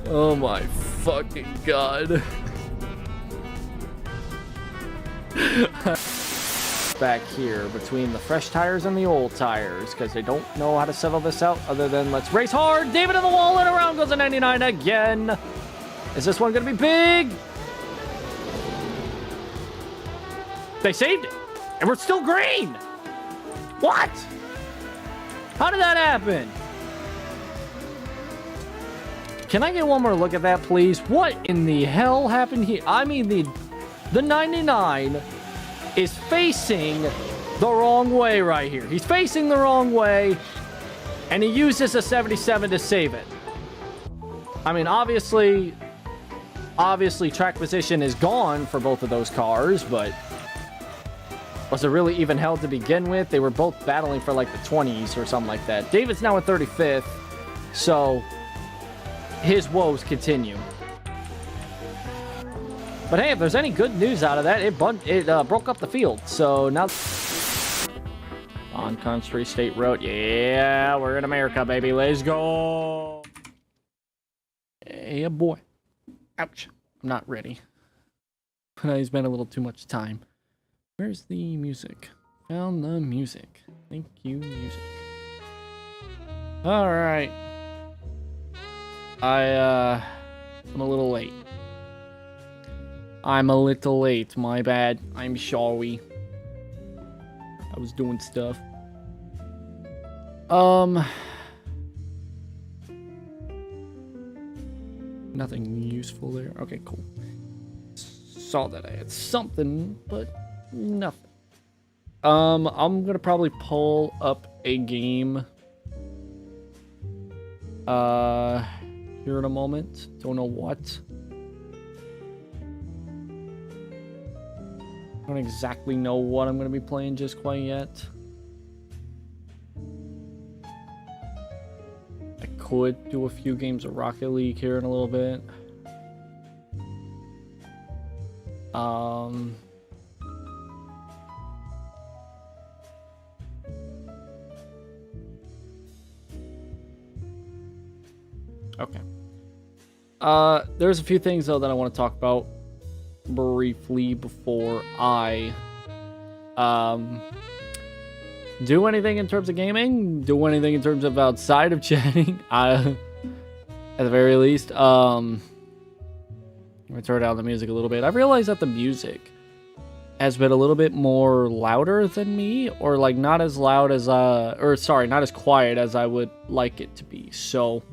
Oh my fucking god. Back here between the fresh tires and the old tires because they don't know how to settle this out other than let's race hard. David in the wall and around goes a 99 again. Is this one gonna be big? They saved it and we're still green. What? How did that happen? Can I get one more look at that, please? What in the hell happened here? I mean, the 99 is facing the wrong way right here. He's facing the wrong way, and he uses a 77 to save it. I mean, obviously, track position is gone for both of those cars, but was it really even held to begin with? They were both battling for like the 20s or something like that. David's now in 35th, so his woes continue. But hey, if there's any good news out of that, it broke up the field. So now on Country State Road, yeah, we're in America, baby. Let's go. Yeah, boy. Ouch. I'm not ready. But I spent a little too much time. Where's the music? Found the music. Thank you, music. All right. I'm a little late. I'm a little late, my bad. I'm sorry. I was doing stuff. Nothing useful there. Okay, cool. Saw that I had something, but nothing. I'm gonna probably pull up a game. Here in a moment. Don't know what. I don't exactly know what I'm going to be playing just quite yet. I could do a few games of Rocket League here in a little bit. Okay. There's a few things though that I want to talk about briefly before I do anything in terms of gaming, do anything in terms of outside of chatting. At the very least, I'm gonna turn down the music a little bit. I've realized that the music has been a little bit more louder than me, or like not as loud as not as quiet as I would like it to be. So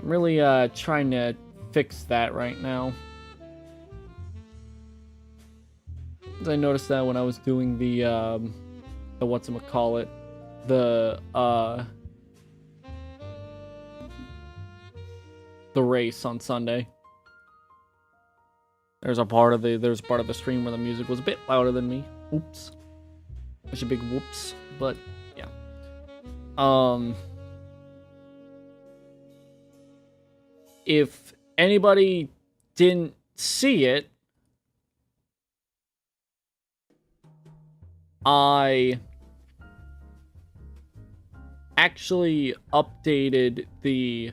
I'm really trying to fix that right now. I noticed that when I was doing the whatchamacallit, the race on Sunday. There's a part of the stream where the music was a bit louder than me. Oops. There's a big whoops, but yeah. If anybody didn't see it, I actually updated the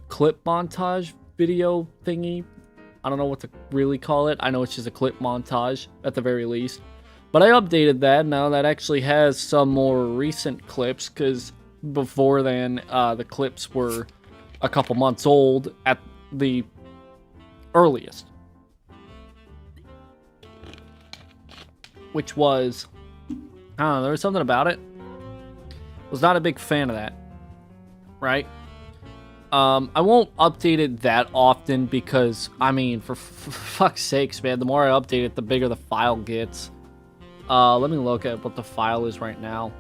clip montage video thingy. I don't know what to really call it. I know it's just a clip montage at the very least. But I updated that. Now that actually has some more recent clips, because before then, the clips were a couple months old at the earliest. Which was, I don't know, there was something about it. Was not a big fan of that. Right? I won't update it that often because, I mean, for fuck's sakes, man, the more I update it, the bigger the file gets. Let me look at what the file is right now.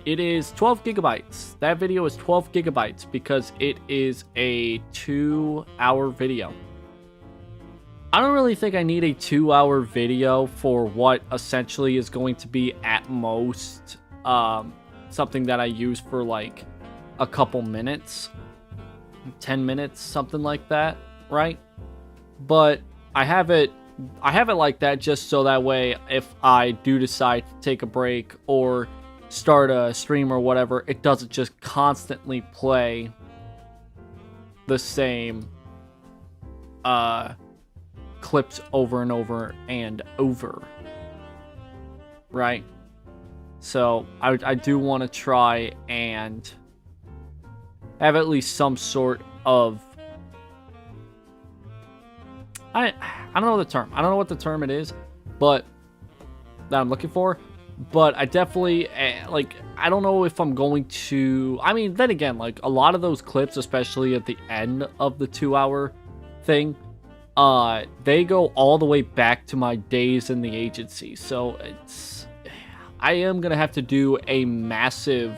It is 12 gigabytes. That video is 12 gigabytes because it is a 2-hour video. I don't really think I need a 2-hour video for what essentially is going to be at most something that I use for like a couple minutes, 10 minutes, something like that, right? But I have it I have it like that just so that way if I do decide to take a break or start a stream or whatever, it doesn't just constantly play the same clips over and over and over, right? So I do want to try and have at least some sort of, I don't know the term. I don't know what the term it is, but that I'm looking for. But I definitely, like, I don't know if I'm going to, I mean, then again, like, a lot of those clips, especially at the end of the 2-hour thing, they go all the way back to my days in the agency. So I am going to have to do a massive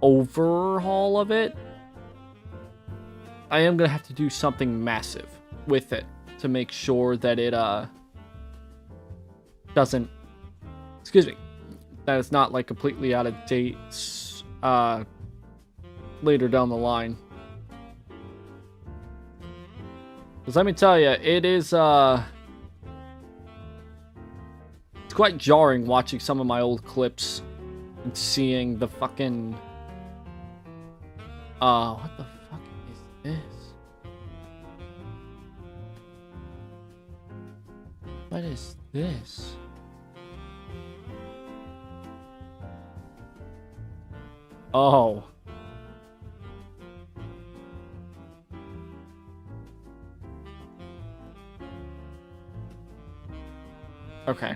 overhaul of it. I am going to have to do something massive with it to make sure that it, doesn't, excuse me, that it's not, like, completely out of date, later down the line. Because let me tell you, it is, it's quite jarring watching some of my old clips and seeing the fucking, what the fuck is this? What is this? Oh. Okay.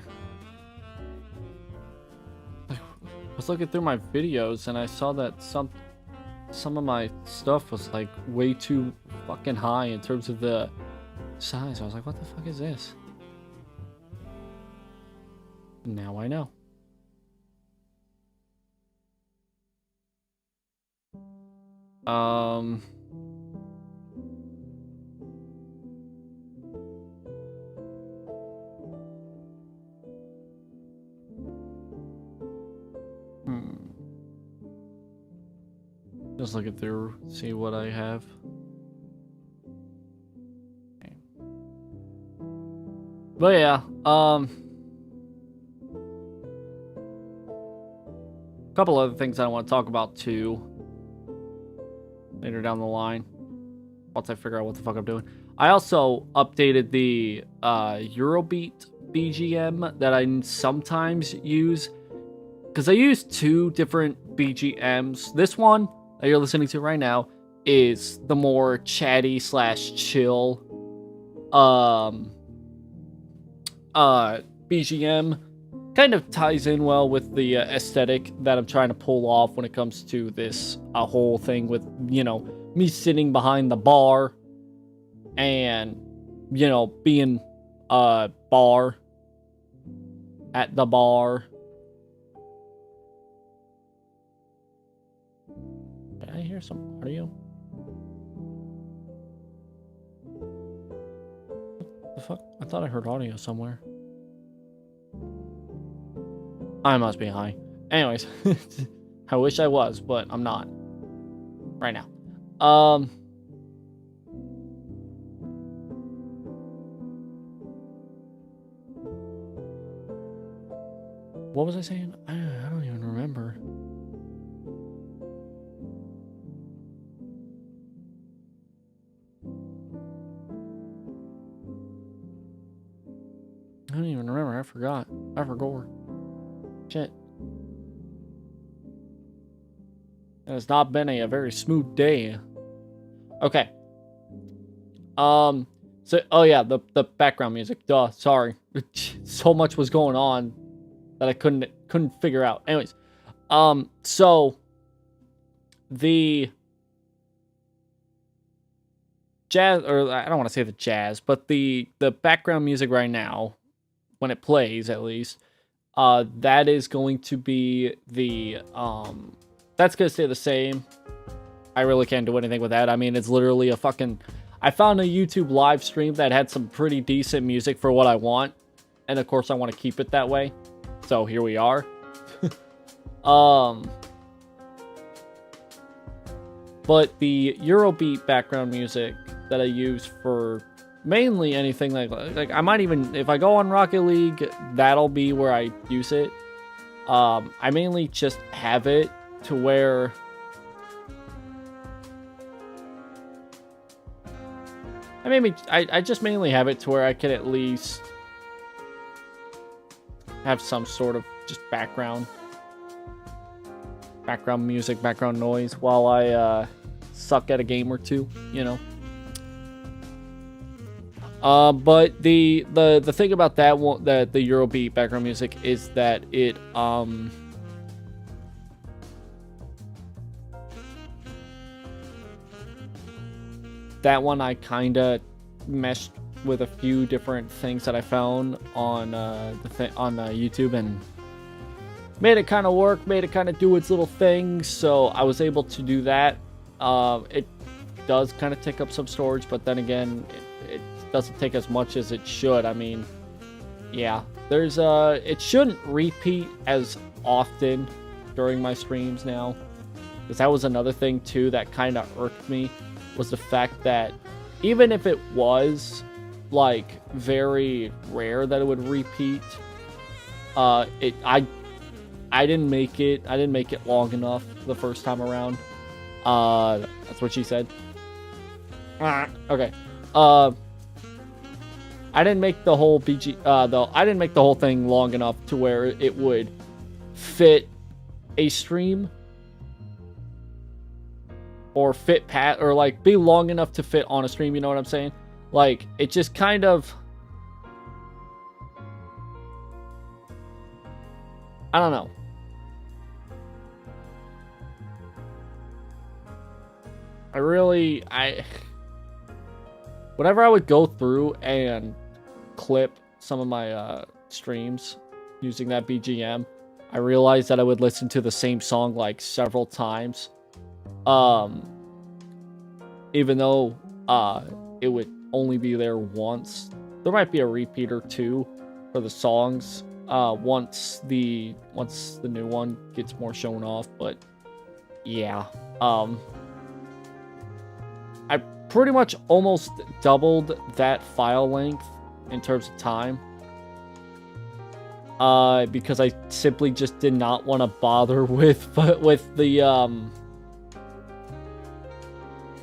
I was looking through my videos and I saw that some of my stuff was like way too fucking high in terms of the size. I was like, what the fuck is this? Now I know. Just looking through, see what I have. Okay. But yeah, a couple other things I want to talk about too later down the line once I figure out what the fuck I'm doing. I also updated the Eurobeat BGM that I sometimes use, because I use two different BGMs. This one that you're listening to right now is the more chatty / chill BGM. Kind of ties in well with the aesthetic that I'm trying to pull off when it comes to this whole thing with, you know, me sitting behind the bar and, you know, being bar at the bar. Did I hear some audio? What the fuck? I thought I heard audio somewhere. I must be high. Anyways, I wish I was, but I'm not right now. What was I saying? I don't even remember. I don't even remember. I forgot. I forgot. Shit. It has not been a very smooth day. Okay. So, oh yeah, the background music. Duh, sorry. So much was going on that I couldn't figure out. Anyways, so the jazz, or I don't want to say the jazz, but the background music right now, when it plays at least, that is going to be the, that's going to stay the same. I really can't do anything with that. I mean, it's literally a fucking, I found a YouTube live stream that had some pretty decent music for what I want. And of course I want to keep it that way. So here we are. But the Eurobeat background music that I use for mainly anything like I might even, if I go on Rocket League, that'll be where I use it. I mainly just have it to where I just mainly have it to where I can at least have some sort of just background music, background noise while I suck at a game or two, you know. But the thing about that one, the Eurobeat background music, is that it that one I kind of meshed with a few different things that I found on YouTube and made it kind of work, made it kind of do its little thing. So I was able to do that. It does kind of take up some storage, but then again, it doesn't take as much as it should. I mean, yeah, there's it shouldn't repeat as often during my streams now, because that was another thing too that kind of irked me, was the fact that even if it was like very rare that it would repeat, I didn't make it long enough the first time around. That's what she said. Okay. I didn't make the whole I didn't make the whole thing long enough to where it would fit a stream, or or like be long enough to fit on a stream, you know what I'm saying? Like, it just kind of, I don't know. Whenever I would go through and clip some of my streams using that BGM, I realized that I would listen to the same song like several times. Even though it would only be there once. There might be a repeat or two for the songs once the new one gets more shown off, but yeah. I pretty much almost doubled that file length in terms of time. Because I simply just did not want to bother with the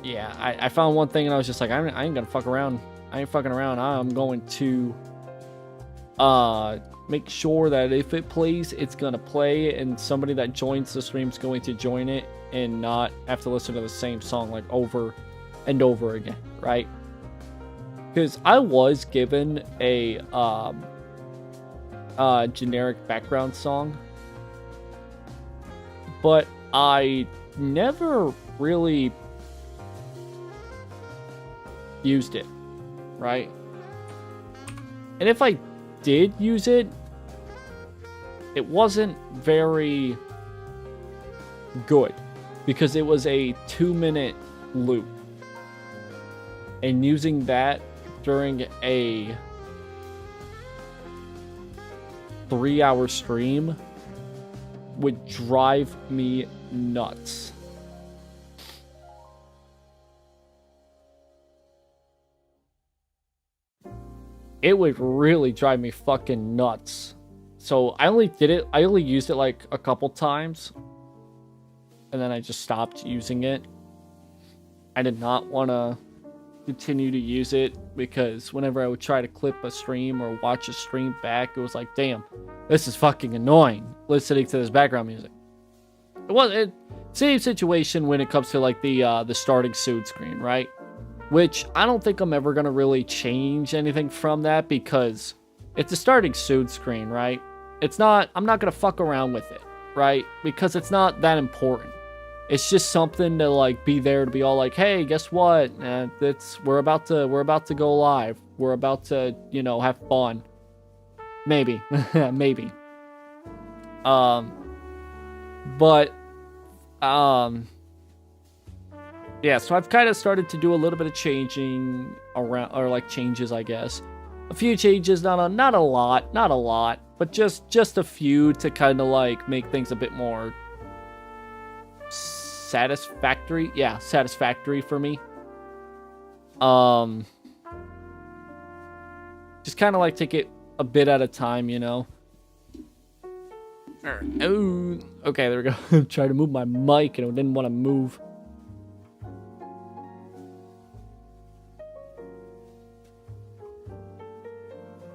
yeah, I found one thing and I was just like, I ain't gonna fuck around. I ain't fucking around. I'm going to make sure that if it plays, it's gonna play, and somebody that joins the stream is going to join it and not have to listen to the same song like over and over again, right? Because I was given a generic background song, but I never really used it, right? And if I did use it, it wasn't very good, because it was a 2-minute loop, and using that during a 3-hour stream would drive me nuts. It would really drive me fucking nuts. So I only used it like a couple times, and then I just stopped using it. I did not want to continue to use it, because whenever I would try to clip a stream or watch a stream back, it was like, damn, this is fucking annoying listening to this background music. Same situation when it comes to like the starting soon screen, right? Which I don't think I'm ever gonna really change anything from that, because it's a starting soon screen, right? I'm not gonna fuck around with it, right? Because it's not that important. It's just something to like be there, to be all like, hey, guess what? We're about to go live. We're about to, you know, have fun. Maybe. Maybe. Yeah, so I've kind of started to do a little bit of changing around, or like changes, I guess. A few changes, not a lot, but just a few to kind of like make things a bit more satisfactory. Yeah, satisfactory for me. Just kind of like take it a bit at a time, you know. Oh, okay, there we go. I'm trying to move my mic and I didn't want to move.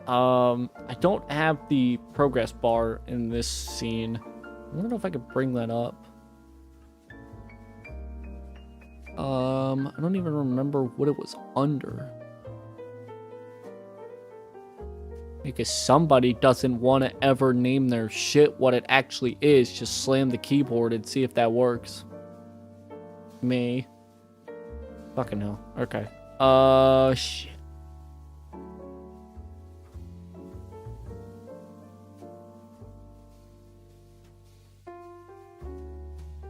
I don't have the progress bar in this scene. I don't know if I could bring that up. I don't even remember what it was under. Because somebody doesn't want to ever name their shit what it actually is. Just slam the keyboard and see if that works. Me. Fucking hell. Okay. Shit.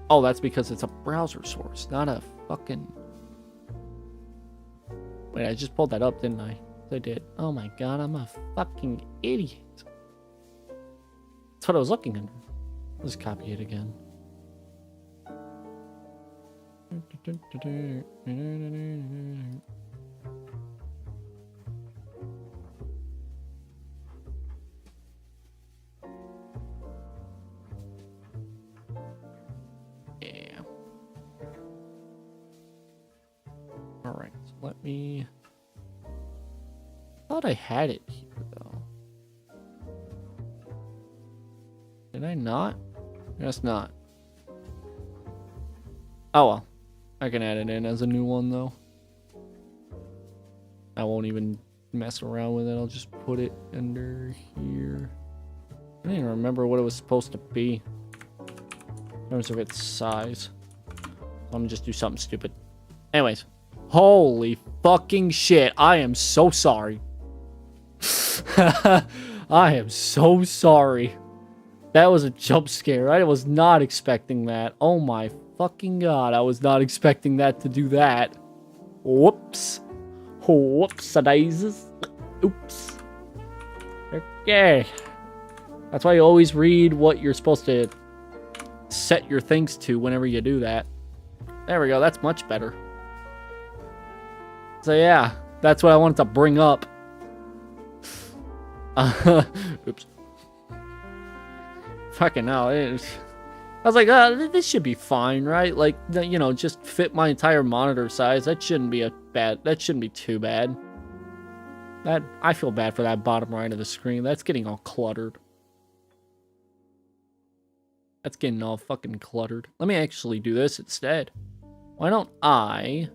Oh, that's because it's a browser source, not a fucking... Wait, I just pulled that up, didn't I? I did. Oh my god, I'm a fucking idiot. That's what I was looking under. Let's copy it again. Yeah. Alright, so let me... I thought I had it here, though. Did I not? Guess not. Oh, well. I can add it in as a new one, though. I won't even mess around with it. I'll just put it under here. I don't even remember what it was supposed to be in terms of its size. I'm gonna just do something stupid. Anyways. Holy fucking shit. I am so sorry. I am so sorry. That was a jump scare. I was not expecting that. Oh my fucking god. I was not expecting that to do that. Whoops. Whoops-a-daisies. Oops. Okay. That's why you always read what you're supposed to set your things to whenever you do that. There we go. That's much better. So yeah, that's what I wanted to bring up. Oops. Fucking hell. I was like, this should be fine, right? Like, you know, just fit my entire monitor size. That shouldn't be that shouldn't be too bad. I feel bad for that bottom right of the screen. That's getting all cluttered. That's getting all fucking cluttered. Let me actually do this instead. Why don't I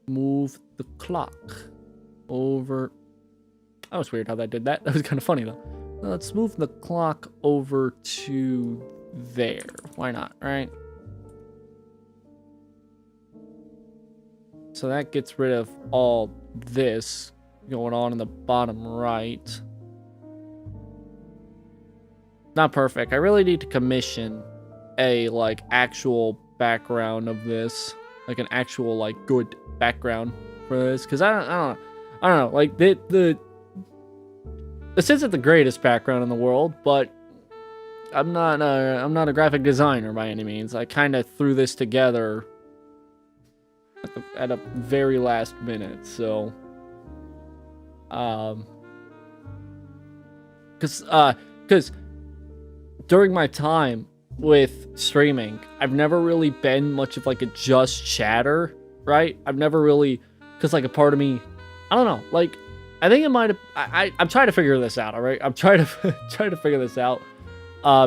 move the clock over... That was weird how that did that. That was kind of funny, though. Let's move the clock over to there. Why not, right? So that gets rid of all this going on in the bottom right. Not perfect. I really need to commission a, like, actual background of this. Like, an actual, like, good background for this. Because I don't know. Like, this isn't the greatest background in the world, but I'm not a graphic designer by any means. I kind of threw this together at a very last minute, so because during my time with streaming, I've never really been much of like a just chatter, right? I've never really, because like a part of me, I don't know, like. I think it might have... I'm trying to figure this out, all right? I'm trying to figure this out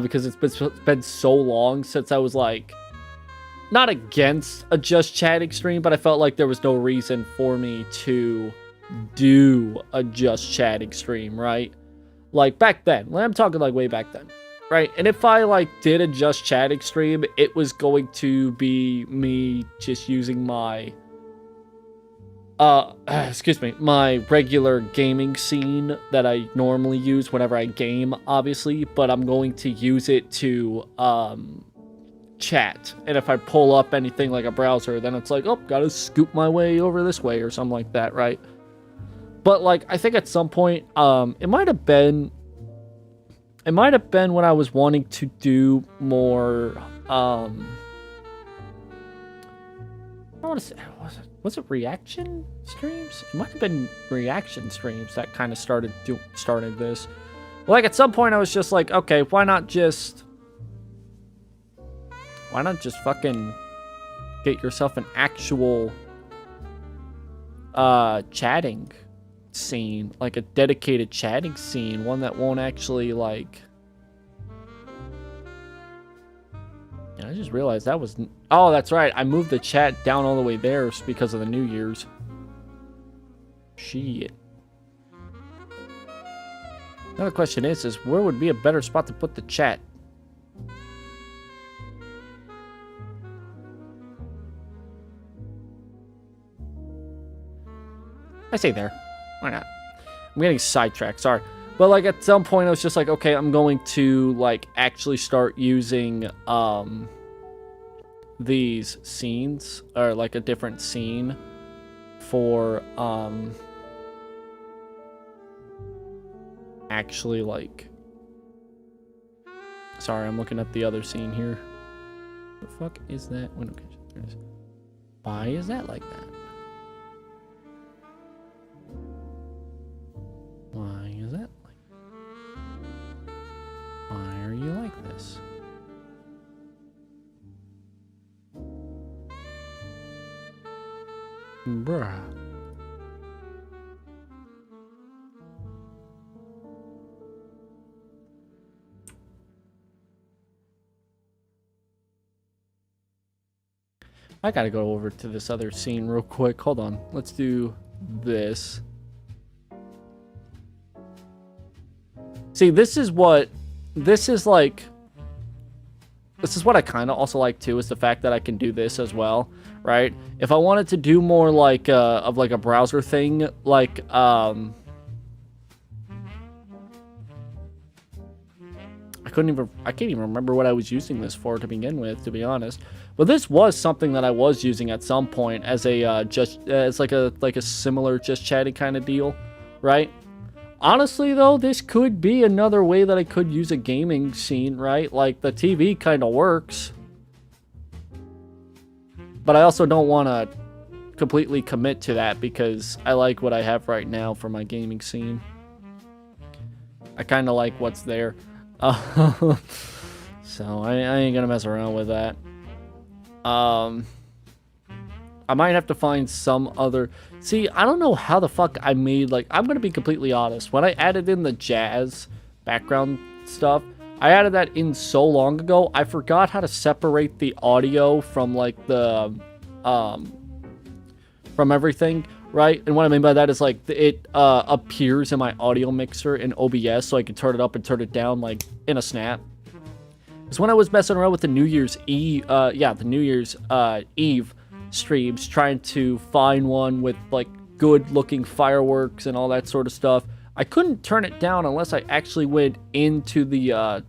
because it's been so long since I was, like, not against a Just Chatting stream, but I felt like there was no reason for me to do a Just Chatting stream, right? Like, back then. I'm talking, like, way back then, right? And if I, like, did a Just Chatting stream, it was going to be me just using my... excuse me, my regular gaming scene that I normally use whenever I game, obviously, but I'm going to use it to, chat. And if I pull up anything like a browser, then it's like, oh, gotta scoop my way over this way or something like that, right? But, like, I think at some point, it might have been when I was wanting to do more, I want to say, was it reaction streams? It might have been reaction streams that kind of started this. Like at some point I was just like, okay, why not just fucking get yourself an actual chatting scene, like a dedicated chatting scene, one that won't actually like. And I just realized that was, oh, that's right, I moved the chat down all the way there because of the New Year's. Shit. Another question is where would be a better spot to put the chat? I say there. Why not? I'm getting sidetracked, sorry. But like at some point I was just like, okay, I'm going to like actually start using these scenes, or like a different scene for actually like, sorry, I'm looking at the other scene here. The fuck is that? Window kitchen. There it is. Why is that like that? Why is that like that? Why are you like this? Bruh. I gotta go over to this other scene real quick. Hold on. Let's do this. See, this is what I kind of also like too, is the fact that I can do this as well, right? If I wanted to do more like of like a browser thing, like I can't even remember what I was using this for to begin with, to be honest. But this was something that I was using at some point as a as like a similar just chatting kind of deal, right? Honestly, though, this could be another way that I could use a gaming scene, right? Like, the TV kind of works. But I also don't want to completely commit to that because I like what I have right now for my gaming scene. I kind of like what's there. So, I ain't gonna mess around with that. I might have to find some other... See, I don't know how the fuck I made, like... I'm gonna be completely honest. When I added in the jazz background stuff, I added that in so long ago, I forgot how to separate the audio from, like, the... from everything, right? And what I mean by that is, like, it appears in my audio mixer in OBS, so I can turn it up and turn it down, like, in a snap. Because when I was messing around with the New Year's Eve... the New Year's Eve... streams, trying to find one with like good looking fireworks and all that sort of stuff, I couldn't turn it down unless I actually went into the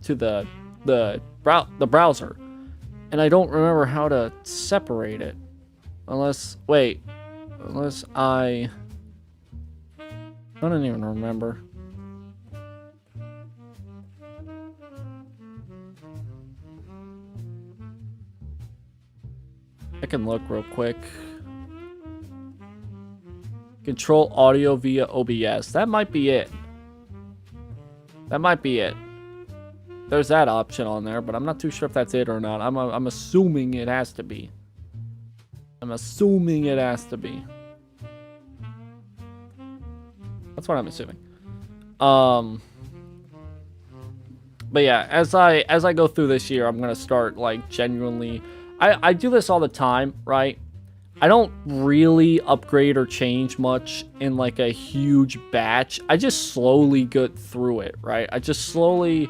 browser, and I don't remember how to separate it unless I don't even remember. I can look real quick. Control audio via OBS. That might be it. That might be it. There's that option on there, but I'm not too sure if that's it or not. I'm assuming it has to be. I'm assuming it has to be. That's what I'm assuming. But yeah, as I go through this year, I'm gonna start like genuinely. I do this all the time, right? I don't really upgrade or change much in like a huge batch. I just slowly get through it, right? I just slowly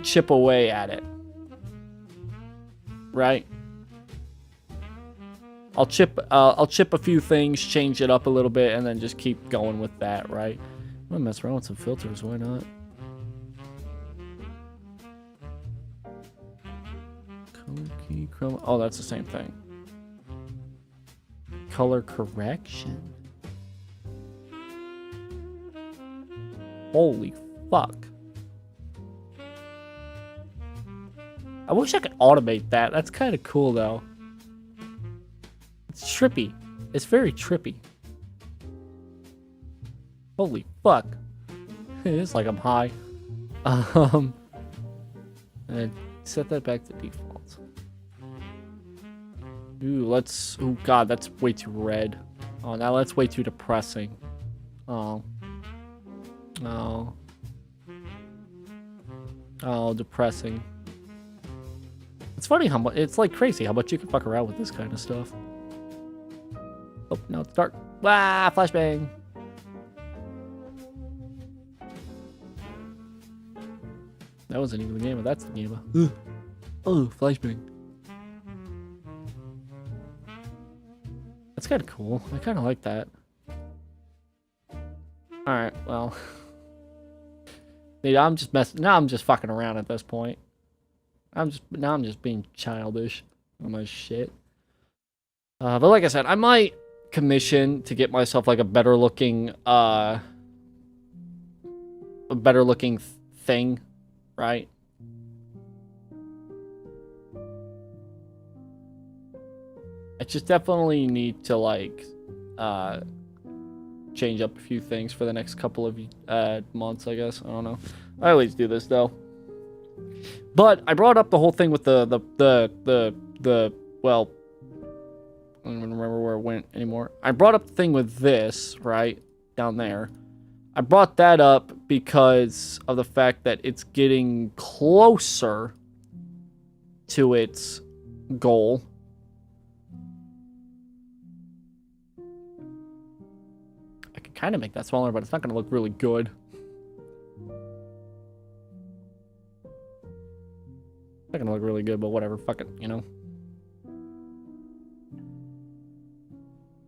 chip away at it, right? I'll chip a few things, change it up a little bit, and then just keep going with that, right? I'm gonna mess around with some filters, why not? Color key, chroma. Oh, that's the same thing. Color correction. Holy fuck. I wish I could automate that. That's kind of cool, though. trippy. It's very trippy. Holy fuck. It's like I'm high. And set that back to default. Ooh, let's... Oh, God, that's way too red. Oh, now that's way too depressing. Oh. Oh. Oh, depressing. It's funny how much... It's like crazy how much you can fuck around with this kind of stuff. Oh, no, it's dark. Ah, flashbang. That wasn't even the game, that's the game. Oh, flashbang. That's kind of cool. I kind of like that. Alright, well. I'm just messing. Now I'm just fucking around at this point. Now I'm just being childish on my shit. But like I said, I might commission to get myself like a better looking thing, right? I just definitely need to like change up a few things for the next couple of months, I guess. I don't know. I always do this though. But I brought up the whole thing with the well, I don't even remember where it went anymore. I brought up the thing with this, right? Down there. I brought that up because of the fact that it's getting closer to its goal. I could kind of make that smaller, but it's not going to look really good. It's not going to look really good, but whatever. Fuck it, you know?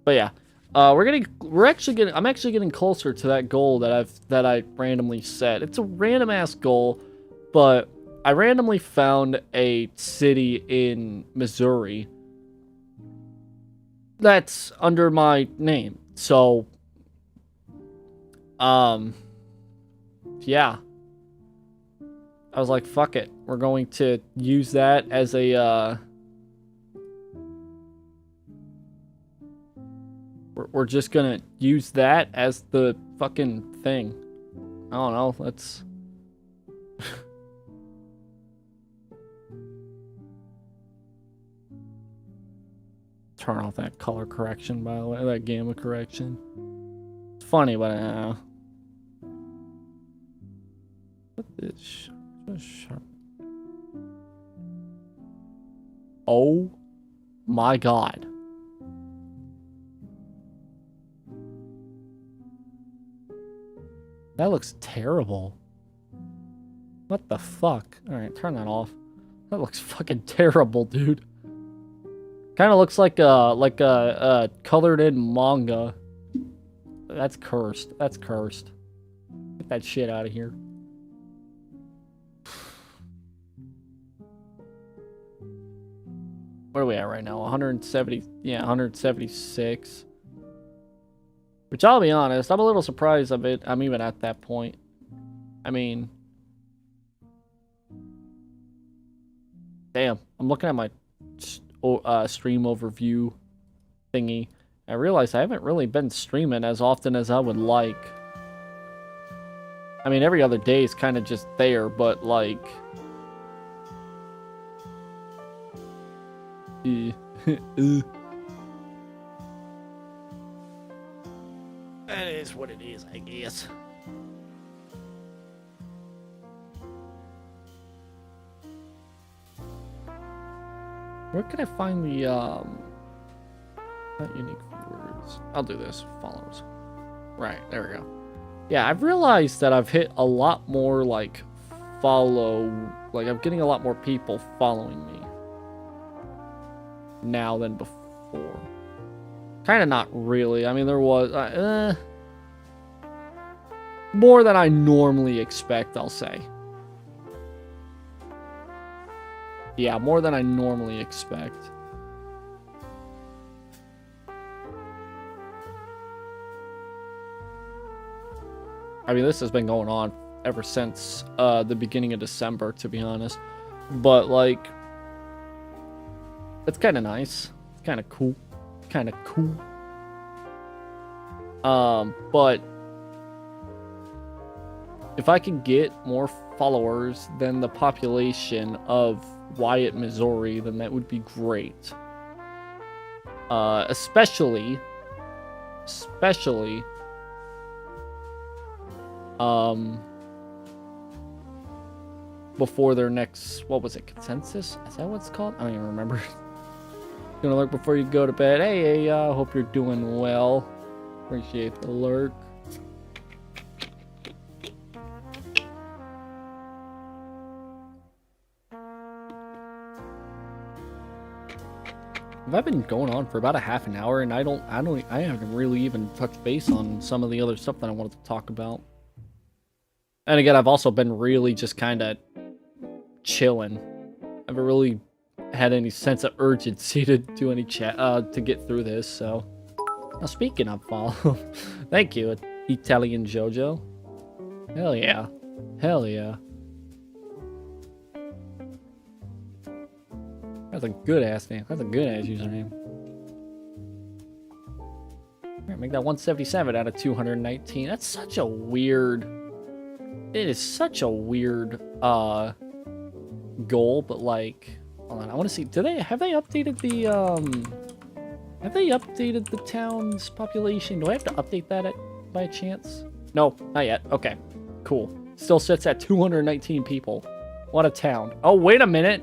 But yeah. I'm actually getting closer to that goal that I randomly set. It's a random ass goal, but I randomly found a city in Missouri that's under my name. So yeah. I was like, fuck it. We're going to use that as a we're just gonna use that as the fucking thing. I don't know, let's... Turn off that color correction, by the way, that gamma correction. It's funny, but what is sharp? Oh my god. That looks terrible. What the fuck? Alright, turn that off. That looks fucking terrible, dude. Kind of looks like a colored in manga. That's cursed. That's cursed. Get that shit out of here. Where are we at right now? 170. Yeah, 176. Which, I'll be honest, I'm a little surprised of it. I'm even at that point. I mean... Damn. I'm looking at my stream overview thingy. I realize I haven't really been streaming as often as I would like. I mean, every other day is kind of just there, but, like... That is what it is, I guess. Where can I find the, not unique viewers. I'll do this. Followers. Right, there we go. Yeah, I've realized that I've hit a lot more, like, like, I'm getting a lot more people following me now than before. Kind of not really. I mean, there was... more than I normally expect, I'll say. Yeah, more than I normally expect. I mean, this has been going on ever since the beginning of December, to be honest. But, like... It's kind of nice. It's kind of cool. kind of cool. But if I can get more followers than the population of Wyatt, Missouri, then that would be great. Especially, before their next, what was it, consensus? Is that what it's called? I don't even remember. Gonna lurk before you go to bed. Hey, hope you're doing well. Appreciate the lurk. I've been going on for about a half an hour, and I haven't really even touched base on some of the other stuff that I wanted to talk about. And again, I've also been really just kind of chilling. I haven't really had any sense of urgency to do any chat to get through this. So, now speaking of follow, thank you, Italian Jojo. Hell yeah, hell yeah. That's a good ass name. That's a good ass username. Alright, make that 177 out of 219. That's such a weird. It is such a weird goal, but like, hold on, I want to see. Have they updated the town's population? Do I have to update that by chance? No, not yet. Okay, cool. Still sits at 219 people. What a town. Oh, wait a minute.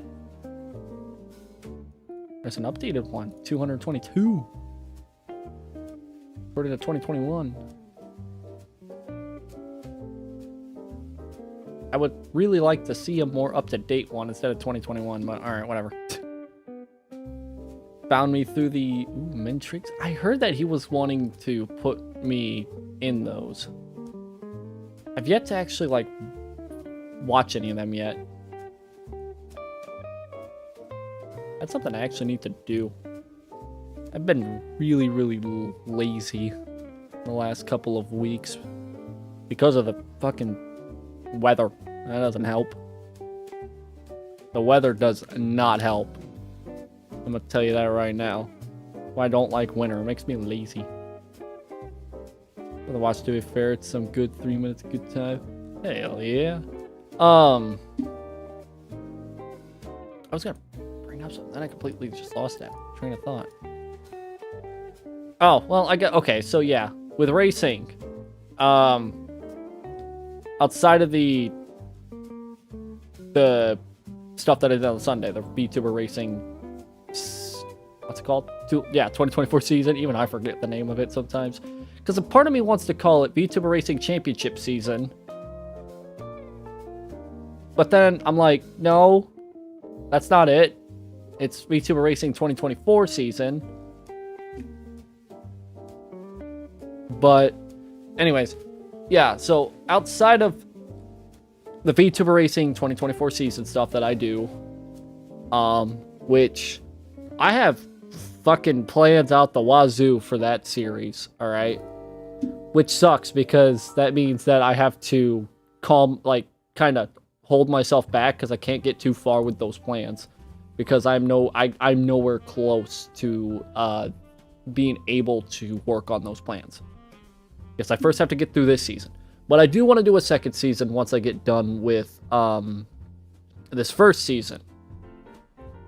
There's an updated one. 222. According to 2021. I would really like to see a more up-to-date one instead of 2021, but alright, whatever. Found me through the Mintrix. I heard that he was wanting to put me in those. I've yet to actually, like, watch any of them yet. That's something I actually need to do. I've been really, really lazy the last couple of weeks because of the fucking weather. That doesn't help. The weather does not help. I'm gonna tell you that right now. Why I don't like winter. It makes me lazy. For the watch, to be fair, it's some good 3 minutes of good time. Hell yeah. I was gonna bring up something, then I completely just lost that train of thought. Oh, well, okay, so yeah, with racing, outside of the stuff that I did on Sunday, the VTuber racing, what's it called? 2024 season. Even I forget the name of it sometimes, because a part of me wants to call it VTuber Racing Championship season, but then I'm like, no, that's not it. It's VTuber Racing 2024 season. But anyways, yeah, so outside of the VTuber Racing 2024 season stuff that I do, which I have fucking plans out the wazoo for that series, all right? Which sucks because that means that I have to kind of hold myself back because I can't get too far with those plans because I'm nowhere close to being able to work on those plans. Yes, I first have to get through this season. But I do want to do a second season once I get done with this first season.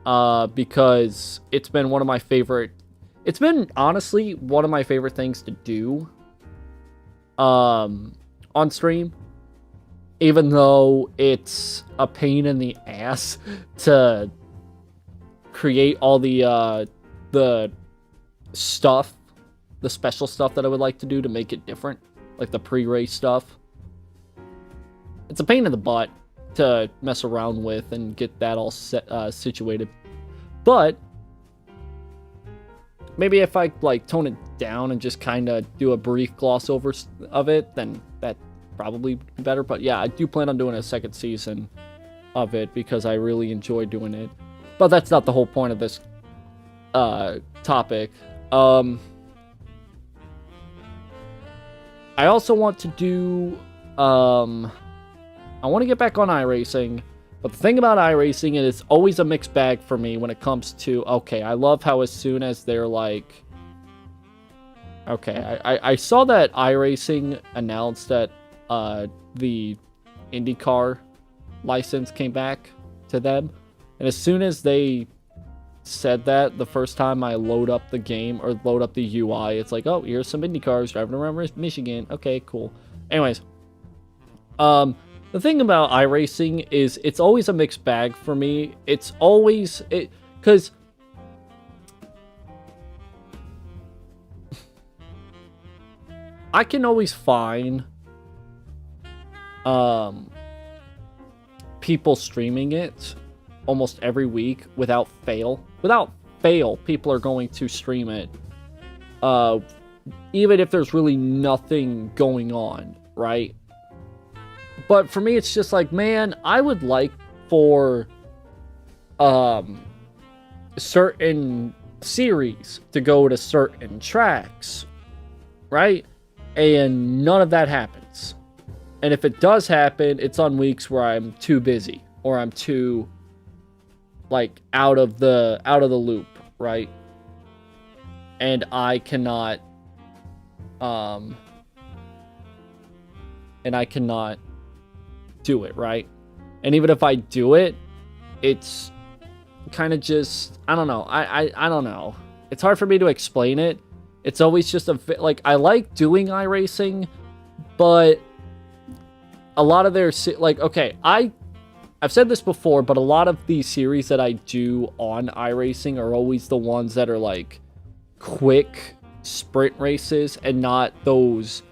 Because it's been one of my favorite... It's been, honestly, one of my favorite things to do on stream. Even though it's a pain in the ass to create all the stuff, the special stuff that I would like to do to make it different, like the pre-race stuff. It's a pain in the butt to mess around with and get that all situated. But maybe if I like tone it down and just kind of do a brief gloss over of it, then that probably be better. But yeah, I do plan on doing a second season of it because I really enjoy doing it. But that's not the whole point of this topic. I also want to do, I want to get back on iRacing, but the thing about iRacing is it's always a mixed bag for me when it comes to, okay, I love how as soon as they're like Okay, I saw that iRacing announced that the IndyCar license came back to them. And as soon as they said that, the first time I load up the game or load up the UI, it's like, oh, here's some IndyCars driving around Michigan. Okay, cool. Anyways, the thing about iRacing is it's always a mixed bag for me. It's always because I can always find people streaming it almost every week without fail. Without fail, people are going to stream it. Even if there's really nothing going on, right? But for me, it's just like, man, I would like for certain series to go to certain tracks, right? And none of that happens. And if it does happen, it's on weeks where I'm too busy or I'm too like out of the loop, right? And I cannot do it, right? And even if I do it, it's kind of just, I don't know. I don't know. It's hard for me to explain it. It's always just like, I like doing iRacing, but a lot of their, like, okay, I've said this before, but a lot of these series that I do on iRacing are always the ones that are like quick sprint races and not those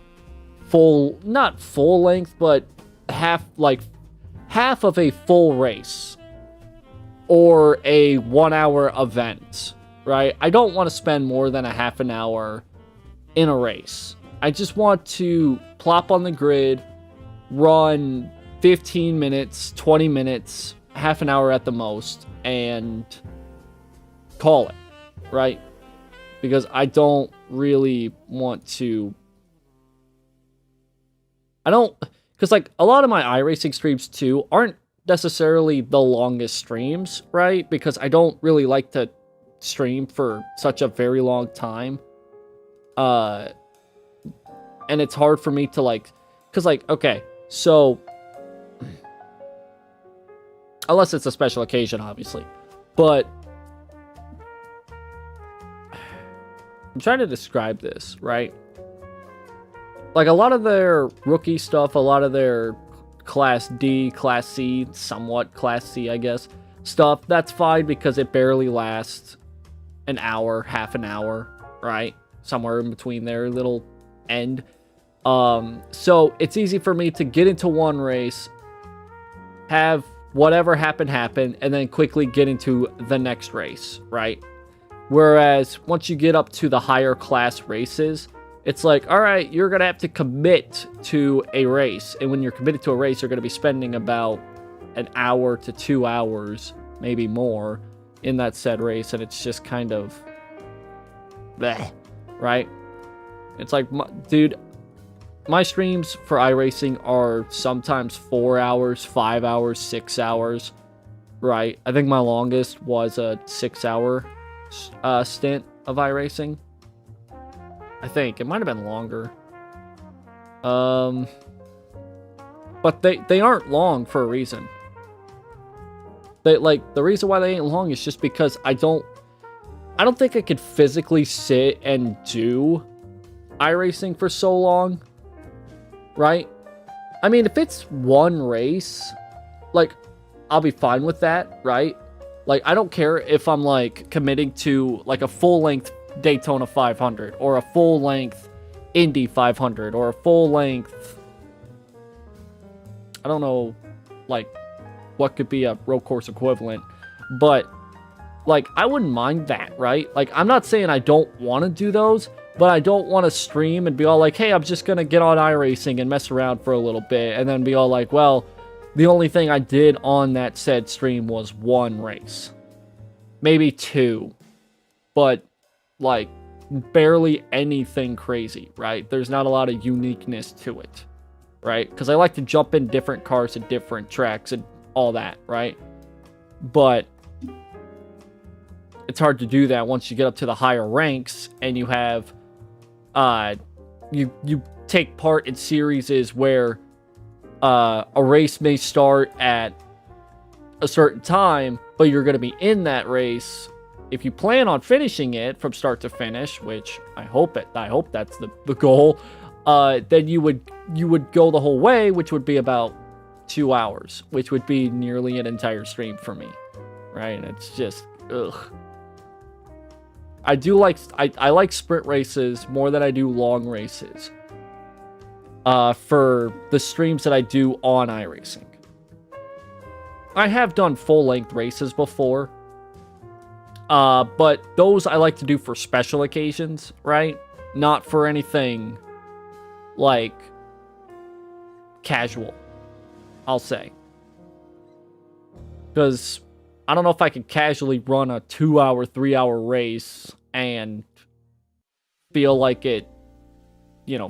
not full length, but half of a full race or a 1 hour event, right? I don't want to spend more than a half an hour in a race. I just want to plop on the grid, run 15 minutes, 20 minutes, half an hour at the most, and call it, right? Because I don't really want to... Because, like, a lot of my iRacing streams, too, aren't necessarily the longest streams, right? Because I don't really like to stream for such a very long time. And it's hard for me to, like... Because, like, okay, so... Unless it's a special occasion, obviously. But... I'm trying to describe this, right? Like, a lot of their rookie stuff, a lot of their Class D, Class C, somewhat Class C, I guess, stuff, that's fine because it barely lasts an hour, half an hour, right? Somewhere in between their little end. So it's easy for me to get into one race, have whatever happen, and then quickly get into the next race, right? Whereas once you get up to the higher class races, it's like, all right, you're going to have to commit to a race. And when you're committed to a race, you're going to be spending about an hour to 2 hours, maybe more, in that said race. And it's just kind of, bleh, right? It's like, dude, my streams for iRacing are sometimes 4 hours, 5 hours, 6 hours, right? I think my longest was a 6-hour stint of iRacing. I think it might have been longer. But they aren't long for a reason. The reason why they ain't long is just because I don't think I could physically sit and do iRacing for so long. Right? I mean, if it's one race, like, I'll be fine with that, right? Like, I don't care if I'm, like, committing to, like, a full-length Daytona 500, or a full-length Indy 500, or a full-length... I don't know, like, what could be a road course equivalent, but, like, I wouldn't mind that, right? Like, I'm not saying I don't want to do those, but I don't want to stream and be all like, hey, I'm just going to get on iRacing and mess around for a little bit, and then be all like, well, the only thing I did on that said stream was one race. Maybe two. But, like, barely anything crazy, right? There's not a lot of uniqueness to it, right? Because I like to jump in different cars at different tracks and all that, right? But it's hard to do that once you get up to the higher ranks and you have you take part in series where a race may start at a certain time, but you're going to be in that race. If you plan on finishing it from start to finish, which I hope that's the goal, then you would go the whole way, which would be about 2 hours, which would be nearly an entire stream for me, right? And it's just, ugh. I like sprint races more than I do long races for the streams that I do on iRacing. I have done full-length races before, but those I like to do for special occasions, right? Not for anything, like, casual, I'll say. Because I don't know if I could casually run a 2-hour, 3-hour race and feel like it,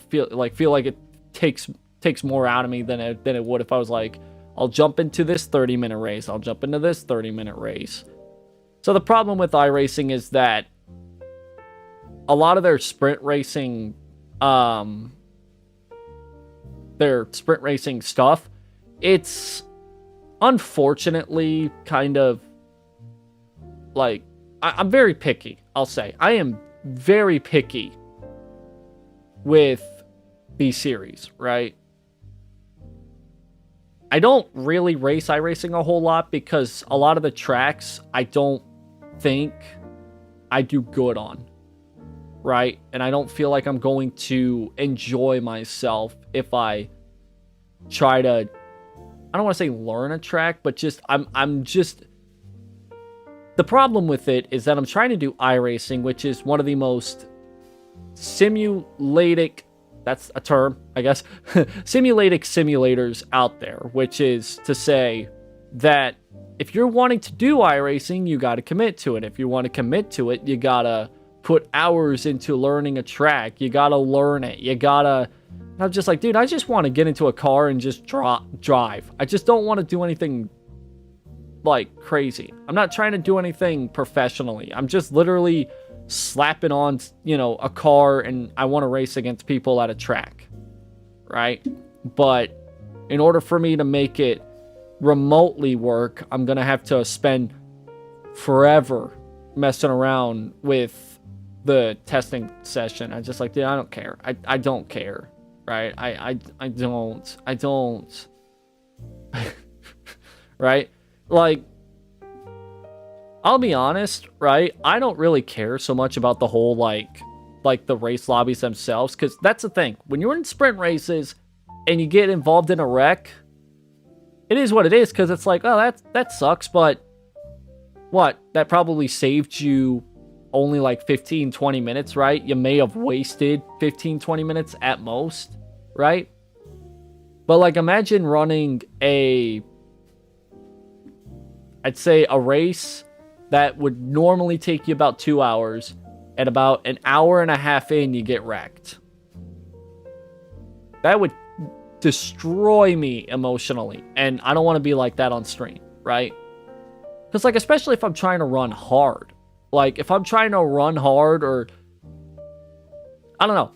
feel like it takes more out of me than it would if I was like, I'll jump into this 30-minute race, I'll jump into this 30-minute race. So the problem with iRacing is that a lot of their sprint racing stuff, it's unfortunately kind of like, I'm very picky, I'll say. I am very picky with these series, right? I don't really race iRacing a whole lot because a lot of the tracks I don't think I do good on, right? And I don't feel like I'm going to enjoy myself if I try to, I don't want to say learn a track, but just, I'm just, the problem with it is that I'm trying to do iRacing, which is one of the most simulatic, that's a term, I guess, simulatic simulators out there, which is to say that if you're wanting to do iRacing, you got to commit to it. If you want to commit to it, you got to put hours into learning a track. You got to learn it. You got to, I'm just like, dude, I just want to get into a car and just drive. I just don't want to do anything like crazy. I'm not trying to do anything professionally. I'm just literally slapping on, a car and I want to race against people at a track, right? But in order for me to make it remotely work, I'm going to have to spend forever messing around with the testing session. I just like, dude, I don't care. I don't care, right? I don't. Right? Like, I'll be honest, right? I don't really care so much about the whole, like the race lobbies themselves, because that's the thing. When you're in sprint races and you get involved in a wreck, it is what it is, because it's like, oh, that sucks, but what? That probably saved you only like 15, 20 minutes, right? You may have wasted 15, 20 minutes at most, right? But like, imagine running I'd say a race that would normally take you about 2 hours, and about an hour and a half in, you get wrecked. That would destroy me emotionally, and I don't want to be like that on stream, right? Because, like, especially if I'm trying to run hard. Like, if I'm trying to run hard, or I don't know.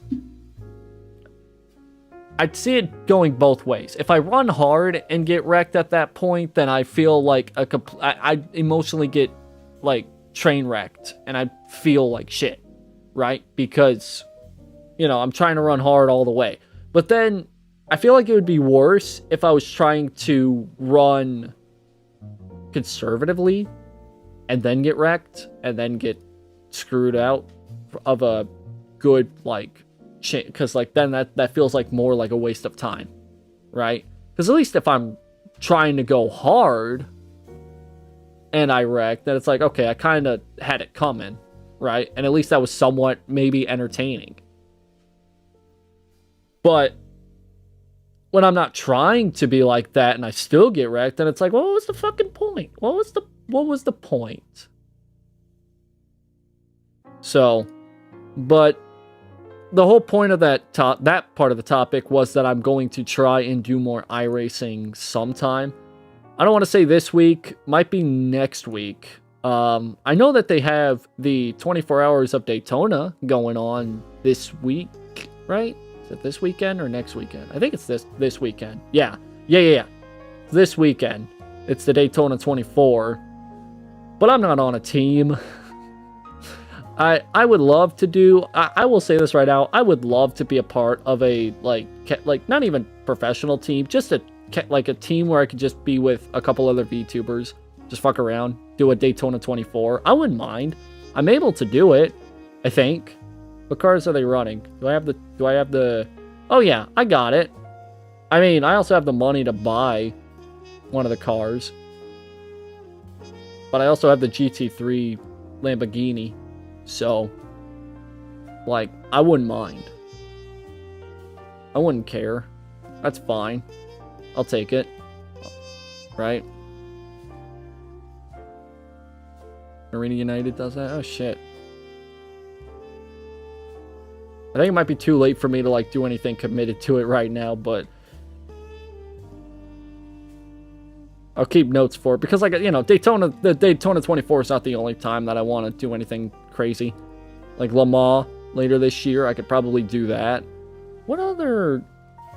I'd see it going both ways. If I run hard and get wrecked at that point, then I feel like I emotionally get, like, train wrecked, and I feel like shit, right? Because, I'm trying to run hard all the way. But then I feel like it would be worse if I was trying to run conservatively and then get wrecked and then get screwed out of a good, like, because, like, then that feels like more like a waste of time, right? Because at least if I'm trying to go hard and I wreck, then it's like, okay, I kind of had it coming, right? And at least that was somewhat maybe entertaining. But when I'm not trying to be like that and I still get wrecked, then it's like, well, what was the fucking point? What was the point? So, but the whole point of that part of the topic was that I'm going to try and do more iRacing sometime. I don't want to say this week, might be next week, I know that they have the 24 hours of Daytona going on this week, right? Is it this weekend or next weekend? I think it's this weekend. Yeah. This weekend. It's the Daytona 24. But I'm not on a team. I would love to do, I will say this right now, I would love to be a part of a, like not even professional team, just a team where I could just be with a couple other VTubers, just fuck around, do a Daytona 24. I wouldn't mind. I'm able to do it, I think. What cars are they running? Do I have the, oh yeah, I got it. I mean, I also have the money to buy one of the cars. But I also have the GT3 Lamborghini. So, like, I wouldn't mind. I wouldn't care. That's fine. I'll take it. Right? Marina United does that? Oh, shit. I think it might be too late for me to, like, do anything committed to it right now, but I'll keep notes for it. Because, like, you know, the Daytona 24 is not the only time that I want to do anything crazy. Like Le Mans later this year, I could probably do that. What other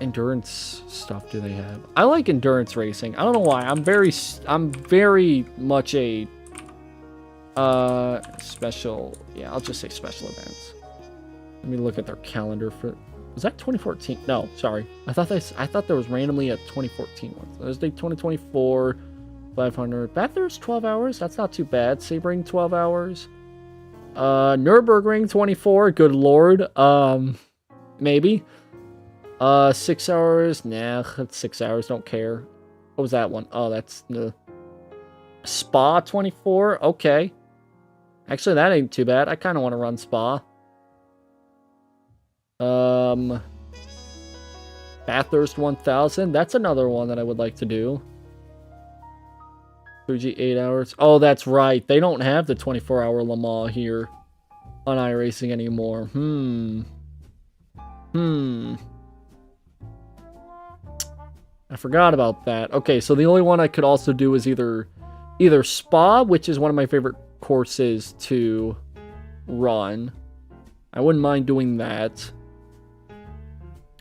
endurance stuff do they have? I like endurance racing. I don't know why. I'm very much a special. Yeah, I'll just say special events. Let me look at their calendar for. Was that 2014? No, sorry. I thought there was randomly a 2014 one. So there's Daytona 24, 500. Bathurst 12 hours. That's not too bad. Sebring 12 hours. Nürburgring 24. Good lord. Maybe. 6 hours. Nah, that's 6 hours. Don't care. What was that one? Oh, that's the Spa 24. Okay. Actually, that ain't too bad. I kind of want to run Spa. Bathurst 1000. That's another one that I would like to do. Fuji 8 hours. Oh, that's right. They don't have the 24-hour Le Mans here on iRacing anymore. I forgot about that. Okay, so the only one I could also do is either Spa, which is one of my favorite courses to run. I wouldn't mind doing that.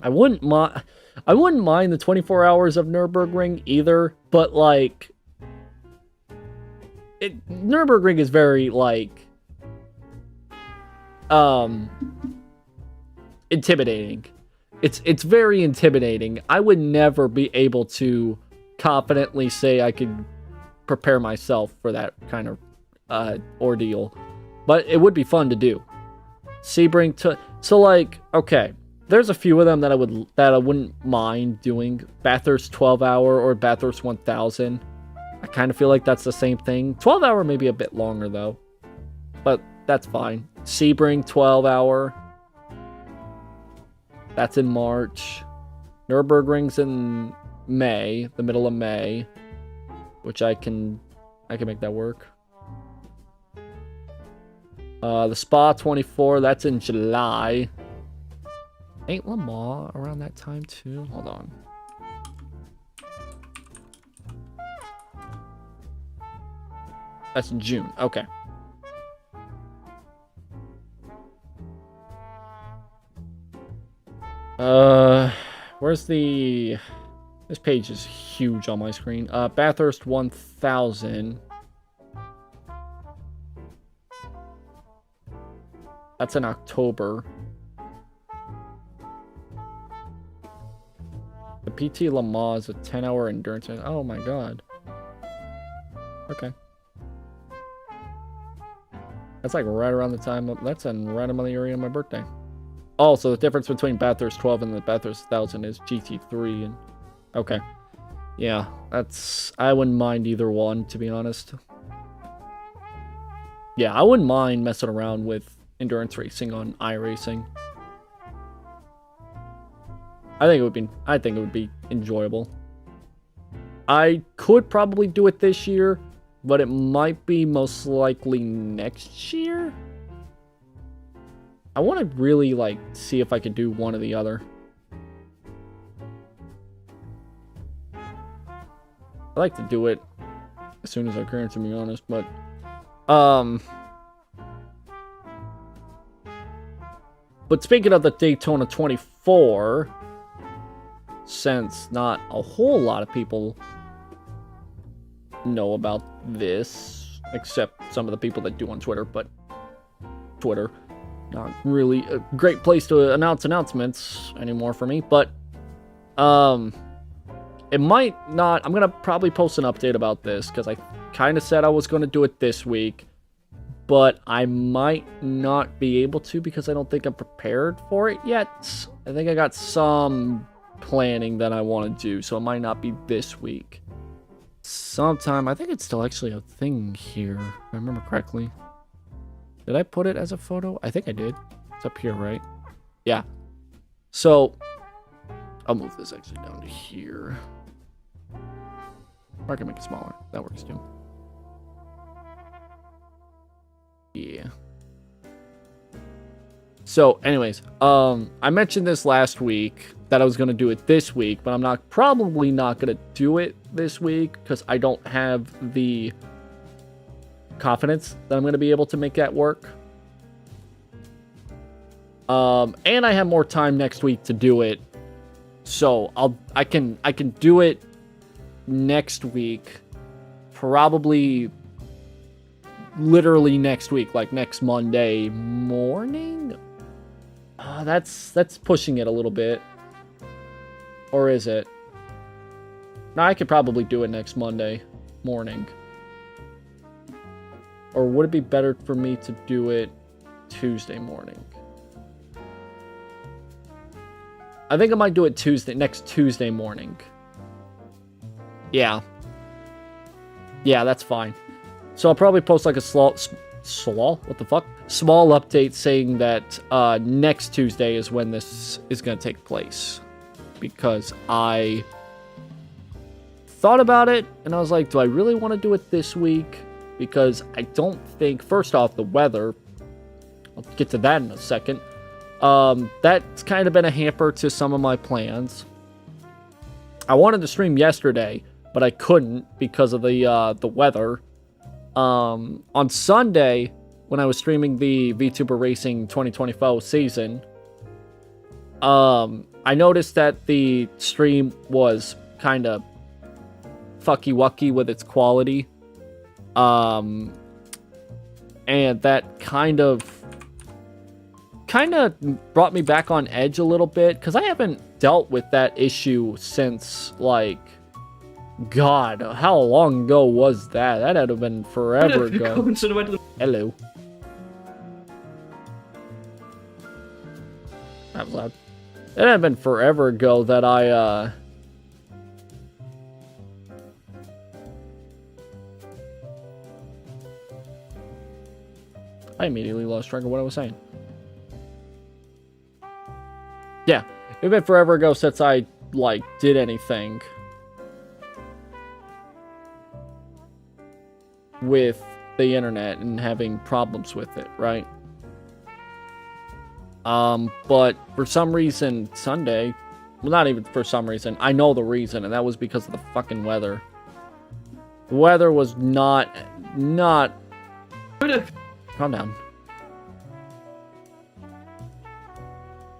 I wouldn't mind the 24 hours of Nürburgring either, but like Nürburgring is very like intimidating. It's very intimidating. I would never be able to confidently say I could prepare myself for that kind of ordeal, but it would be fun to do. Sebring so like, okay, there's a few of them that I wouldn't mind doing. Bathurst 12-hour or Bathurst 1000. I kind of feel like that's the same thing. 12-hour may be a bit longer though, but that's fine. Sebring 12-hour. That's in March. Nürburgring's in May, the middle of May, which I can make that work. The Spa 24, that's in July. Ain't Le Mans around that time too? Hold on. That's in June. Okay. Where's the... This page is huge on my screen. Bathurst 1000. That's in October. The PT Le Mans is a 10-hour endurance. Oh my god. Okay. That's like right around the time of, that's in right around the area of my birthday. Oh, so the difference between Bathurst 12 and the Bathurst 1000 is GT3 and okay. Yeah, that's, I wouldn't mind either one, to be honest. Yeah, I wouldn't mind messing around with endurance racing on iRacing. I think it would be enjoyable. I could probably do it this year, but it might be most likely next year. I want to really like see if I could do one or the other. I like to do it as soon as I can, to be honest, but But speaking of the Daytona 24, since not a whole lot of people know about this, except some of the people that do on Twitter, but Twitter, not really a great place to announce announcements anymore for me, but, it might not, I'm gonna probably post an update about this, because I kind of said I was going to do it this week, but I might not be able to because I don't think I'm prepared for it yet. I think I got some planning that I want to do, so it might not be this week. Sometime, I think it's still actually a thing here, if I remember correctly. Did I put it as a photo? I think I did. It's up here, right? Yeah. So, I'll move this actually down to here. Or I can make it smaller. That works too. Yeah. So, anyways, I mentioned this last week that I was going to do it this week, but I'm probably not going to do it this week because I don't have the confidence that I'm going to be able to make that work. And I have more time next week to do it. So, I can do it next week, probably literally next week, like next Monday morning. That's pushing it a little bit, or is it? No, I could probably do it next Monday morning. Or would it be better for me to do it Tuesday morning? I think I might do it next Tuesday morning. Yeah. Yeah, that's fine. So I'll probably post like a small update saying that next Tuesday is when this is going to take place. Because I thought about it and I was like, do I really want to do it this week? Because I don't think, first off, the weather, I'll get to that in a second. That's kind of been a hamper to some of my plans. I wanted to stream yesterday, but I couldn't because of the weather. On Sunday, when I was streaming the VTuber Racing 2024 season, I noticed that the stream was kind of fucky-wucky with its quality. And that kind of brought me back on edge a little bit, because I haven't dealt with that issue since, like, God, how long ago was that? That had to have been forever ago. Hello. That was loud. That had been forever ago that I immediately lost track of what I was saying. Yeah, it'd been forever ago since I, like, did anything with the internet and having problems with it, right? But for some reason, Sunday, well, not even for some reason, I know the reason, and that was because of the fucking weather. The weather was not... Calm down.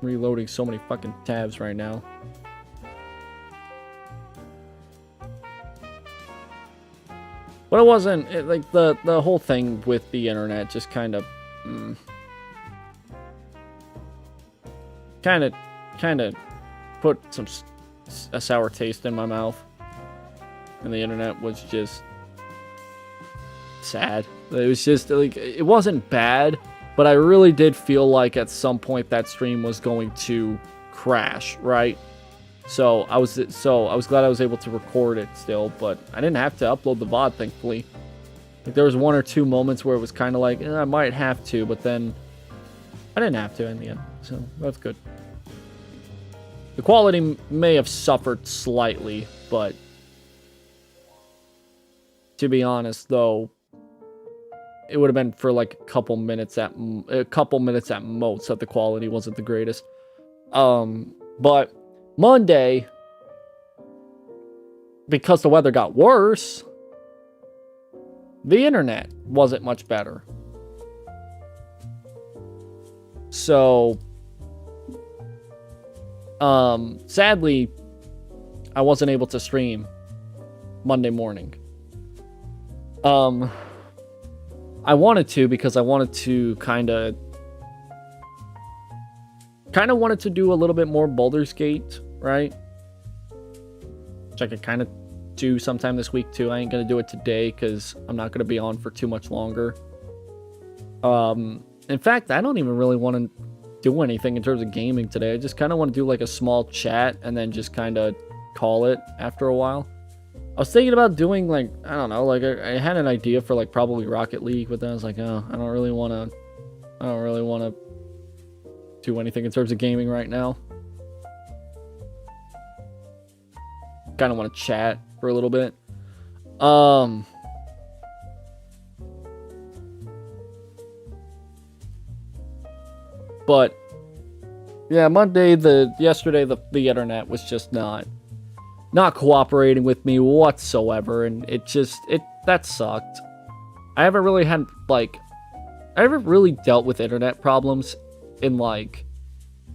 Reloading so many fucking tabs right now. But it wasn't, like, the whole thing with the internet just kind of... Kind of put a sour taste in my mouth. And the internet was just sad. It was just, like, it wasn't bad, but I really did feel like at some point that stream was going to crash, right? So I was glad I was able to record it still, but I didn't have to upload the VOD, thankfully. Like, there was one or two moments where it was kind of like, I might have to, but then I didn't have to in the end, so that's good. The quality may have suffered slightly, but to be honest, though, it would have been for like a couple minutes at most that the quality wasn't the greatest. But Monday, because the weather got worse, the internet wasn't much better. So, sadly, I wasn't able to stream Monday morning. I wanted to, because I wanted to kind of wanted to do a little bit more Baldur's Gate, right? Which I could kind of do sometime this week too. I ain't gonna do it today because I'm not gonna be on for too much longer. In fact, I don't even really want to do anything in terms of gaming today. I just kind of want to do like a small chat and then just kind of call it after a while. I was thinking about doing like, I don't know, like I had an idea for like probably Rocket League, but then I was like, oh, I don't really want to do anything in terms of gaming right now. Kind of want to chat for a little bit. But yeah, yesterday the internet was just not cooperating with me whatsoever, and that sucked. I haven't really dealt with internet problems in like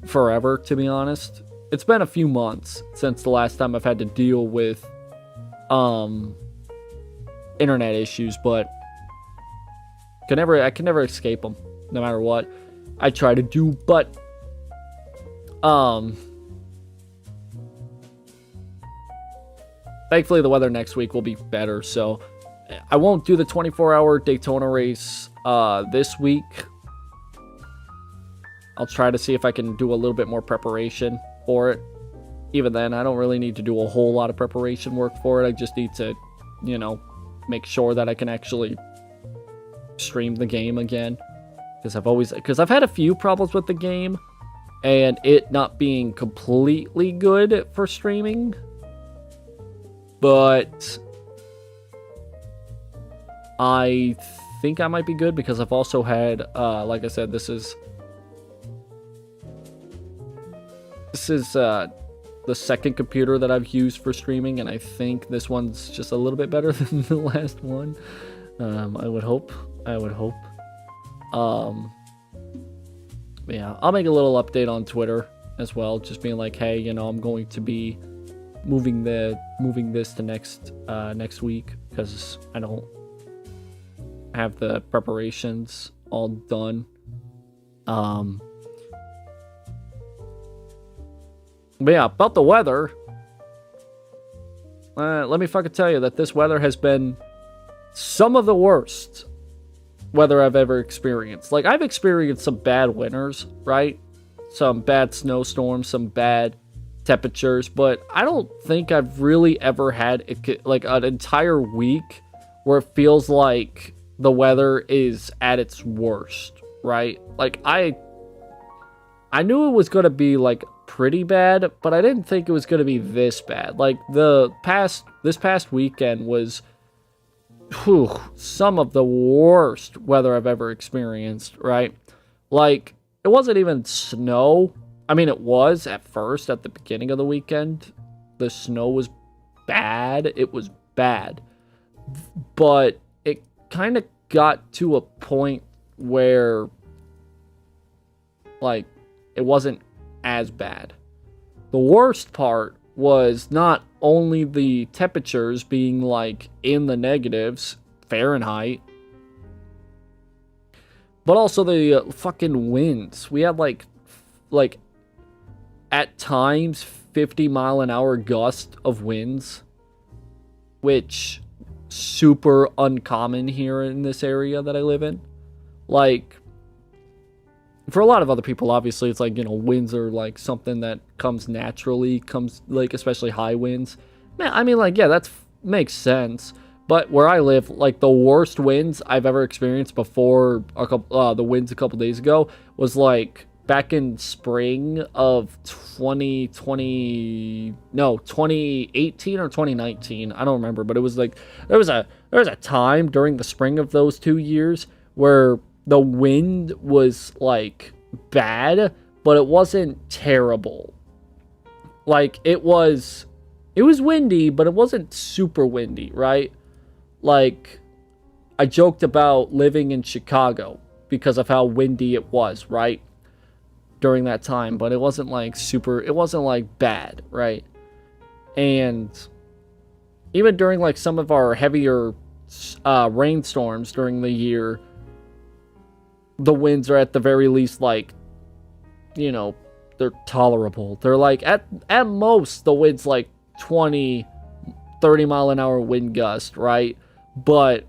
forever, to be honest. It's been a few months since the last time I've had to deal with internet issues, but I can never escape them, no matter what I try to do. But thankfully the weather next week will be better, so I won't do the 24-hour Daytona race this week. I'll try to see if I can do a little bit more preparation for it. Even then, I don't really need to do a whole lot of preparation work for it. I just need to, make sure that I can actually stream the game again. Because I've had a few problems with the game, and it not being completely good for streaming. But I think I might be good, because I've also had, like I said, this is the second computer that I've used for streaming, and I think this one's just a little bit better than the last one. I would hope. Yeah, I'll make a little update on Twitter as well, just being like, hey, I'm going to be moving this to next week, because I don't have the preparations all done. But yeah, about the weather, let me fucking tell you that this weather has been some of the worst weather I've ever experienced. Like, I've experienced some bad winters, right? Some bad snowstorms, some bad temperatures, but I don't think I've really ever had like an entire week where it feels like the weather is at its worst, right? Like, I knew it was going to be like pretty bad, but I didn't think it was going to be this bad. Like, this past weekend was some of the worst weather I've ever experienced, right? Like, it wasn't even snow. I mean, it was at first, at the beginning of the weekend. The snow was bad. It was bad. But it kind of got to a point where, like, it wasn't as bad. The worst part was not only the temperatures being like in the negatives Fahrenheit, but also the fucking winds. We had like at times 50-mile-an-hour gust of winds, which super uncommon here in this area that I live in. Like, for a lot of other people, obviously, it's like, winds are like something that comes naturally, like, especially high winds. Man, I mean, like, yeah, that makes sense. But where I live, like, the worst winds I've ever experienced before the winds a couple days ago was like back in spring of 2018 or 2019. I don't remember, but it was like there was a time during the spring of those 2 years where the wind was, like, bad, but it wasn't terrible. Like, it was windy, but it wasn't super windy, right? Like, I joked about living in Chicago because of how windy it was, right? During that time, but it wasn't like it wasn't like bad, right? And even during like some of our heavier rainstorms during the year, the winds are at the very least like, you know, they're tolerable. They're like at most the wind's like 20, 30 mile an hour wind gust, right? But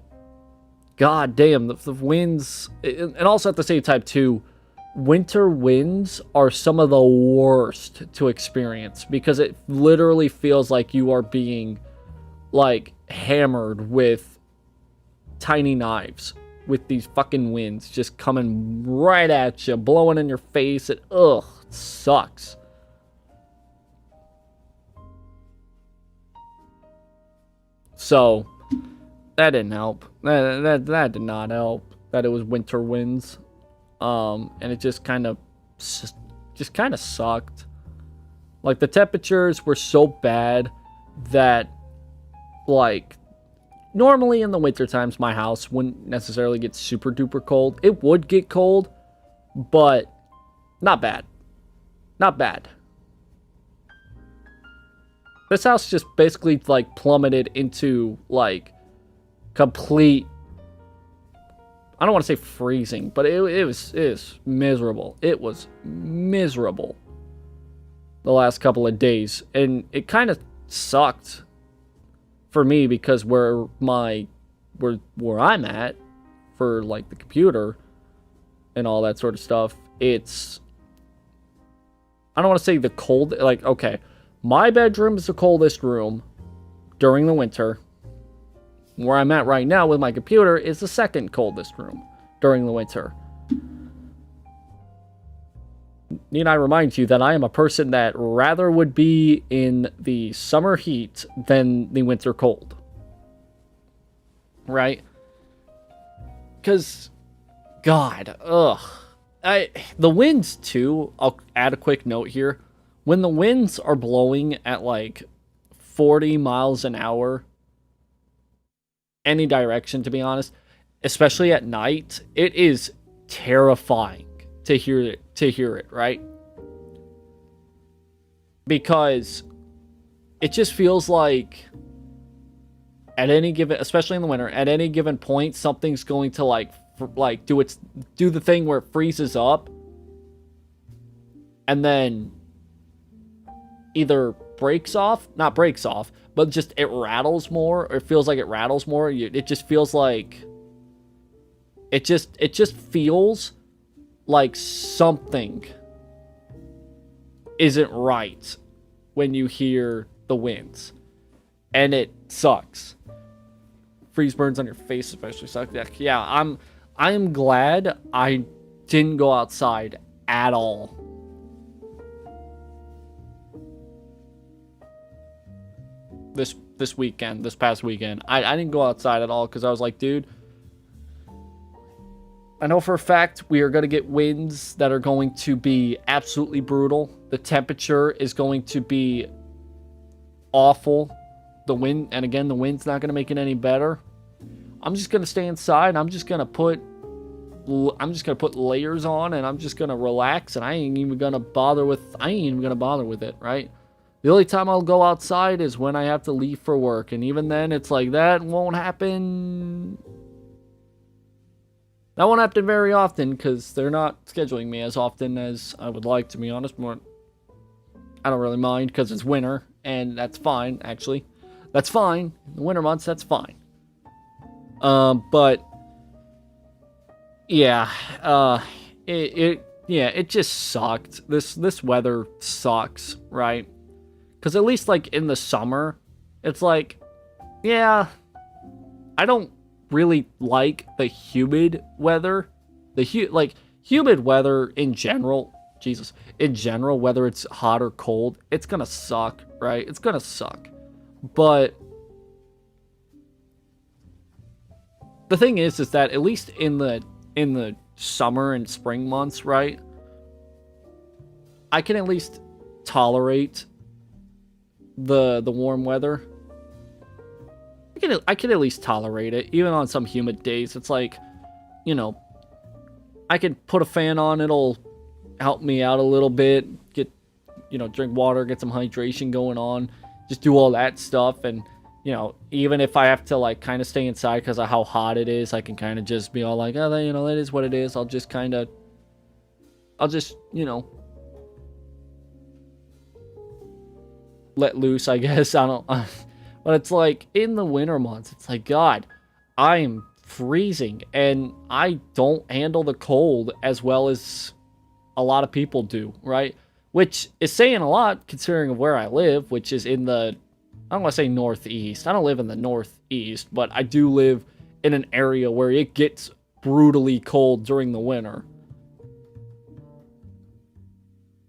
god damn, the winds, and also at the same time too, winter winds are some of the worst to experience because it literally feels like you are being like hammered with tiny knives with these fucking winds just coming right at you, blowing in your face. It sucks. So that didn't help. That did not help that it was winter winds. And it just kind of sucked. Like the temperatures were so bad that like normally in the winter times my house wouldn't necessarily get super duper cold. It would get cold, but not bad. Not bad. This house just basically like plummeted into like complete, I don't want to say freezing, but it was miserable. It was miserable the last couple of days. And it kind of sucked for me because where I'm at for like the computer and all that sort of stuff, it's, I don't want to say the cold, like, okay, my bedroom is the coldest room during the winter. Where I'm at right now with my computer is the second coldest room during the winter. Need I remind you that I am a person that rather would be in the summer heat than the winter cold. Right? Because, God, the winds too, I'll add a quick note here. When the winds are blowing at like 40 miles an hour, any direction, to be honest, especially at night, it is terrifying to hear it, right? Because it just feels like at any given, especially in the winter, at any given point, something's going to like do the thing where it freezes up and then either not breaks off, but just it rattles more, or it feels like it rattles more. It just feels like it just feels like something isn't right when you hear the winds, and it sucks. Freeze burns on your face especially suck. Yeah, I'm glad I didn't go outside at all. This past weekend, I didn't go outside at all because I was like, dude, I know for a fact we are going to get winds that are going to be absolutely brutal. The temperature is going to be awful. The wind's not going to make it any better. I'm just going to stay inside. I'm just going to put layers on, and I'm just going to relax, and I ain't even going to bother with it, right? The only time I'll go outside is when I have to leave for work. And even then, it's like, that won't happen. That won't happen very often because they're not scheduling me as often as I would like, to be honest. But I don't really mind because it's winter, and that's fine, actually. That's fine. In the winter months, that's fine. But yeah, it just sucked. This weather sucks, right? Because at least, like, in the summer, it's like, yeah, I don't really like the humid weather. Humid weather in general, whether it's hot or cold, it's gonna suck, right? It's gonna suck. But the thing is that at least in the summer and spring months, right, I can at least tolerate the warm weather. I can at least tolerate it, even on some humid days. It's like, you know, I can put a fan on, it'll help me out a little bit, get, you know, drink water, get some hydration going on, just do all that stuff. And, you know, even if I have to, like, kind of stay inside because of how hot it is, I can kind of just be all like, oh, you know, that is what it is. I'll just, you know, let loose, I guess. I don't, but it's like, in the winter months, it's like, God, I am freezing, and I don't handle the cold as well as a lot of people do, right? Which is saying a lot, considering where I live, which is in the, I don't want to say northeast. I don't live in the northeast, but I do live in an area where it gets brutally cold during the winter.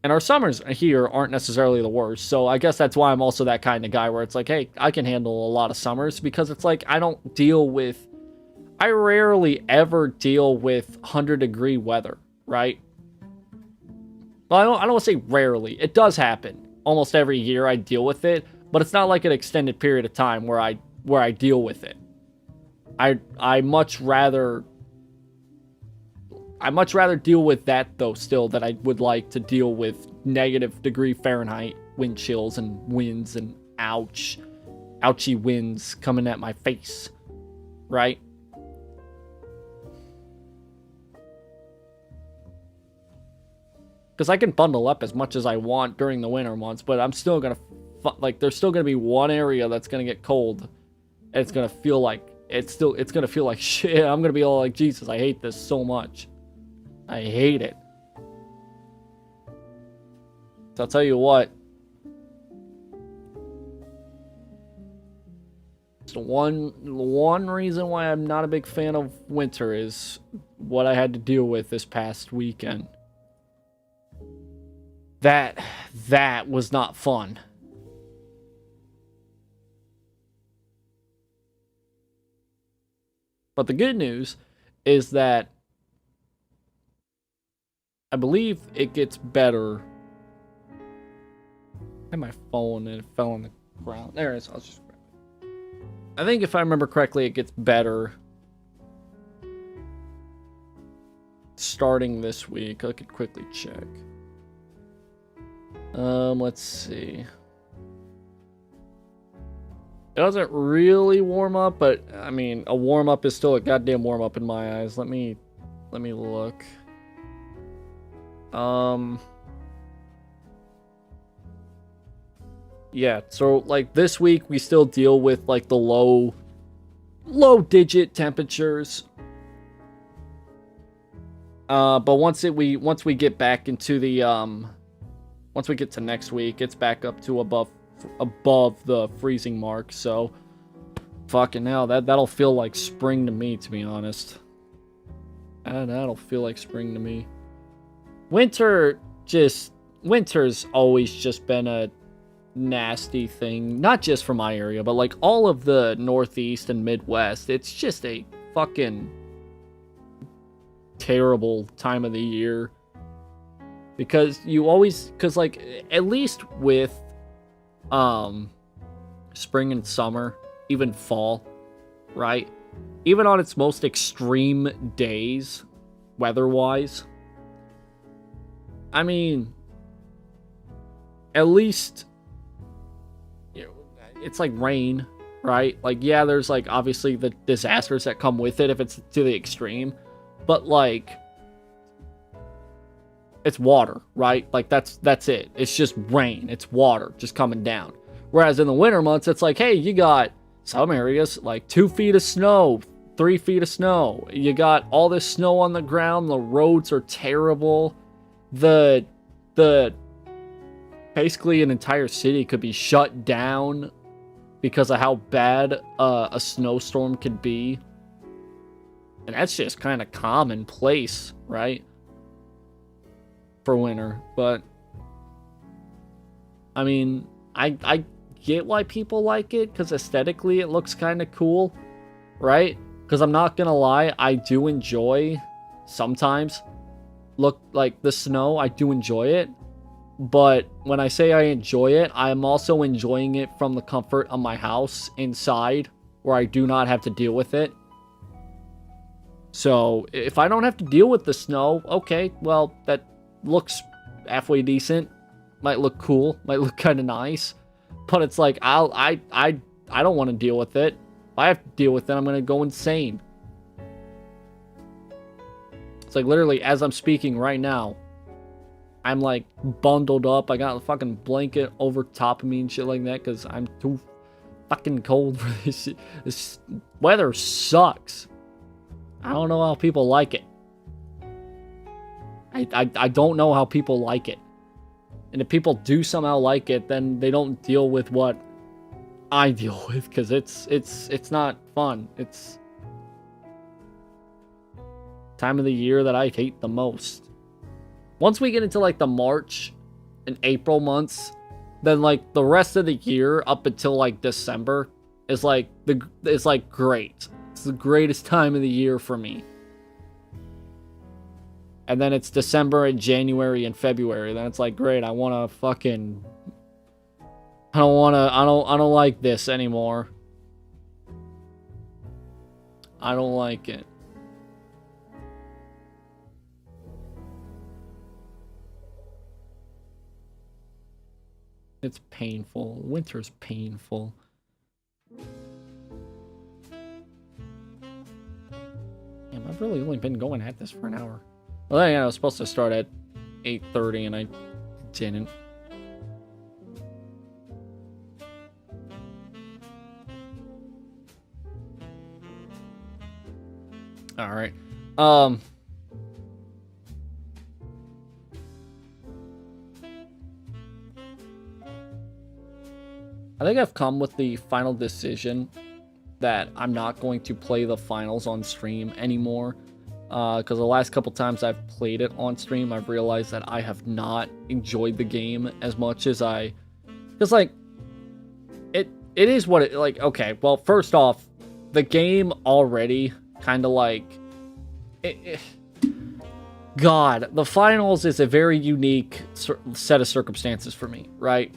And our summers here aren't necessarily the worst. So I guess that's why I'm also that kind of guy where it's like, hey, I can handle a lot of summers, because it's like I rarely ever deal with 100-degree weather, right? Well, I don't want to say rarely. It does happen. Almost every year I deal with it, but it's not like an extended period of time where I deal with it. I much rather deal with that, though, still, than I would like to deal with -degree Fahrenheit wind chills and winds and ouchy winds coming at my face, right? Because I can bundle up as much as I want during the winter months, but I'm still gonna, like, there's still gonna be one area that's gonna get cold, and it's gonna feel like, it's gonna feel like shit. I'm gonna be all like, Jesus, I hate this so much. I hate it. So I'll tell you what. It's the one reason why I'm not a big fan of winter is what I had to deal with this past weekend. That was not fun. But the good news is that I believe it gets better. I had my phone and it fell on the ground. There it is. I'll just grab it. I think if I remember correctly, it gets better starting this week. I could quickly check. Let's see. It doesn't really warm up, but I mean, a warm up is still a goddamn warm up in my eyes. Let me look. Yeah, so like this week we still deal with like the low digit temperatures. But once we get back into the once we get to next week, it's back up to above the freezing mark. So fucking hell, that'll feel like spring to me, to be honest. That'll feel like spring to me. Winter's always just been a nasty thing, not just for my area, but like all of the Northeast and Midwest. It's just a fucking terrible time of the year. Because like, at least with spring and summer, even fall, right? Even on its most extreme days, weather-wise, I mean, at least, you know, it's like rain, right? Like, yeah, there's like obviously the disasters that come with it if it's to the extreme, but like, it's water, right? Like that's it. It's just rain. It's water just coming down. Whereas in the winter months, it's like, hey, you got some areas like 2 feet of snow, 3 feet of snow. You got all this snow on the ground. The roads are terrible. The basically an entire city could be shut down because of how bad a snowstorm could be. And that's just kind of commonplace, right? For winter. But I mean, I get why people like it, because aesthetically it looks kind of cool, right? Because I'm not gonna lie, I do enjoy sometimes look like the snow. I do enjoy it, but when I say I enjoy it, I'm also enjoying it from the comfort of my house inside, where I do not have to deal with it. So if I don't have to deal with the snow, okay, well, that looks halfway decent. Might look cool, might look kind of nice. But it's like, I don't want to deal with it. If I have to deal with it, I'm going to go insane. It's like literally as I'm speaking right now, I'm like bundled up. I got a fucking blanket over top of me and shit like that because I'm too fucking cold for this shit. This weather sucks. I don't know how people like it. I don't know how people like it. And if people do somehow like it, then they don't deal with what I deal with, because it's not fun. It's time of the year that I hate the most. Once we get into like the March and April months, then like the rest of the year up until like December is like great. It's the greatest time of the year for me. And then it's December and January and February. Then it's like, great, I want to fucking... I don't like this anymore. I don't like it. It's painful. Winter's painful. Damn, I've really only been going at this for an hour. Well, yeah, I was supposed to start at 8:30 and I didn't. All right. I think I've come with the final decision that I'm not going to play the finals on stream anymore. Because the last couple times I've played it on stream, I've realized that I have not enjoyed the game as much as I... Because, like, it is what it... Like, okay, well, first off, the game already kind of, like... God, the finals is a very unique set of circumstances for me, right?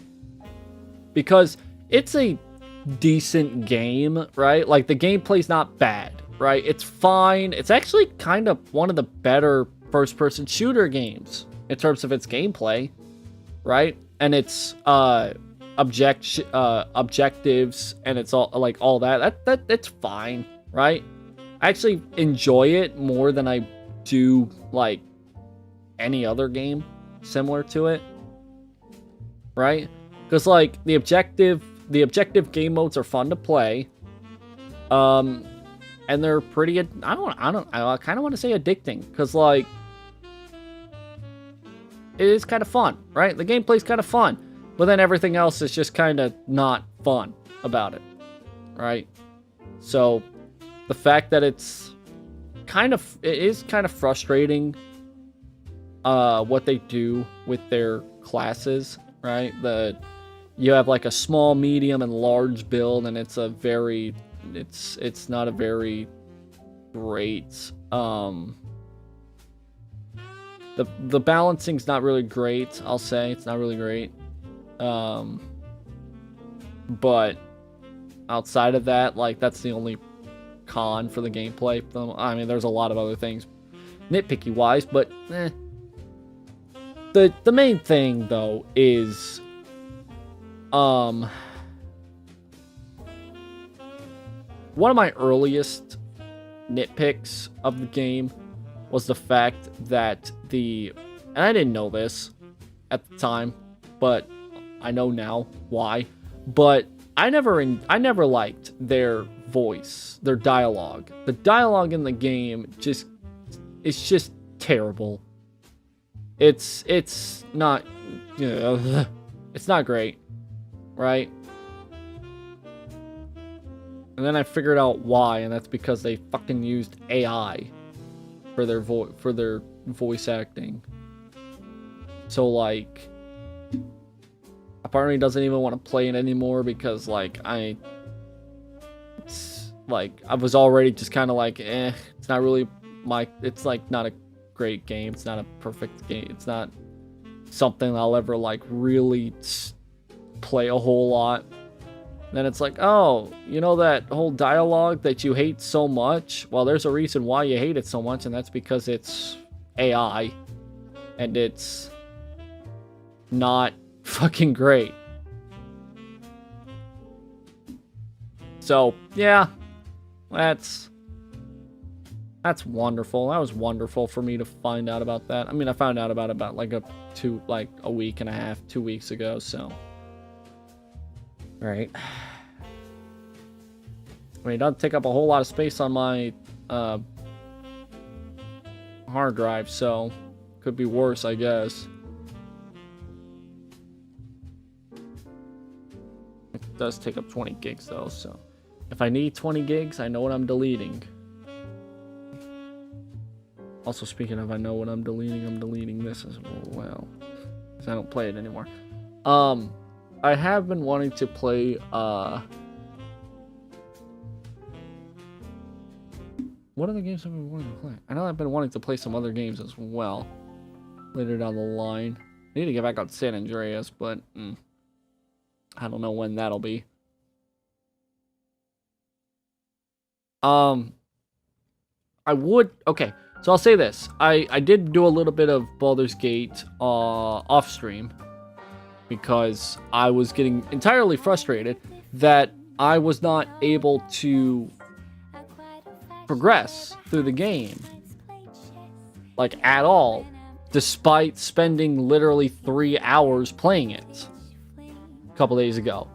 Because it's a decent game, right? Like, the gameplay's not bad. Right, it's fine. It's actually kind of one of the better first-person shooter games in terms of its gameplay, right? And its objectives, and it's all like all that. That's fine, right? I actually enjoy it more than I do like any other game similar to it, right? Because like the objective game modes are fun to play. And they're pretty, I kind of want to say addicting, because, like, it is kind of fun, right? The gameplay's kind of fun, but then everything else is just kind of not fun about it, right? So, the fact that it is kind of frustrating, what they do with their classes, right? You have, like, a small, medium, and large build, and it's a very... It's not a very great the balancing's not really great, I'll say. It's not really great. But outside of that, like, that's the only con for the gameplay. I mean, there's a lot of other things nitpicky wise, but the main thing though is one of my earliest nitpicks of the game was the fact that and I didn't know this at the time, but I know now why, but I never liked their voice, their dialogue. The dialogue in the game it's just terrible. It's not, it's not great, right? And then I figured out why, and that's because they fucking used AI for their voice acting. So, like, a part of me doesn't even want to play it anymore because, like, I was already just kind of like, it's not really it's like not a great game. It's not a perfect game. It's not something I'll ever like really play a whole lot. Then it's like, oh, you know that whole dialogue that you hate so much? Well, there's a reason why you hate it so much, and that's because it's AI. And it's not fucking great. So, yeah. That's wonderful. That was wonderful for me to find out about that. I mean, I found out about it about like a week and a half, 2 weeks ago, so. Right. I mean, it doesn't take up a whole lot of space on my hard drive, so could be worse, I guess. It does take up 20 gigs though, so if I need 20 gigs, I know what I'm deleting. Also, speaking of I know what I'm deleting this as well, because I don't play it anymore. I have been wanting to play, what other games have I been wanting to play? I know I've been wanting to play some other games as well, later down the line. I need to get back on San Andreas, but, I don't know when that'll be. Okay, so I'll say this. I did do a little bit of Baldur's Gate, off stream, because I was getting entirely frustrated that I was not able to progress through the game, like, at all, despite spending literally 3 hours playing it a couple days ago.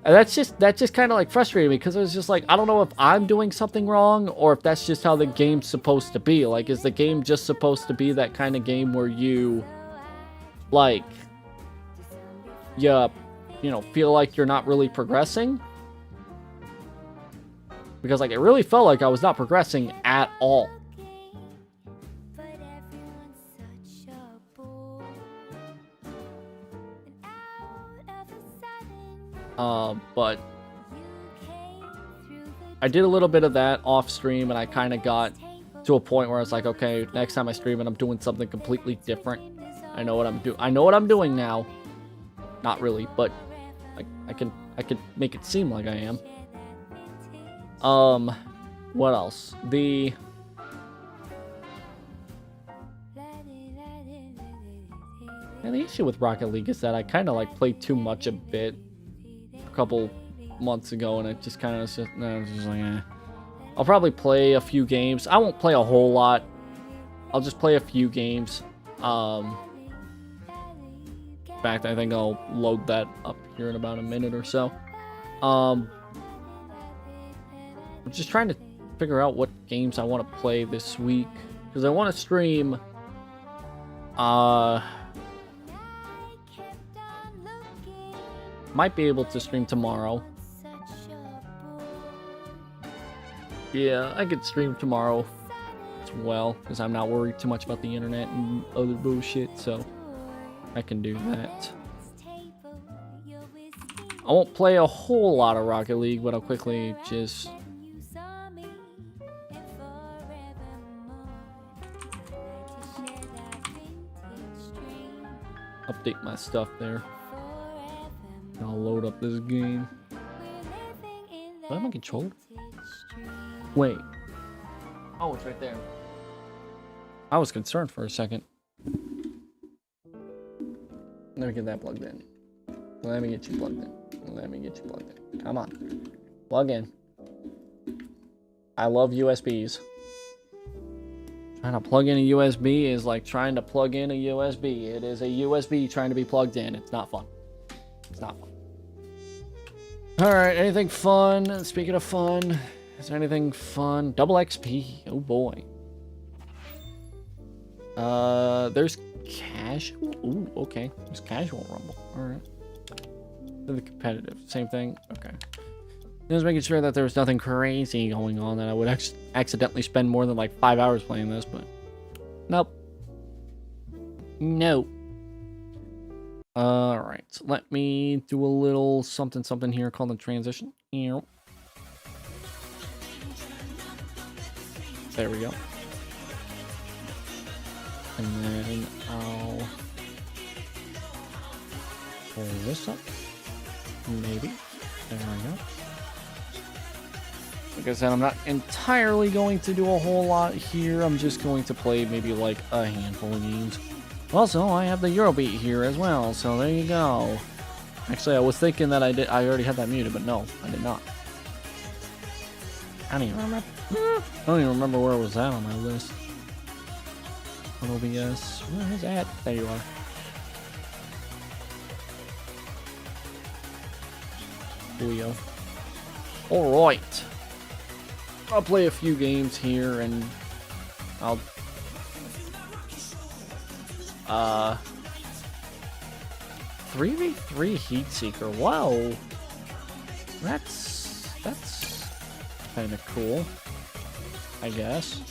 And that just kind of like frustrated me, because it was just like, I don't know if I'm doing something wrong or if that's just how the game's supposed to be. Like, is the game just supposed to be that kind of game where you, like, you know, feel like you're not really progressing? Because, like, it really felt like I was not progressing at all. But I did a little bit of that off stream, and I kind of got to a point where I was like, okay, next time I stream it, I'm doing something completely different. I know what I'm doing now. Not really, but I can make it seem like I am. What else? The issue with Rocket League is that I kind of like played too much a bit a couple months ago, and it just kind of just like, eh. I'll probably play a few games. I won't play a whole lot. I'll just play a few games. In fact, I think I'll load that up here in about a minute or so. I'm just trying to figure out what games I want to play this week, because I want to stream might be able to stream tomorrow. Yeah, I could stream tomorrow as well, because I'm not worried too much about the internet and other bullshit, so I can do that. I won't play a whole lot of Rocket League, but I'll quickly just update my stuff there. I'll load up this game. Do I have my controller? Wait. Oh, it's right there. I was concerned for a second. Let me get that plugged in. Let me get you plugged in. Let me get you plugged in. Come on. Plug in. I love USBs. Trying to plug in a USB is like trying to plug in a USB. It is a USB trying to be plugged in. It's not fun. It's not fun. Alright, anything fun? Speaking of fun, is there anything fun? Double XP. Oh boy. There's casual. Ooh, okay. There's casual rumble. Alright. The competitive. Same thing. Okay. Just making sure that there was nothing crazy going on that I would accidentally spend more than like 5 hours playing this, but nope. Nope. Alright, so let me do a little something here called the transition. There we go. And then I'll pull this up. Maybe. There we go. Like I said, I'm not entirely going to do a whole lot here. I'm just going to play maybe like a handful of games. Also, I have the Eurobeat here as well, so there you go. Actually, I was thinking that I already had that muted, but no, I did not. I don't even remember. I don't even remember where it was at on my list. On OBS. Where is that? There you are. Julio. Alright. I'll play a few games here and I'll 3v3 Heatseeker. Whoa. That's kind of cool, I guess.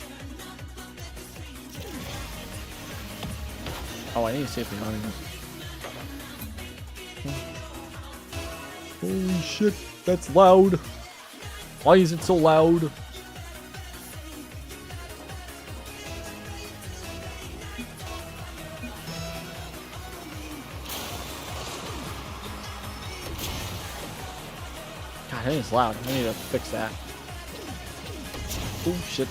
Oh, I need to see if the audience. Holy shit, that's loud. Why is it so loud? God, it is loud. I need to fix that. Oh shit.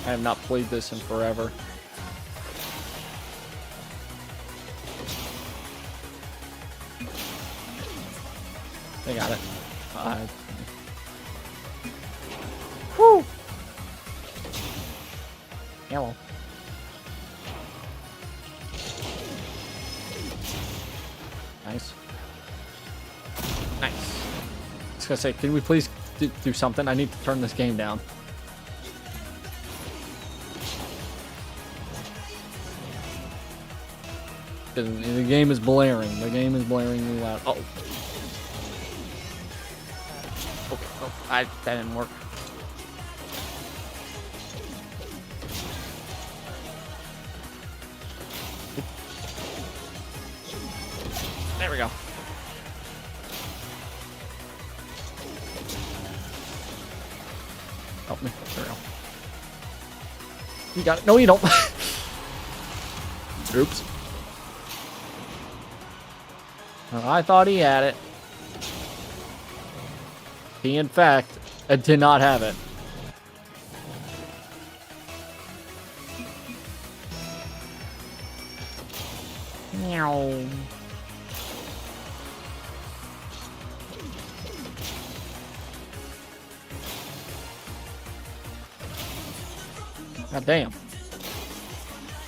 I have not played this in forever. I got it. Whew. Hello. Nice. Nice. I was gonna say, can we please do something? I need to turn this game down. The game is blaring. The game is blaring loud. Oh. Okay. Oh, that didn't work. There we go. Help me. There we go. You got it. No, you don't. Oops. I thought he had it. He, in fact, did not have it. Meow. God damn.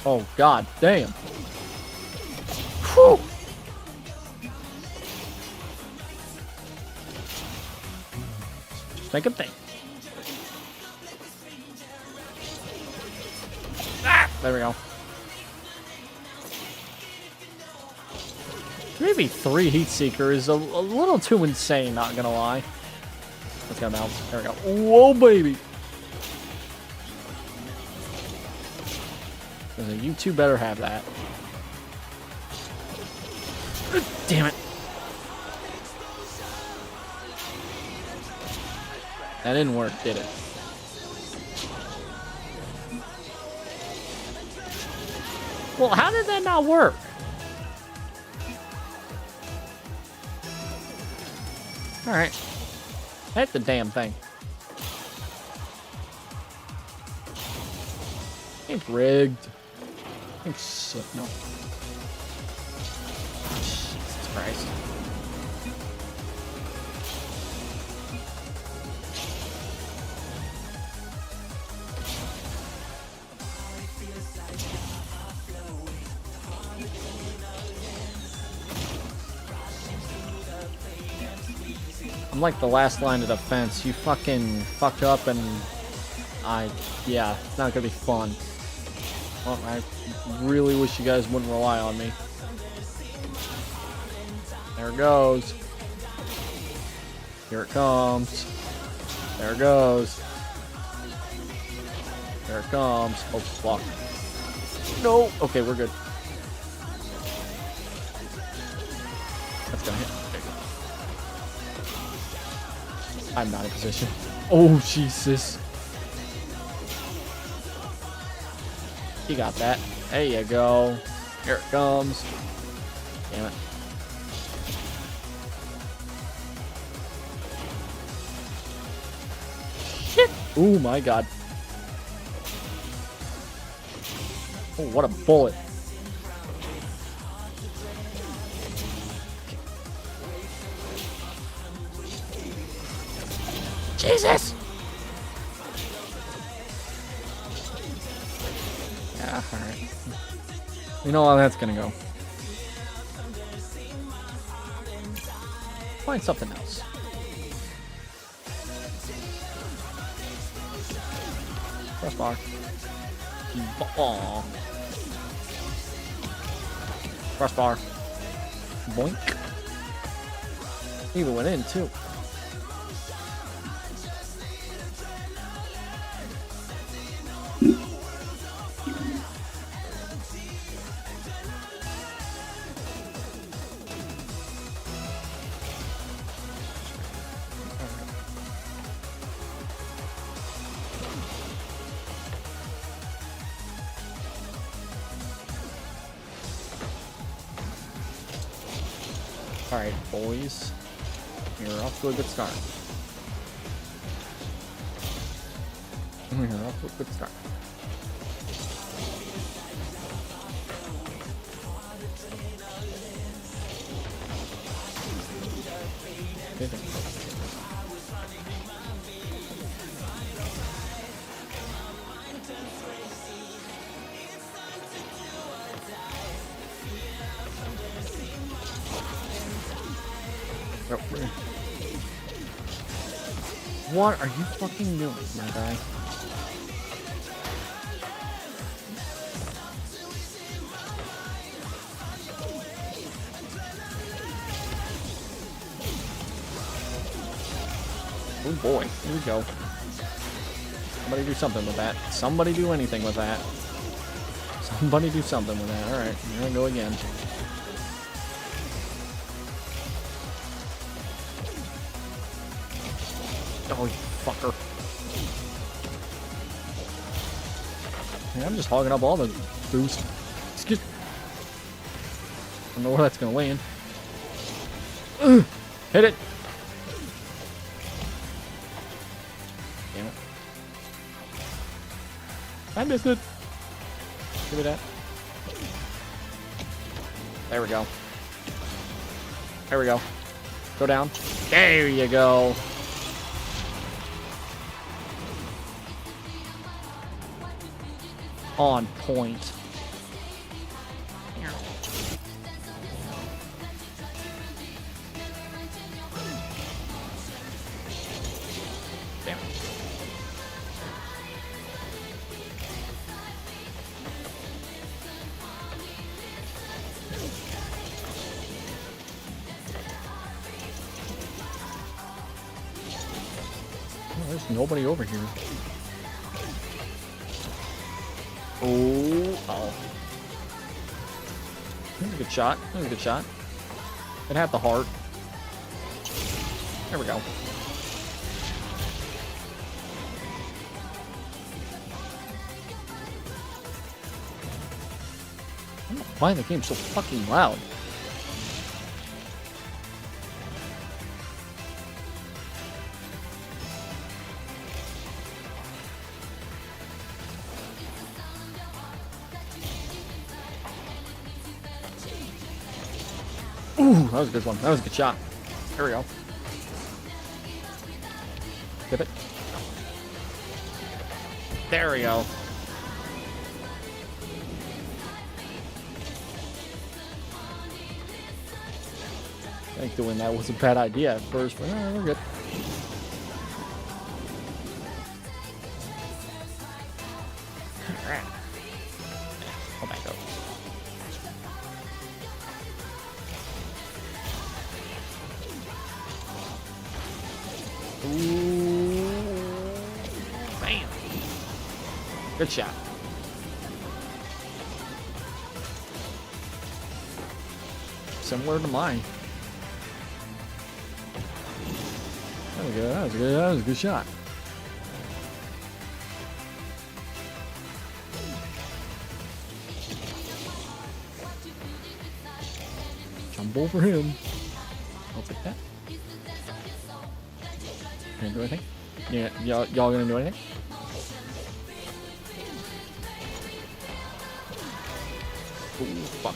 Oh, god damn. Whew. Make him think. Ah, there we go. Maybe 3 Heatseeker is a little too insane, not gonna lie. Let's go bounce. There we go. Whoa, baby. You two better have that. Damn it. That didn't work, did it? Well, how did that not work? Alright. Hit the damn thing. It's rigged. It's no. Jesus Christ. I'm like the last line of defense. You fucking fuck up and yeah, it's not gonna be fun. Well, I really wish you guys wouldn't rely on me. There it goes. Here it comes. There it goes. There it comes. Oh, fuck. No. Okay, we're good. That's gonna hit. There you go. I'm not in position. Oh, Jesus. You got that. There you go. Here it comes. Damn it. Shit! Oh my god. Oh, what a bullet. Jesus! Yeah, alright. You know how that's gonna go. Find something else. Press bar. Aww. Press bar. Boink. Even went in too. Alright, boys. You're off to a good start. You're off to a good start. What are you fucking doing, my guy? Oh boy, here we go. Somebody do something with that. Somebody do anything with that. Somebody do something with that. Alright, here I go again. Oh, you fucker. Yeah, I'm just hogging up all the boost. Excuse me. I don't know where that's gonna land. Ugh. Hit it. Damn it. I missed it. Give me that. There we go. There we go. Go down. There you go. On point. Damn. Oh, there's nobody over here. Oh, that was a good shot. That was a good shot. It had the heart. There we go. I don't know why the game's so fucking loud. Ooh, that was a good one. That was a good shot. There we go. Dip it. There we go. I think doing that was a bad idea at first, but we're good. Alright. Go back up. Ooh. Bam. Good shot. Similar to mine. That was good. That was good. That was a good shot. Rumble for him. I'll pick that. Gonna do anything? Yeah, y'all gonna do anything? Ooh, fuck.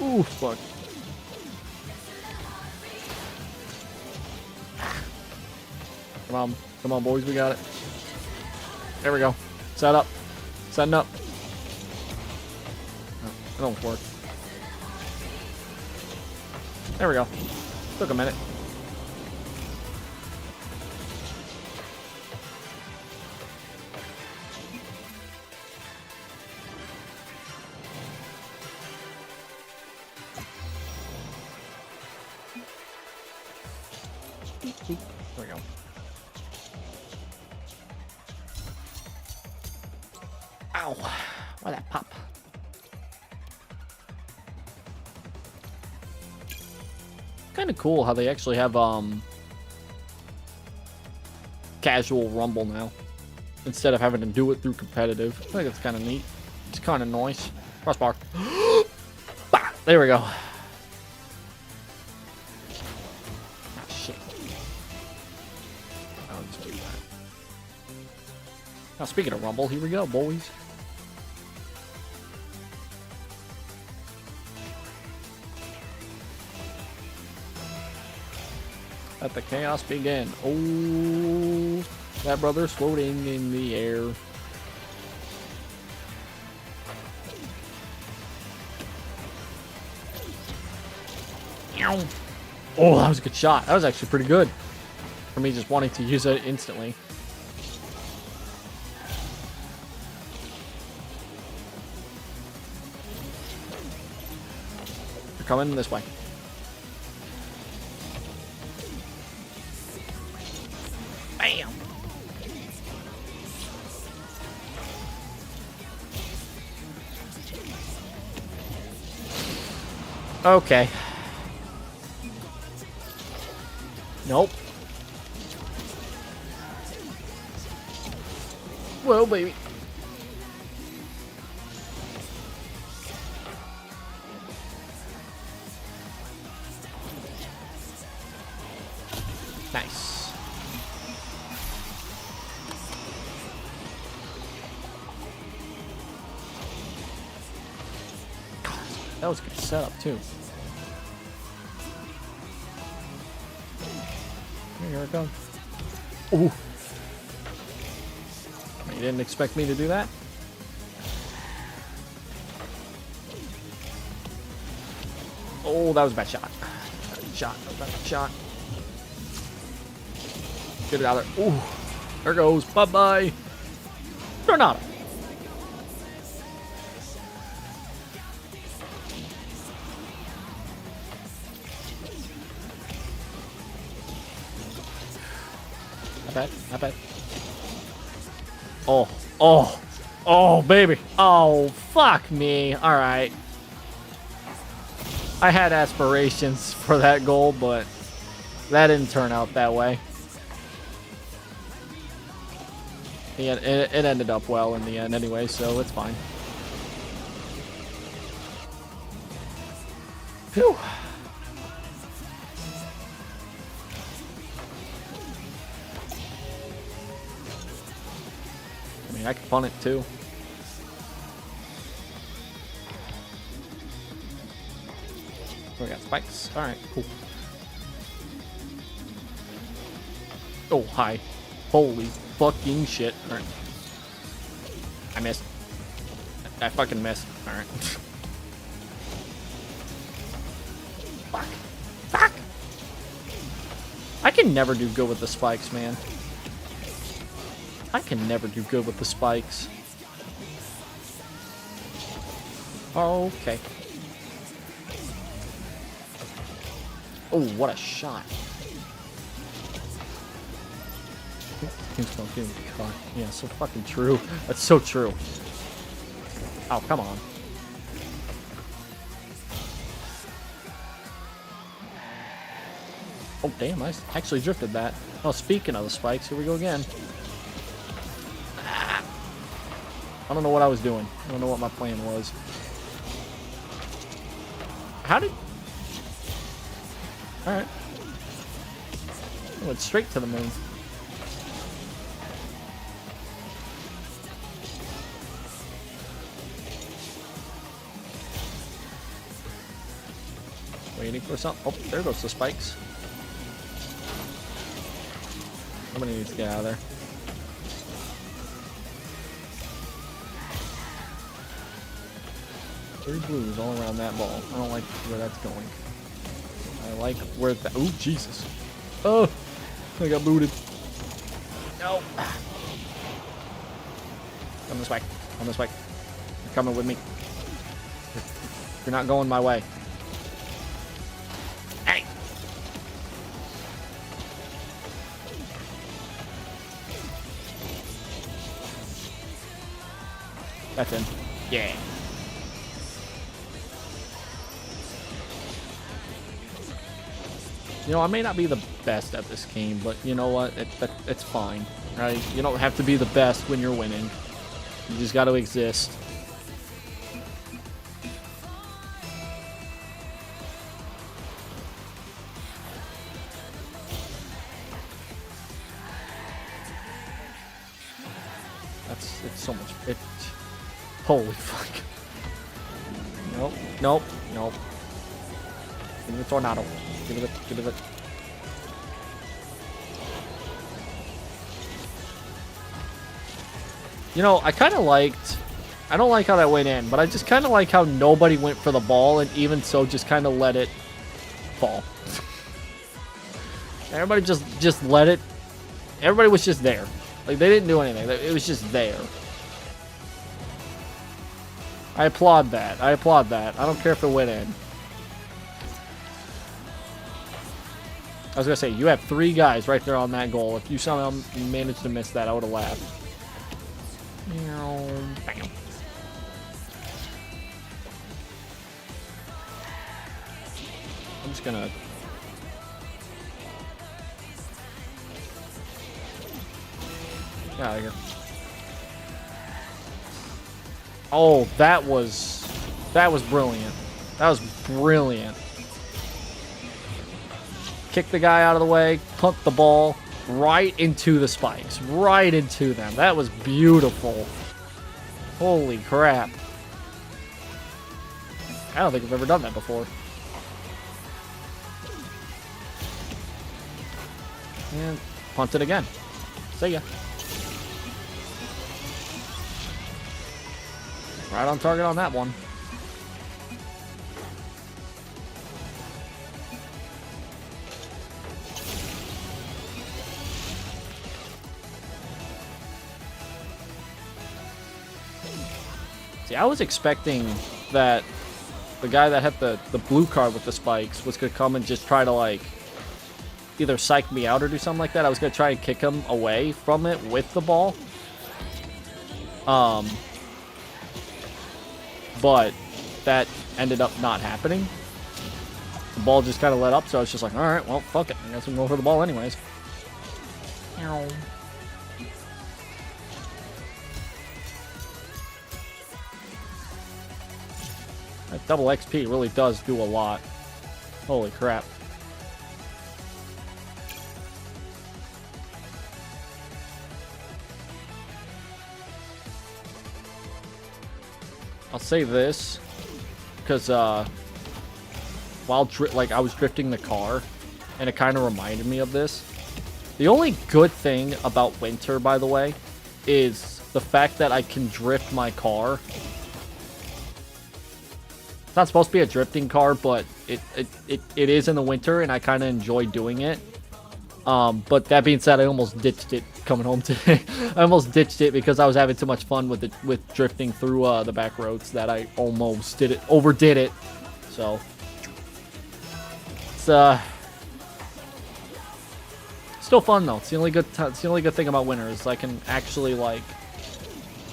Ooh, fuck. Come on, boys, we got it. There we go. Set up. Setting up. Oh, that don't work. There we go. Took a minute. There we go. Ow. Why that pop? Kind of cool how they actually have casual rumble now instead of having to do it through competitive. I think it's kind of neat. It's kind of nice. Crossbar. Bah! There we go. Ah, shit. Oh, just do that. Now, speaking of rumble, here we go, boys. Let the chaos begin. Oh, that brother's floating in the air. Oh, that was a good shot. That was actually pretty good for me just wanting to use it instantly. They're coming this way. Bam! Okay. Nope. Whoa, baby. Nice. God, that was a good setup, too. Here it goes. Ooh. You didn't expect me to do that? Oh, that was a bad shot. That was a bad shot. Get it out of there. Ooh. There goes. Bye-bye. Tornado. Not bad. Oh, baby. Oh, fuck me. All right. I had aspirations for that goal, but that didn't turn out that way. Yeah, it ended up well in the end anyway, so it's fine. Phew. I can punt it too. We got spikes. Alright, cool. Oh, hi. Holy fucking shit. Alright. I missed. I fucking missed. Alright. Fuck. Fuck! I can never do good with the spikes, man. I can never do good with the spikes. Okay. Oh, what a shot. Things don't get caught. Yeah, so fucking true. That's so true. Oh, come on. Oh, damn, I actually drifted that. Oh, speaking of the spikes, here we go again. I don't know what I was doing. I don't know what my plan was. How did... Alright. I went straight to the moon. Waiting for something. Oh, there goes the spikes. Somebody needs to get out of there. Three blues all around that ball. I don't like where that's going. I like where that... Oh, Jesus. Oh, I got booted. No. Come this way. Come this way. You're coming with me. You're not going my way. Hey. That's in. Yeah. You know, I may not be the best at this game, but you know what? It's fine, right? You don't have to be the best when you're winning. You just got to exist. It's so much. Holy fuck. Nope. Nope. Nope. Give me the tornado. Give it. Give it. You know, I kind of liked... I don't like how that went in, but I just kind of like how nobody went for the ball, and even so just kind of let it fall. Everybody just let it... Everybody was just there. Like, they didn't do anything. It was just there. I applaud that. I applaud that. I don't care if it went in. I was gonna say, you have 3 guys right there on that goal. If you somehow managed to miss that, I would have laughed. Bam. I'm just gonna... Get out of here. Oh, that was brilliant. That was brilliant. Kick the guy out of the way, punt the ball right into the spikes, right into them. That was beautiful. Holy crap. I don't think I've ever done that before. And punt it again. See ya. Right on target on that one. See, I was expecting that the guy that had the blue card with the spikes was going to come and just try to, like, either psych me out or do something like that. I was going to try and kick him away from it with the ball. But that ended up not happening. The ball just kind of let up, so I was just like, alright, well, fuck it. I guess I'm going for the ball anyways. Ow. That double XP really does do a lot. Holy crap. I'll say this, because while I was drifting the car, and it kind of reminded me of this. The only good thing about winter, by the way, is the fact that I can drift my car. It's not supposed to be a drifting car, but it is in the winter, and I kind of enjoy doing it. But that being said, I almost ditched it coming home today. I almost ditched it because I was having too much fun with drifting through the back roads that I almost overdid it. So it's still fun though. It's the only good thing about winter is I can actually like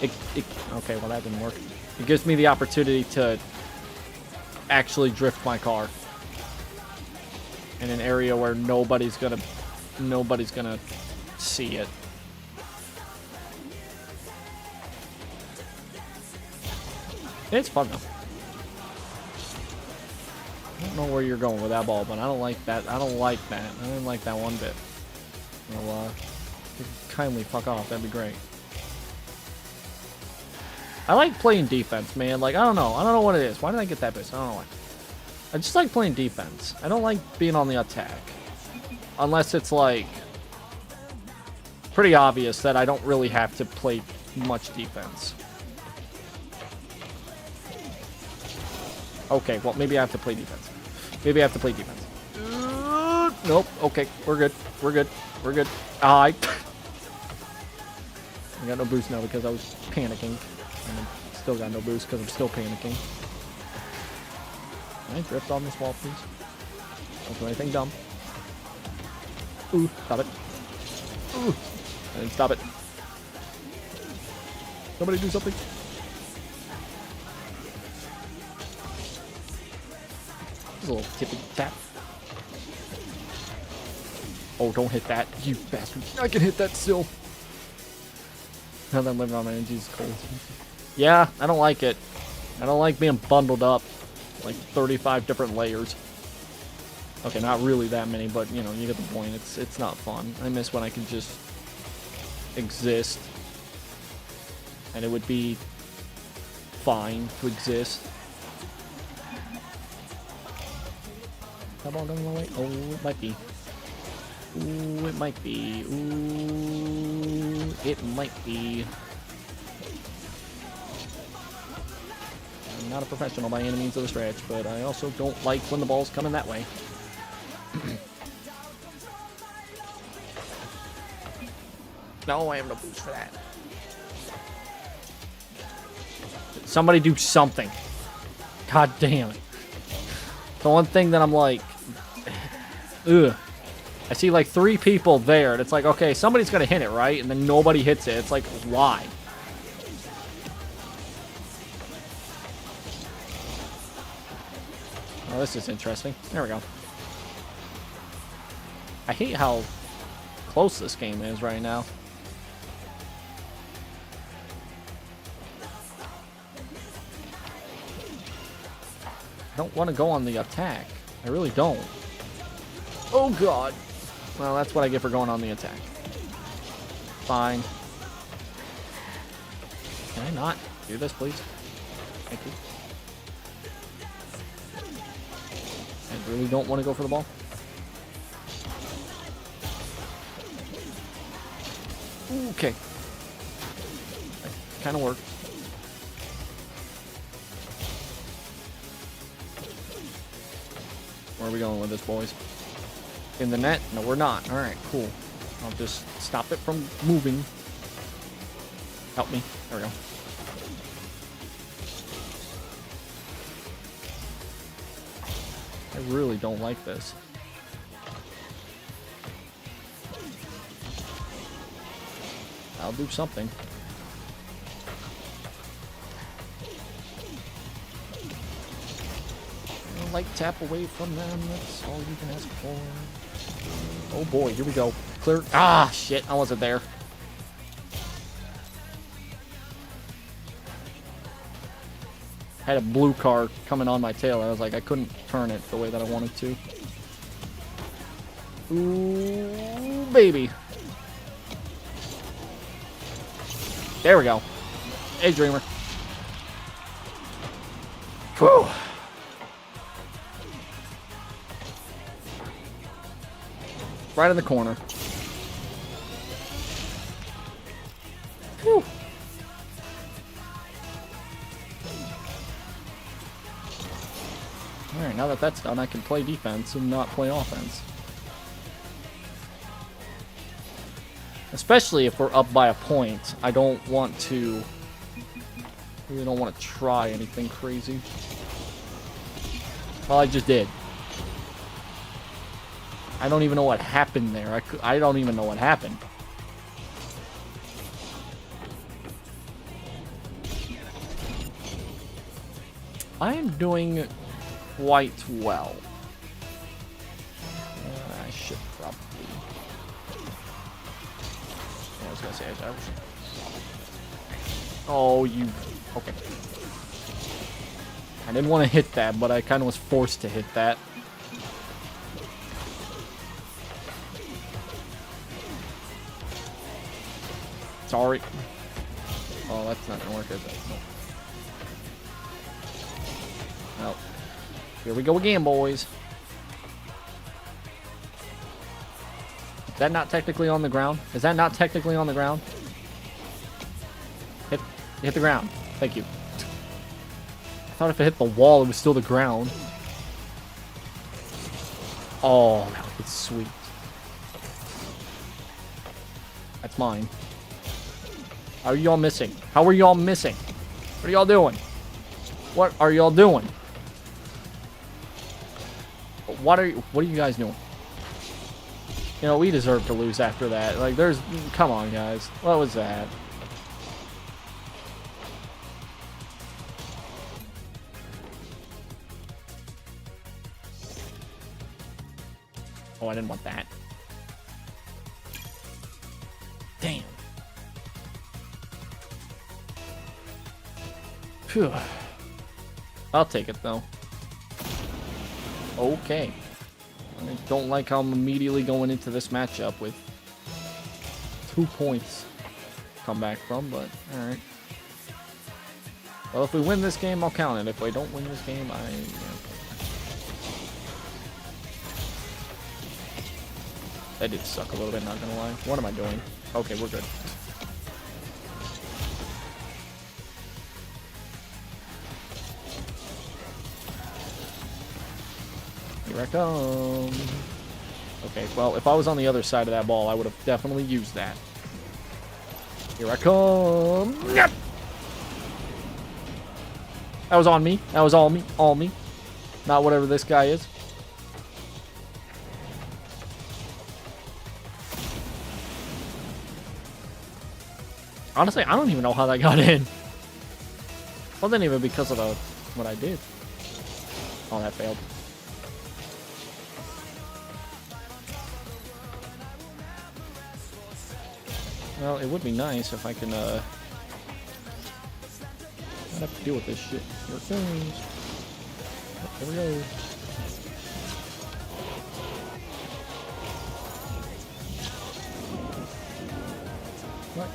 okay, well that didn't work. It gives me the opportunity to actually drift my car in an area where nobody's gonna nobody's gonna see it. It's fun though. I don't know where you're going with that ball, but I don't like that. I don't like that. I didn't like that one bit. Well, kindly fuck off. That'd be great. I like playing defense, man. Like, I don't know. I don't know what it is. Why did I get that bit? I don't know why. I just like playing defense. I don't like being on the attack. Unless it's, like, pretty obvious that I don't really have to play much defense. Okay, well, maybe I have to play defense. Maybe I have to play defense. Nope. Okay, we're good. We're good. We're good. I got no boost now because I was panicking. And I still got no boost because I'm still panicking. Can I drift on this wall, please? Don't do anything dumb. Ooh, stop it. Ooh, and stop it. Somebody do something. Just a little tippy tap. Oh, don't hit that, you bastard. I can hit that still. Now that I'm living on my energy is cold. Yeah, I don't like it. I don't like being bundled up. Like 35 different layers. Okay, not really that many, but you know, you get the point. It's not fun. I miss when I could just exist. And it would be fine to exist. That ball going my way? Oh, it might be. Ooh, it might be. Ooh, it might be. I'm not a professional by any means of the stretch, but I also don't like when the ball's coming that way. No, I have no boost for that. Somebody do something. God damn it. The one thing that I'm like... Ugh. I see like 3 people there, and it's like, okay, somebody's gonna hit it, right? And then nobody hits it. It's like, why? Oh, this is interesting. There we go. I hate how close this game is right now. I don't want to go on the attack. I really don't. Oh, God. Well, that's what I get for going on the attack. Fine. Can I not do this, please? Thank you. I really don't want to go for the ball. Okay. That kind of worked. Where are we going with this, boys? In the net? No, we're not. Alright, cool. I'll just stop it from moving. Help me. There we go. I really don't like this. I'll do something. Like tap away from them, that's all you can ask for. Oh boy, here we go. Clear. Ah, shit, I wasn't there. I had a blue car coming on my tail. I was like, I couldn't turn it the way that I wanted to. Ooh, baby. There we go. Hey, Dreamer. Whew. Right in the corner. Whew. Alright, now that that's done, I can play defense and not play offense. Especially if we're up by a point. I don't want to... really don't want to try anything crazy. Well, I just did. I don't even know what happened there. I don't even know what happened. I am doing quite well. I should probably was gonna say. Oh, you. Okay. I didn't want to hit that, but I kind of was forced to hit that. Sorry. Oh, that's not gonna work, is it? No. Well, here we go again, boys. Is that not technically on the ground? Is that not technically on the ground? Hit the ground. Thank you. I thought if it hit the wall, it was still the ground. Oh, that was sweet. That's mine. How are y'all missing? How are y'all missing? What are y'all doing? What are y'all doing? What are you guys doing? You know, we deserve to lose after that. Like, there's... Come on, guys. What was that? Oh, I didn't want that. Damn. Phew. I'll take it, though. Okay. I don't like how I'm immediately going into this matchup with 2 points come back from, but alright. Well, if we win this game, I'll count it. If we don't win this game, That did suck a little bit, not gonna lie. What am I doing? Okay, we're good. Here I come. Okay, well, if I was on the other side of that ball, I would have definitely used that. Here I come. Yep. That was on me. That was all me. All me. Not whatever this guy is. Honestly, I don't even know how that got in. Wasn't even because of what I did. Oh, that failed. Well, it would be nice if I can, not have to deal with this shit. Here it goes. There we go. What?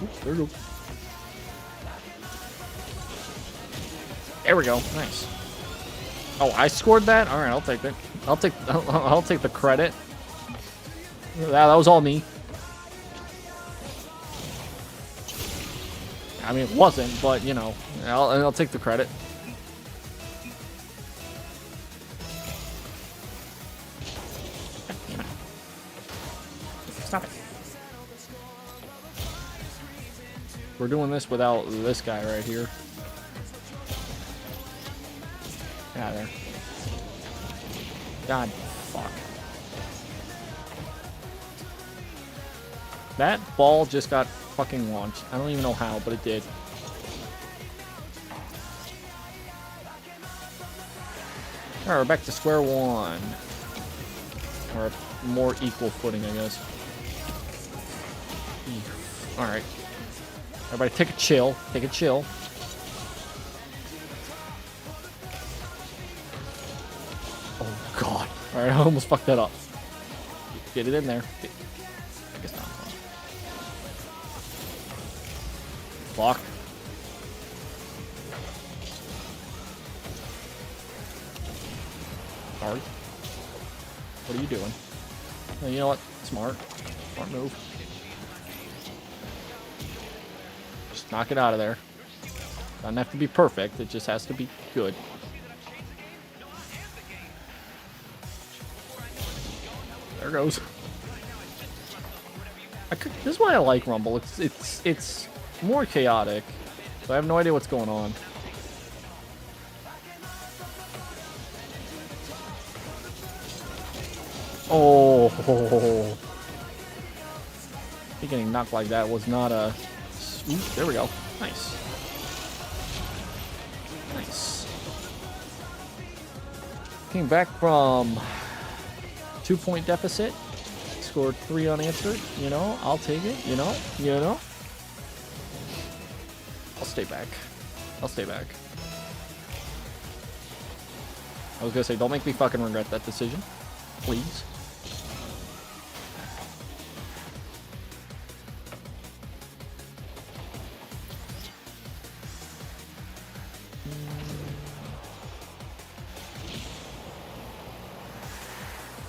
Oops, there we go. There we go. Nice. Oh, I scored that? Alright, I'll take it. I'll take the credit. That was all me. I mean, it wasn't, but, you know, I'll take the credit. Stop it. We're doing this without this guy right here. Get out of there. God, fuck. That ball just got fucking launched. I don't even know how, but it did. Alright, we're back to square one. Or a more equal footing, I guess. Alright. Everybody take a chill. Take a chill. Oh, God. Alright, I almost fucked that up. Get it in there. I guess not. Block. Sorry. What are you doing? Oh, you know what? Smart. Smart move. Just knock it out of there. Doesn't have to be perfect. It just has to be good. There goes. This is why I like Rumble. It's more chaotic. So I have no idea what's going on. Oh. Getting knocked like that was not a... Ooh, there we go. Nice. Nice. Came back from 2-point deficit scored 3 unanswered. You know, I'll take it. You know. I'll stay back. I'll stay back. I was gonna say, don't make me fucking regret that decision. Please.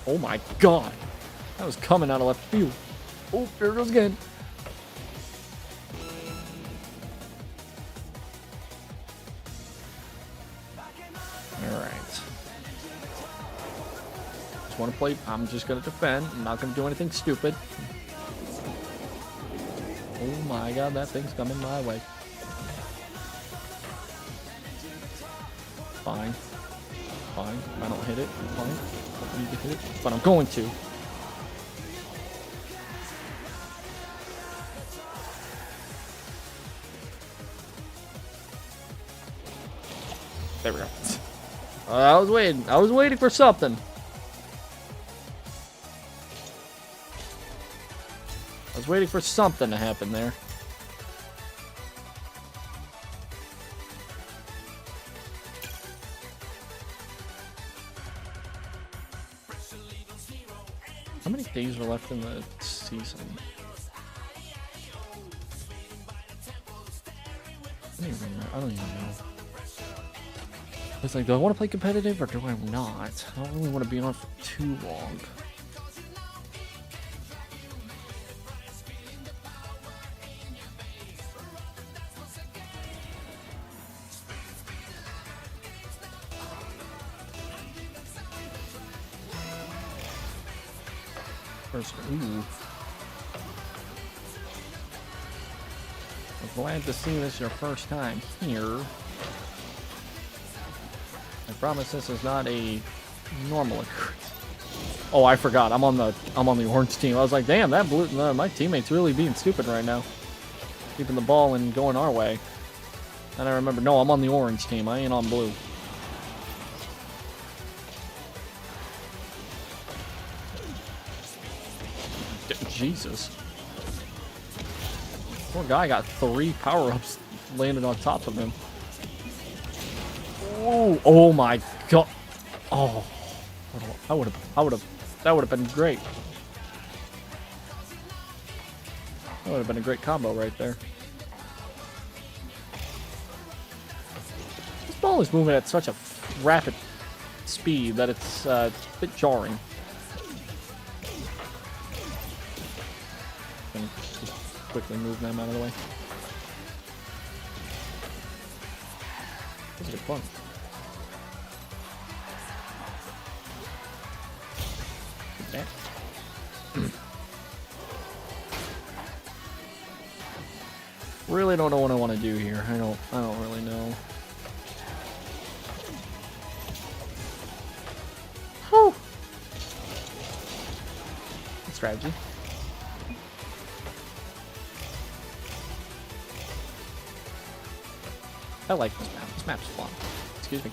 Oh my god. That was coming out of left field. Oh, there it goes again. Want to play. I'm just going to defend. I'm not going to do anything stupid. Oh my god, that thing's coming my way. Fine. Fine. If I don't hit it, fine. I don't need to hit it, but I'm going to. There we go. I was waiting. I was waiting for something. I was waiting for something to happen there. How many days are left in the season? I don't even know. It's like, do I want to play competitive or do I not? I don't really want to be on for too long. First, ooh. I'm glad to see this your first time here. I promise this is not a normal occurrence. Oh, I forgot. I'm on the orange team. I was like, damn, that blue. My teammate's really being stupid right now, keeping the ball and going our way. And I remember, no, I'm on the orange team. I ain't on blue. Jesus. Poor guy got 3 power-ups landed on top of him. Oh, oh my god. Oh. That would have been great. That would have been a great combo right there. This ball is moving at such a rapid speed that it's a bit jarring. Quickly move them out of the way. This is good fun. Really don't know what I want to do here. I don't really know. Whew. Good strategy. I like this map. This map's fun. Excuse me.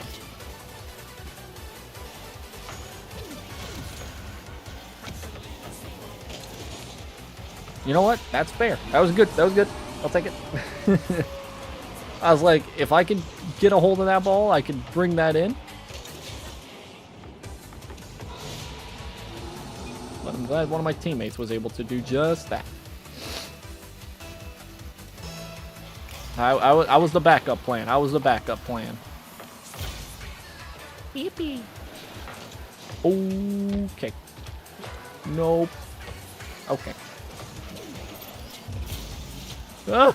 You know what? That's fair. That was good. That was good. I'll take it. I was like, if I can get a hold of that ball, I can bring that in. But I'm glad one of my teammates was able to do just that. I was the backup plan. I was the backup plan. Yippee. Okay. Nope. Okay. Ah!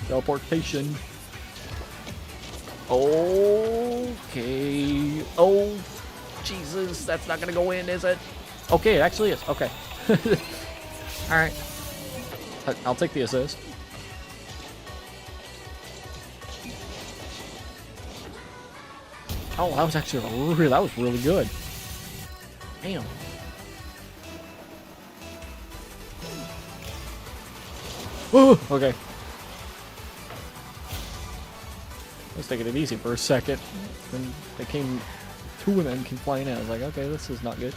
Teleportation. Okay. Oh, Jesus. That's not gonna go in, is it? Okay, it actually is. Okay. Alright. I'll take the assist. Oh, that was actually that was really good. Damn. Oh, okay. I was taking it easy for a second. Then they came, 2 of them came flying in. I was like, okay, this is not good.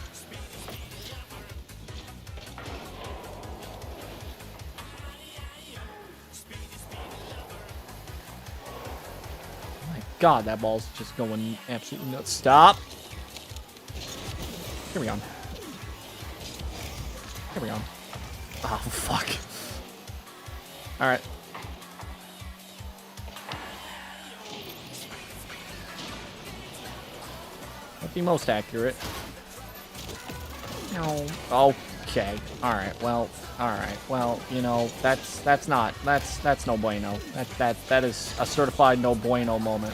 God, that ball's just going absolutely nuts. Stop. Here we go. Here we go. Oh, fuck. Alright. Not the most accurate. No. Okay. Alright, well, you know, that's no bueno. That is a certified no bueno moment.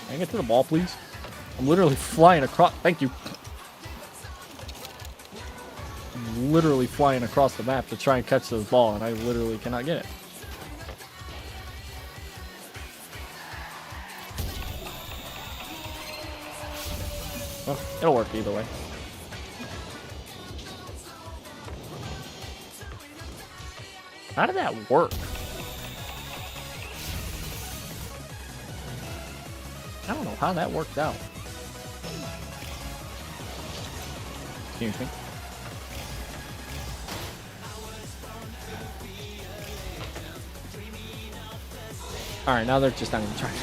Can I get to the ball, please? I'm literally flying across. Thank you. I'm literally flying across the map to try and catch this ball, and I literally cannot get it. Well, it'll work either way. How did that work? I don't know how that worked out. Excuse me. Alright, now they're just not even trying.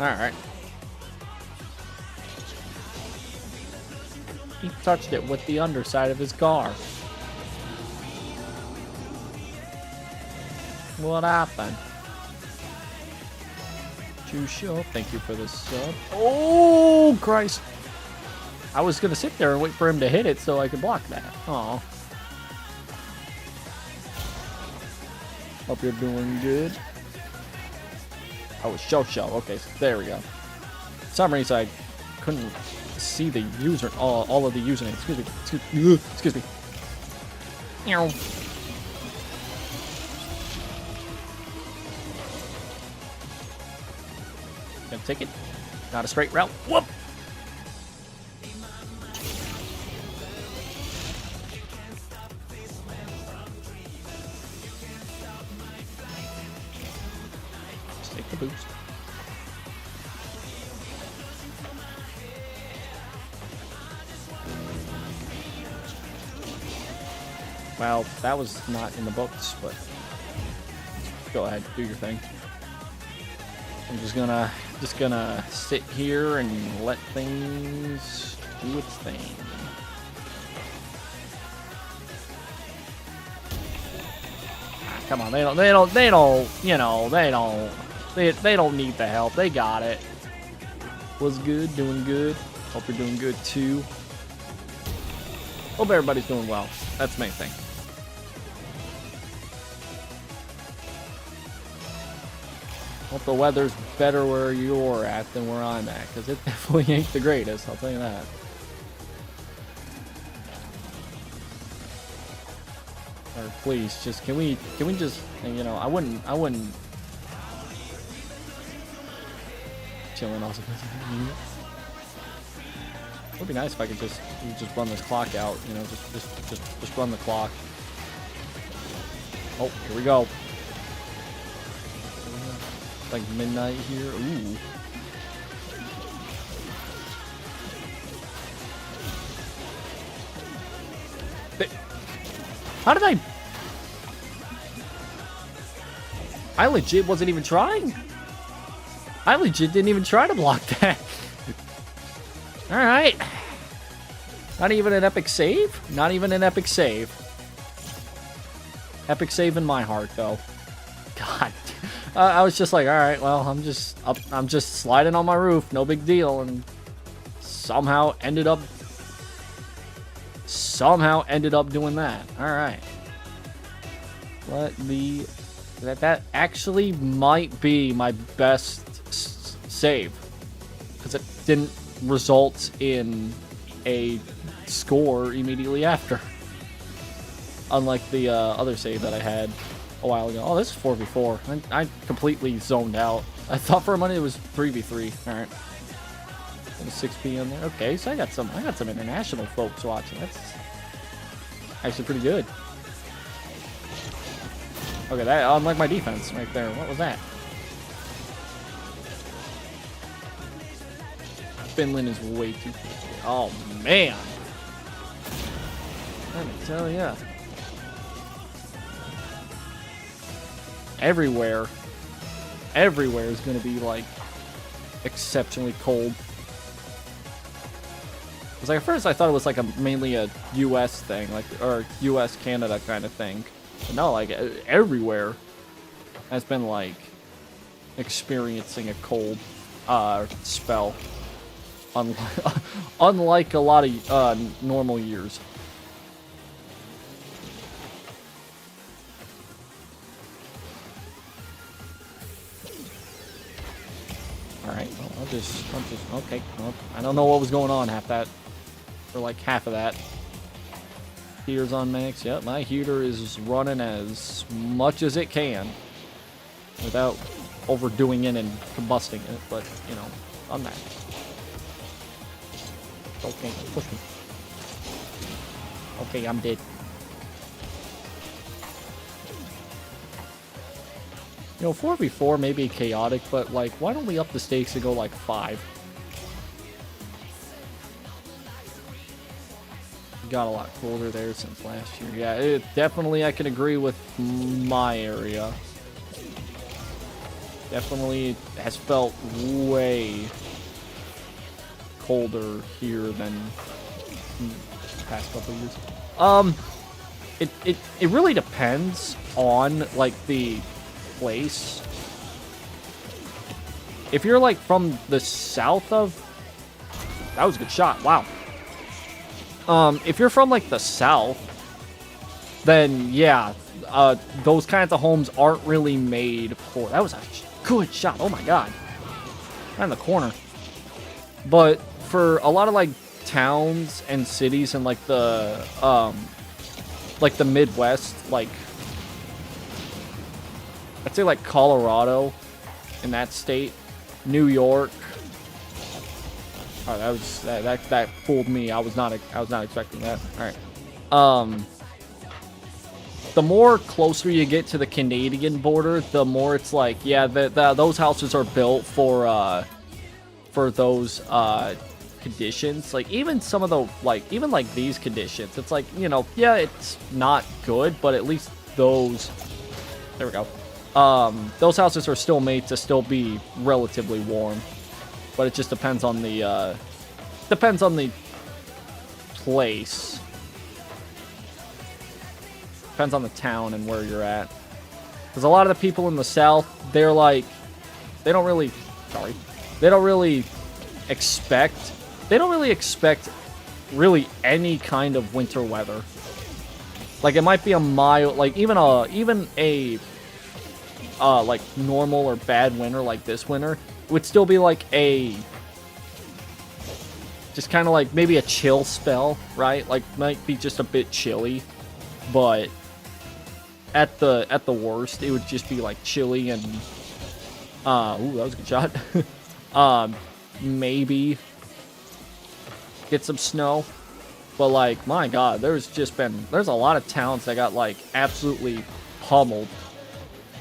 Alright. He touched it with the underside of his car. What happened? Show. Thank you for the sub. Oh, Christ. I was going to sit there and wait for him to hit it so I could block that. Aw. Hope you're doing good. Oh, it's show. Okay, so there we go. For some reason, I couldn't see the user, all of the usernames. Excuse me. Meow. Gonna take it. Not a straight route. Whoop! Just take the boost. Well, that was not in the books, but go ahead, do your thing. I'm just gonna sit here and let things do its thing. Ah, come on, they don't, you know, they don't need the help. They got it. Was good, doing good. Hope you're doing good too. Hope everybody's doing well. That's the main thing. Hope the weather's better where you're at than where I'm at, because it definitely ain't the greatest, I'll tell you that. Or please, just can we just, you know, I wouldn't chilling also. It would be nice if I could just run this clock out, you know, just run the clock. Oh, here we go. Like midnight here. Ooh. How did I legit wasn't even trying. I legit didn't even try to block that. Alright. Not even an epic save? Not even an epic save. Epic save in my heart, though. God. I was just like, all right, well, I'm just sliding on my roof, no big deal, and somehow ended up doing that. All right. That actually might be my best save, because it didn't result in a score immediately after. Unlike the other save that I had a while ago. Oh, this is 4v4. I completely zoned out. I thought for a minute it was 3v3. All right. It was 6 p.m. there. Okay, so I got some international folks watching. That's actually pretty good. Okay, that unlike my defense right there. What was that? Finland is way too cold. Oh, man. Let me tell ya. Everywhere is going to be, like, exceptionally cold. Because, like, at first I thought it was, like, mainly a U.S. thing, like, or U.S.-Canada kind of thing. But no, like, everywhere has been, like, experiencing a cold spell. Unlike a lot of normal years. Alright, well, I'll just, okay, well, I don't know what was going on half that, for like half of that. Heater's on max, yep, my heater is running as much as it can, without overdoing it and combusting it, but, you know, on max. Okay, push me. Okay, I'm dead. You know, 4v4 may be chaotic, but, like, why don't we up the stakes to go, like, 5? Got a lot colder there since last year. Yeah, it definitely, I can agree with my area. Definitely has felt way colder here than the past couple of years. It really depends on, like, the place. If you're like from the south of, that was a good shot, wow. If you're from like the south, then yeah, those kinds of homes aren't really made for, that was a good shot, oh my god, right in the corner. But for a lot of like towns and cities and like the Midwest, like I'd say like Colorado in that state, New York. Oh, that fooled me. I was not expecting that. All right. The more closer you get to the Canadian border, the more it's like, yeah, those houses are built for those conditions. Like even some of the even like these conditions, it's like, you know, yeah, it's not good, but at least those. There we go. Those houses are still made to still be relatively warm, but it just depends on the place. Depends on the town and where you're at. Because a lot of the people in the south, they're like, they don't really expect really any kind of winter weather. Like it might be a mild, like even a like normal or bad winter like this winter would still be like a just kind of like maybe a chill spell, right? Like might be just a bit chilly, but at the worst it would just be like chilly and ooh, that was a good shot. Maybe get some snow, but like my god, there's a lot of towns that got like absolutely pummeled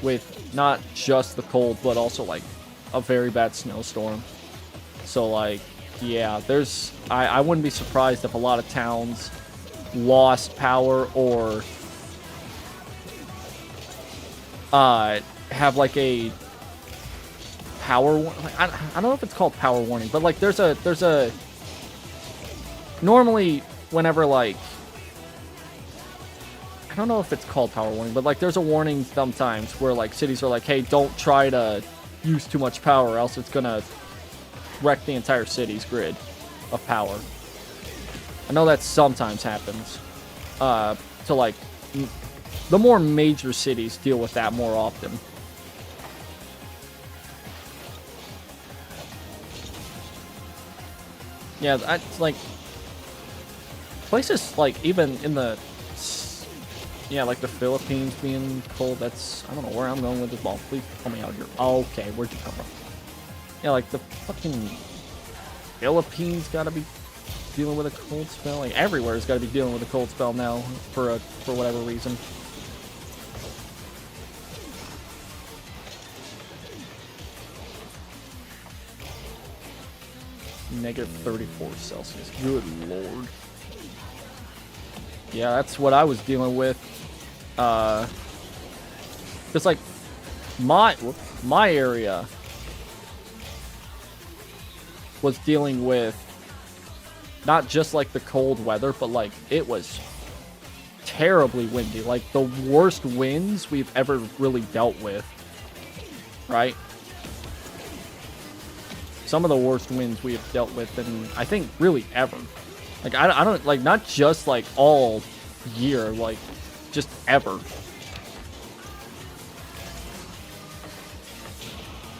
with not just the cold, but also like a very bad snowstorm. So like, yeah, I wouldn't be surprised if a lot of towns lost power or have like a power. I don't know if it's called power warning, but like there's a normally whenever like, I don't know if it's called power warning, but like there's a warning sometimes where like cities are like, hey, don't try to use too much power, else it's gonna wreck the entire city's grid of power. I know that sometimes happens. So like the more major cities deal with that more often. Yeah, that's like places like even in the, yeah, like the Philippines being cold. That's, I don't know where I'm going with this ball. Please pull me out here. Okay, where'd you come from? Yeah, like the fucking Philippines gotta be dealing with a cold spell. Like everywhere's gotta be dealing with a cold spell now for whatever reason. negative 34 Celsius. Good lord. Yeah, that's what I was dealing with. It's like my area was dealing with not just like the cold weather, but like it was terribly windy. Like the worst winds we've ever really dealt with. Right? Some of the worst winds we have dealt with, and I think really ever. Like I don't like, not just like all year, like just ever.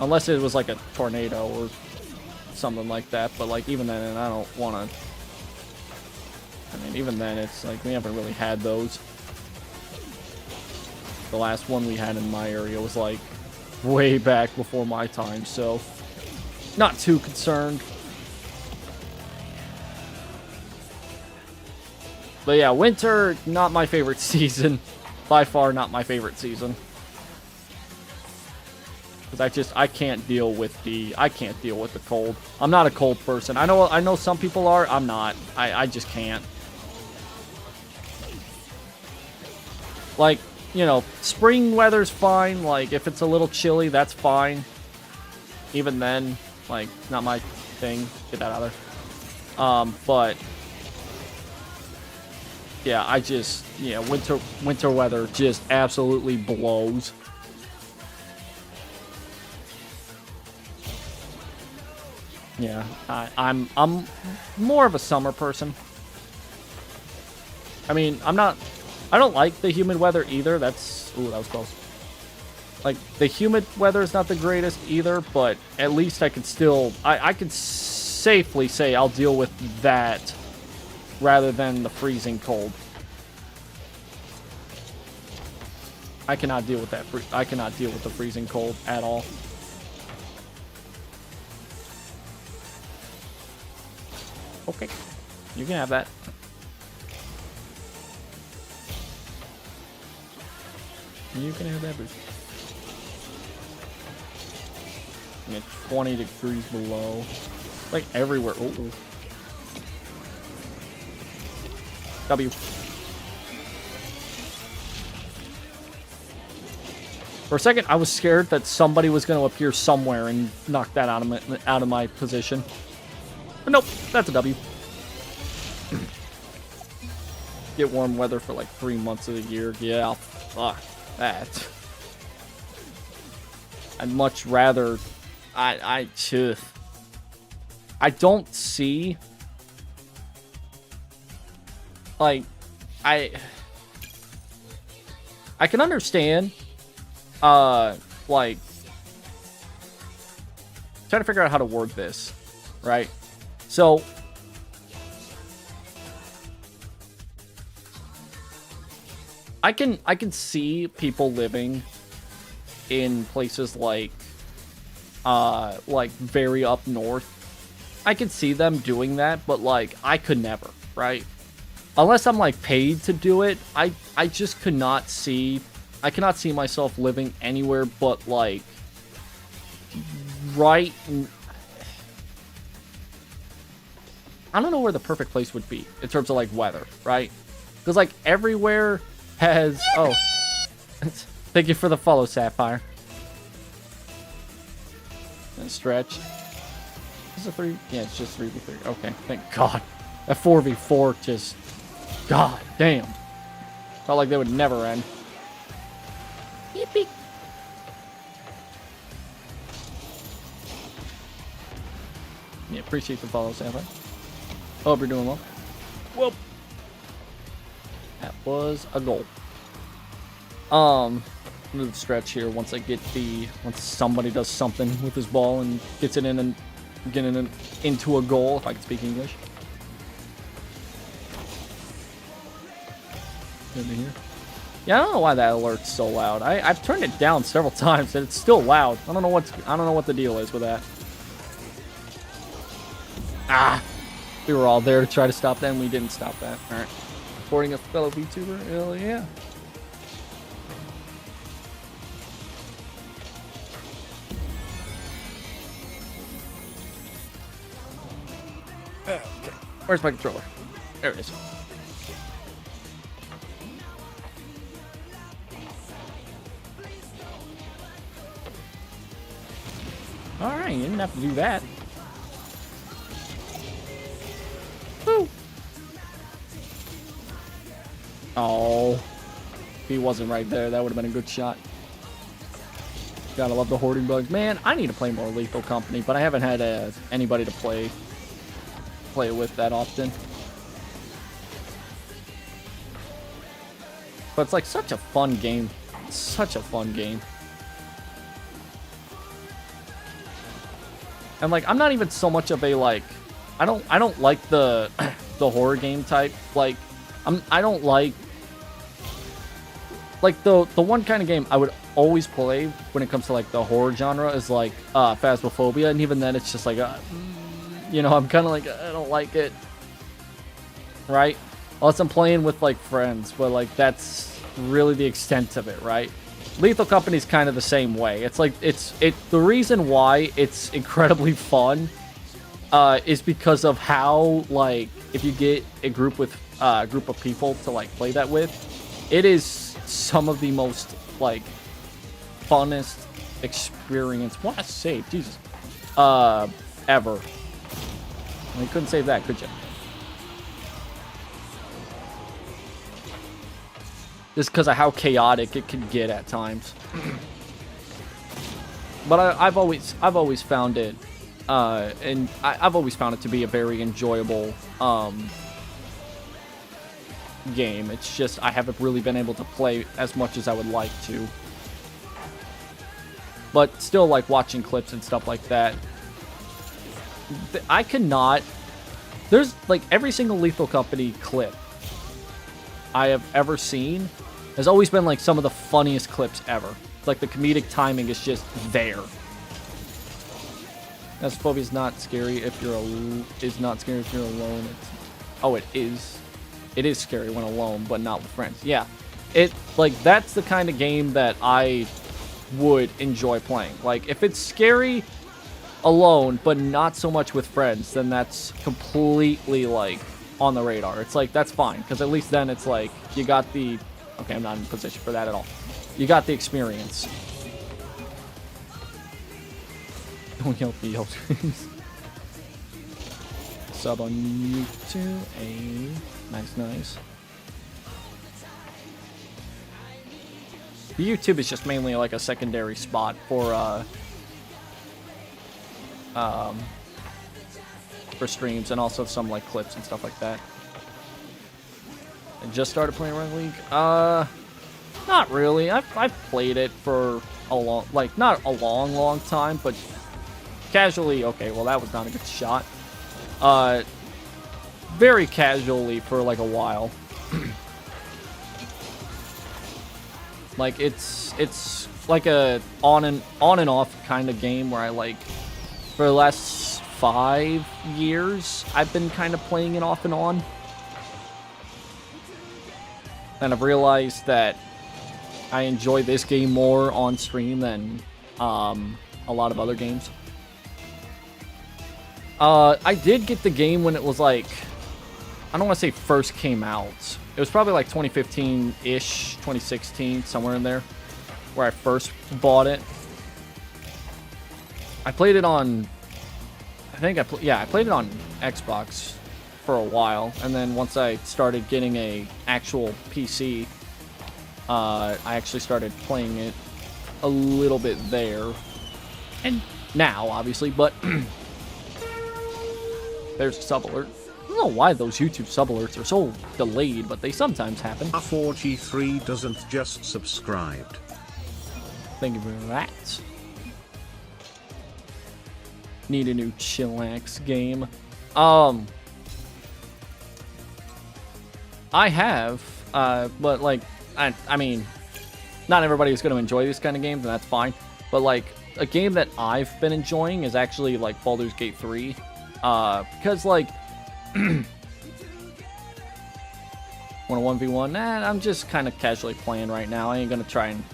Unless it was like a tornado or something like that, but like even then, and I don't want to. I mean, even then, it's like we haven't really had those. The last one we had in my area was like way back before my time, so not too concerned. But yeah, winter, not my favorite season. By far not my favorite season. Because I can't deal with the cold. I'm not a cold person. I know some people are. I'm not. I just can't. Like, you know, spring weather's fine. Like, if it's a little chilly, that's fine. Even then, like, not my thing. Get that out of there. But yeah, winter weather just absolutely blows. Yeah, I'm more of a summer person. I mean, I don't like the humid weather either. Ooh, that was close. Like, the humid weather is not the greatest either, but at least I can still, I can safely say I'll deal with that rather than the freezing cold. I cannot deal with that. I cannot deal with the freezing cold at all. Okay, you can have that. You can have that boost. And it's 20 degrees below. Like everywhere. Oh. W. For a second, I was scared that somebody was going to appear somewhere and knock that out of my position. But nope, that's a W. Get warm weather for like 3 months of the year. Yeah, fuck that. I'd much rather. I don't see. Like, I can understand. Like, trying to figure out how to word this, right? So, I can see people living in places like very up north. I could see them doing that, but like I could never, right? Unless I'm like paid to do it, I just could not see. I cannot see myself living anywhere but like right. I don't know where the perfect place would be in terms of like weather, right? Because like everywhere has. Oh, thank you for the follow, Sapphire. And stretch. Is it 3? Yeah, it's just 3v3. Okay, thank God. That 4v4 just. God damn. Felt like they would never end. Yippee. Yeah, appreciate the follow, Sapphire. Hope you're doing well. Whoop. That was a goal. Move the stretch here once once somebody does something with his ball and gets it in and getting it into a goal, if I can speak English. Good to hear. Yeah, I don't know why that alert's so loud. I've turned it down several times and it's still loud. I don't know what the deal is with that. Ah! We were all there to try to stop that and we didn't stop that. Alright. Supporting a fellow VTuber? Hell yeah. Where's my controller? There it is. Alright, you didn't have to do that. Woo! Oh. If he wasn't right there, that would have been a good shot. Gotta love the hoarding bugs. Man, I need to play more Lethal Company, but I haven't had anybody to play with that often. But it's like such a fun game. Such a fun game. And like, I'm not even so much of a like, I don't like the the horror game type. Like, I don't like the one kind of game I would always play when it comes to like the horror genre is like Phasmophobia, and even then it's just like you know, I'm kind of like, I don't like it, right? Unless I'm playing with like friends, but like that's really the extent of it, right? Lethal Company's kind of the same way. It's like the reason why it's incredibly fun is because of how, like, if you get a group of people to like play that with, it is some of the most like funnest experience. What a save, Jesus, ever. Well, you couldn't save that, could you? Just because of how chaotic it can get at times. But I've always found it, and I've always found it to be a very enjoyable game. It's just I haven't really been able to play as much as I would like to. But still, like watching clips and stuff like that, I cannot. There's like every single Lethal Company clip I have ever seen has always been like some of the funniest clips ever. Like the comedic timing is just there. Phasmophobia is not scary if you're alone. Oh, it is. It is scary when alone, but not with friends. Yeah, that's the kind of game that I would enjoy playing. Like if it's scary alone, but not so much with friends, then that's completely like on the radar. It's like, that's fine, because at least then it's like you got the, okay, I'm not in position for that at all. You got the experience. Don't help me, help. Sub on YouTube. Nice. YouTube is just mainly like a secondary spot for streams, and also some like clips and stuff like that. I just started playing Rocket League. Not really. I've played it for a long, like not a long time, but casually. Okay, well that was not a good shot. Very casually for like a while. Like it's like a on and off kind of game where I like for the last 5 years I've been kind of playing it off and on. And I've realized that I enjoy this game more on stream than a lot of other games. I did get the game when it was like, I don't want to say first came out. It was probably like 2015-ish, 2016, somewhere in there, where I first bought it. I played it on, I played it on Xbox for a while, and then once I started getting a actual PC, I actually started playing it a little bit there, and now obviously, but there's a sub alert. I don't know why those YouTube sub alerts are so delayed, but they sometimes happen. 43 doesn't just subscribed. Thank you for that. Need a new chillax game. I have, but like, I mean, not everybody is going to enjoy these kind of games, and that's fine. But like, a game that I've been enjoying is actually like Baldur's Gate 3. Because like, want a 1v1? Nah, I'm just kind of casually playing right now. I ain't gonna try and,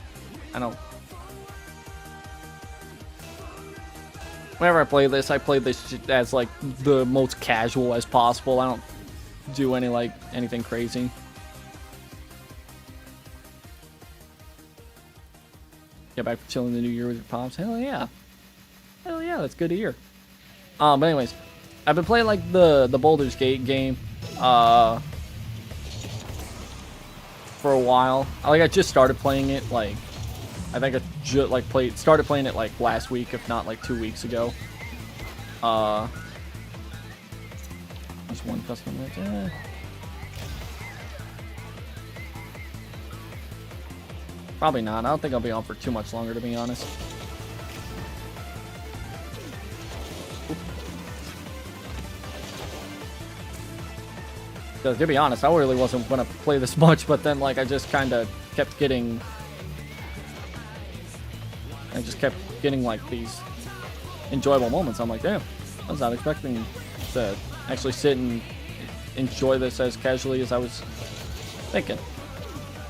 whenever I play this as like the most casual as possible. I don't do anything crazy. Get back from chilling the new year with your pops. Hell yeah. Hell yeah, that's good to hear. But anyways, I've been playing like the Baldur's Gate game for a while. I just started playing it like I think I just started playing it like last week, if not like 2 weeks ago. Just one custom match. Probably not. I don't think I'll be on for too much longer, to be honest. Because to be honest, I really wasn't gonna play this much, but then like I just kept getting like these enjoyable moments. I'm like, damn, I was not expecting to actually sit and enjoy this as casually as I was thinking.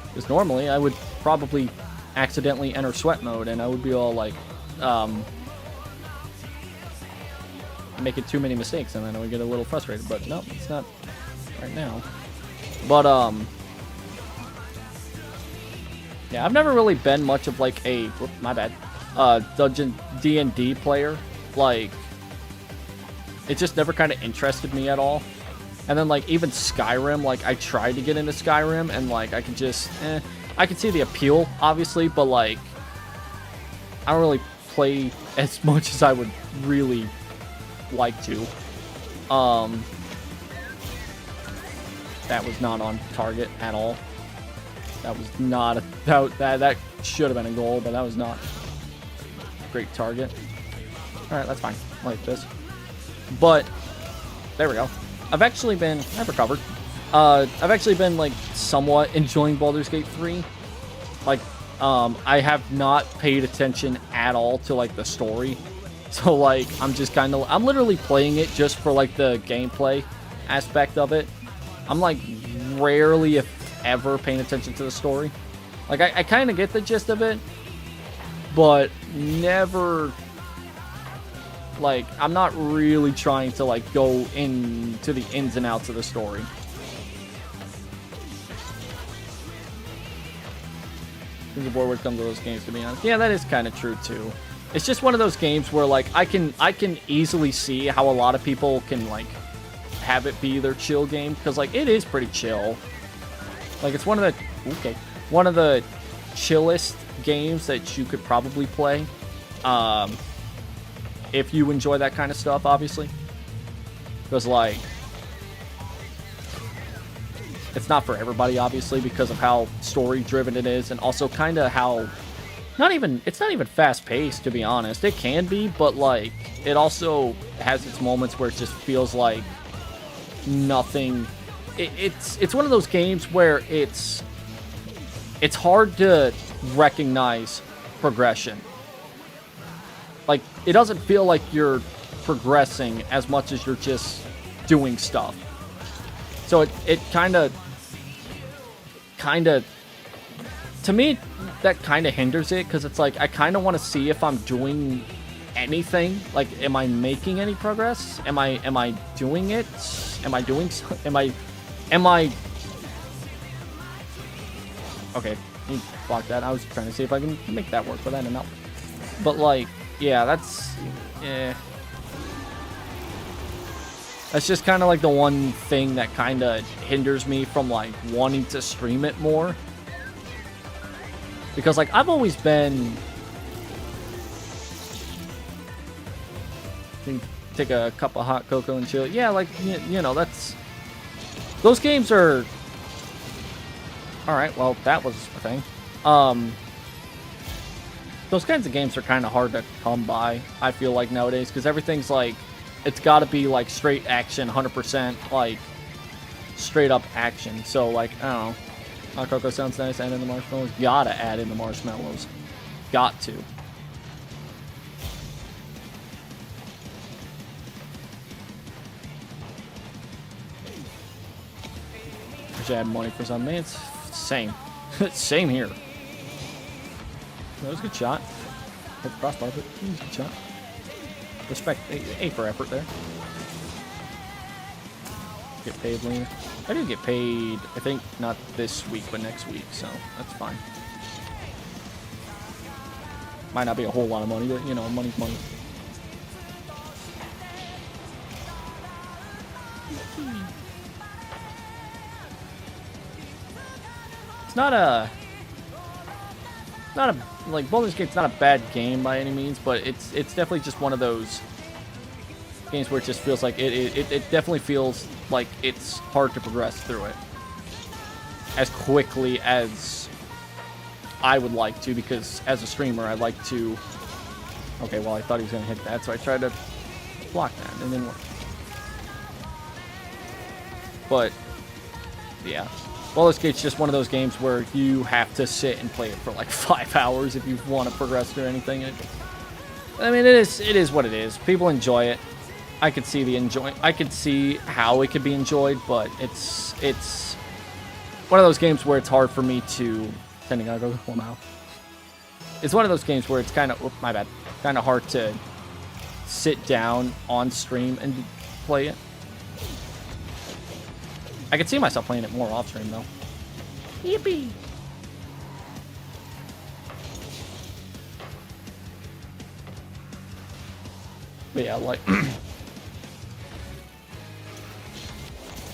Because normally I would probably accidentally enter sweat mode and I would be all like making too many mistakes, and then I would get a little frustrated. But no, it's not right now. But yeah, I've never really been much of like a my bad dungeon D&D player. Like, it just never kind of interested me at all. And then like even Skyrim, like I tried to get into Skyrim and like I could just I could see the appeal obviously, but like I don't really play as much as I would really like to. That was not on target at all. That was not that should have been a goal, but that was not a great target. All right, that's fine. Like this. But there we go. I've recovered. I've actually been like somewhat enjoying Baldur's Gate 3. Like, I have not paid attention at all to like the story. So like, I'm literally playing it just for like the gameplay aspect of it. I'm like rarely, if ever, paying attention to the story. Like, I kind of get the gist of it, but never. Like, I'm not really trying to like go into the ins and outs of the story. The board would come to those games, to be honest. Yeah, that is kind of true too. It's just one of those games where like I can easily see how a lot of people can like have it be their chill game, because like it is pretty chill. Like, it's one of the chillest games that you could probably play. If you enjoy that kind of stuff, obviously. Because, like, it's not for everybody, obviously, because of how story-driven it is, and also kind of how... It's not even fast-paced, to be honest. It can be, but, like, it also has its moments where it just feels like nothing... It's one of those games where it's hard to recognize progression. Like, it doesn't feel like you're progressing as much as you're just doing stuff. So it kind of, to me, that kind of hinders it, because it's like, I kind of want to see if I'm doing anything. Like, am I making any progress? Am I doing it? Okay, you block that. I was trying to see if I can make that work, but I don't know. But like, yeah, that's just kind of like the one thing that kind of hinders me from like wanting to stream it more. Because like, I've always been... Take a cup of hot cocoa and chill. Yeah, like, you know, that's... Those games are... Alright, well, that was a thing. Those kinds of games are kind of hard to come by, I feel like, nowadays, because everything's like, it's got to be like straight action, 100%, like straight up action. So like, I don't know, hot cocoa sounds nice. Add in the marshmallows. Gotta add in the marshmallows. Got to. I should add money for some. Man, it's same. Same here. That was a good shot. Hit the crossbar, but it was a good shot. Respect, A for effort there. Get paid later. I do get paid, I think, not this week, but next week, so that's fine. Might not be a whole lot of money, but, you know, money's money. It's not a, like, Baldur's Gate's not a bad game by any means, but it's definitely just one of those games where it just feels like it definitely feels like it's hard to progress through it as quickly as I would like to, because as a streamer I like to. Okay, well, I thought he was gonna hit that, so I tried to block that and it didn't work. But yeah, Baldur's Gate's just one of those games where you have to sit and play it for like 5 hours if you want to progress through anything. I mean, it is what it is. People enjoy it. I could see I could see how it could be enjoyed, but it's one of those games where it's hard for me to. Sending out one out. It's one of those games where it's kind of, my bad, kind of hard to sit down on stream and play it. I could see myself playing it more off stream though. Yippee! But yeah, like.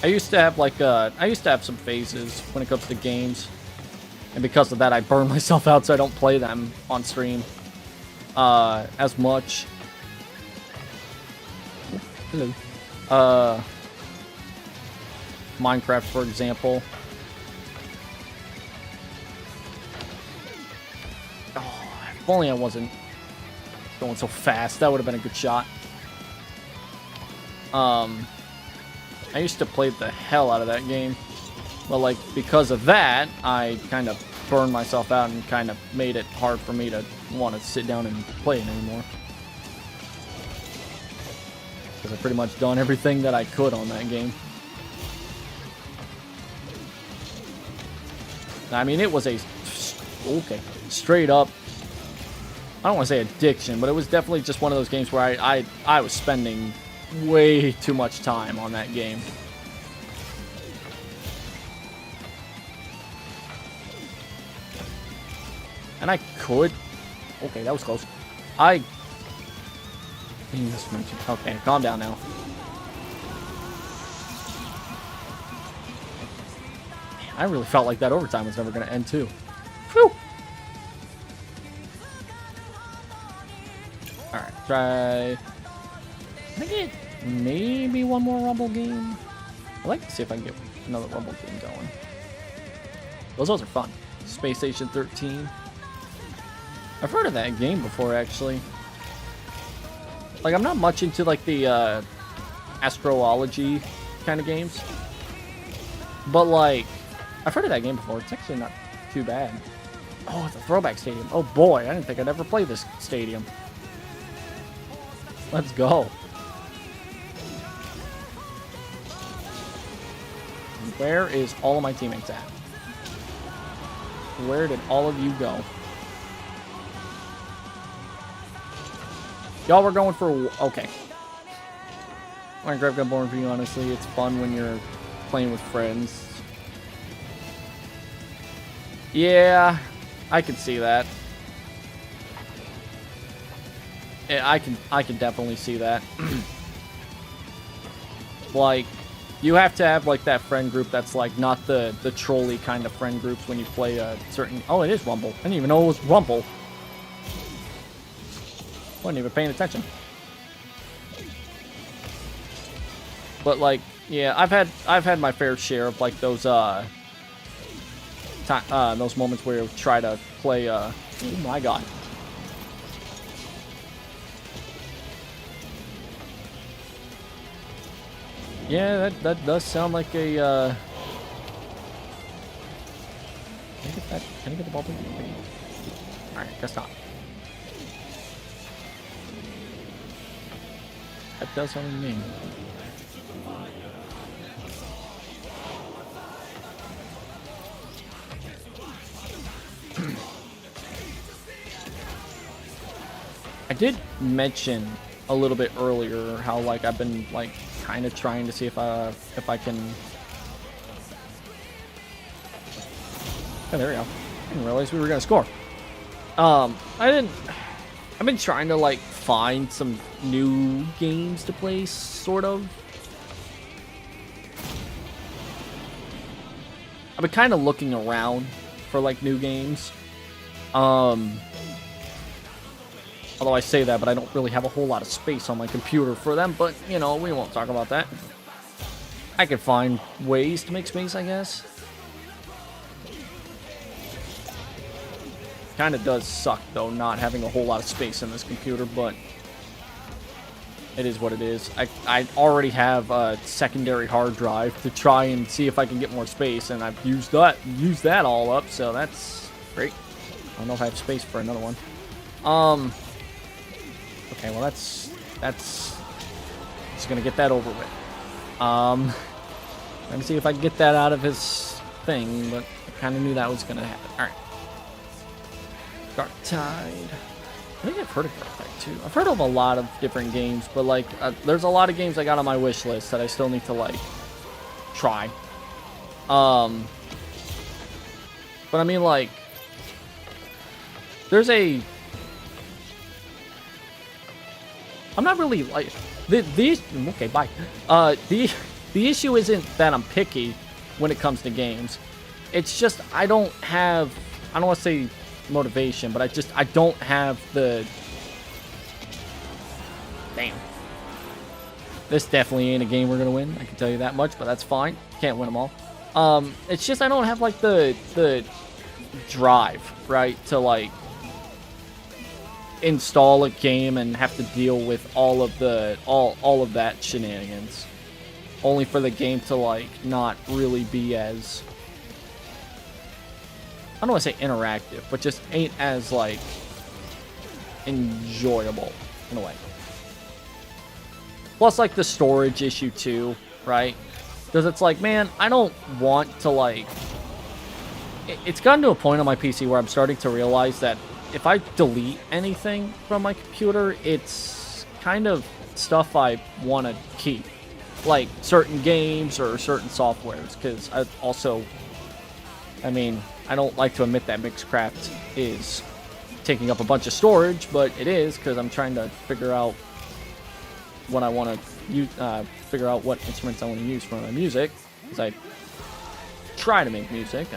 I used to have some phases when it comes to games, and because of that, I burn myself out, so I don't play them on stream as much. Hello. Minecraft, for example. Oh, if only I wasn't going so fast, that would have been a good shot. I used to play the hell out of that game. But, like, because of that, I kind of burned myself out and kind of made it hard for me to want to sit down and play it anymore. Because I've pretty much done everything that I could on that game. I mean, it was a, straight up, I don't want to say addiction, but it was definitely just one of those games where I was spending way too much time on that game. And I could. Okay, that was close. Okay, calm down now. Man, I really felt like that overtime was never going to end too. Whew. Alright, try. Can I get maybe one more Rumble game? I'd like to see if I can get another Rumble game going. Those are fun. Space Station 13. I've heard of that game before, actually. Like, I'm not much into, like, the, astrology kind of games. But, like, I've heard of that game before. It's actually not too bad. Oh, it's a throwback stadium. Oh, boy. I didn't think I'd ever play this stadium. Let's go. Where is all of my teammates at? Where did all of you go? Y'all were going for... Okay. Minecraft got boring for you, honestly. It's fun when you're playing with friends. Yeah, I can see that. Yeah, I can definitely see that. Like, you have to have, like, that friend group that's, like, not the trolly kind of friend groups when you play a certain... Oh, it is Rumble. I didn't even know it was Rumble. Wasn't even paying attention. But, like, yeah, I've had my fair share of, like, those moments where you try to play oh my god. Yeah, that does sound like a Can I get the ball, please? Alright, guess not. That does something to me. I did mention a little bit earlier, how like I've been like kind of trying to see if I can. Oh, there we go. I didn't realize we were gonna score. I've been trying to like find some new games to play, sort of. I've been kind of looking around for like new games. Although I say that, but I don't really have a whole lot of space on my computer for them. But, you know, we won't talk about that. I could find ways to make space, I guess. Kind of does suck, though, not having a whole lot of space in this computer, but it is what it is. I already have a secondary hard drive to try and see if I can get more space, and I've used that all up, so that's great. I don't know if I have space for another one. Okay, well that's just gonna get that over with. Trying to see if I can get that out of his thing, but I kind of knew that was gonna happen. All right. Dark Tide. I think I've heard of Dark Tide too. I've heard of a lot of different games, but like, there's a lot of games I got on my wish list that I still need to like try. But I mean, like, there's a. I'm not really like these. Okay, bye. The issue isn't that I'm picky when it comes to games. It's just I don't have. I don't want to say motivation, but I don't have the. Damn. This definitely ain't a game we're gonna win. I can tell you that much, but that's fine. Can't win them all. It's just I don't have like the drive, right, to like install a game and have to deal with all of that shenanigans, only for the game to like not really be as, I don't want to say interactive, but just ain't as like enjoyable in a way. Plus like the storage issue too, right? Because it's like, man, I don't want to like, it's gotten to a point on my PC where I'm starting to realize that if I delete anything from my computer, it's kind of stuff I want to keep. Like certain games or certain softwares. Because I mean, I don't like to admit that Mixcraft is taking up a bunch of storage, but it is because I'm trying to figure out what I want to use, figure out what instruments I want to use for my music. Because I try to make music.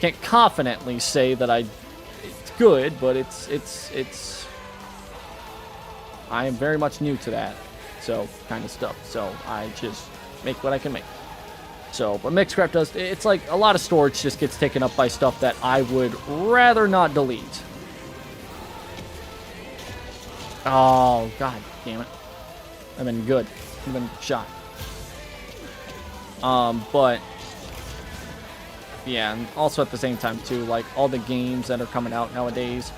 Can't confidently say that it's good, but it's I am very much new to that, so kind of stuff. So I just make what I can make. So, but Mixcraft does, it's like a lot of storage just gets taken up by stuff that I would rather not delete. Oh, god damn it. I've been good. I've been shot. But yeah, and also at the same time too, like all the games that are coming out nowadays,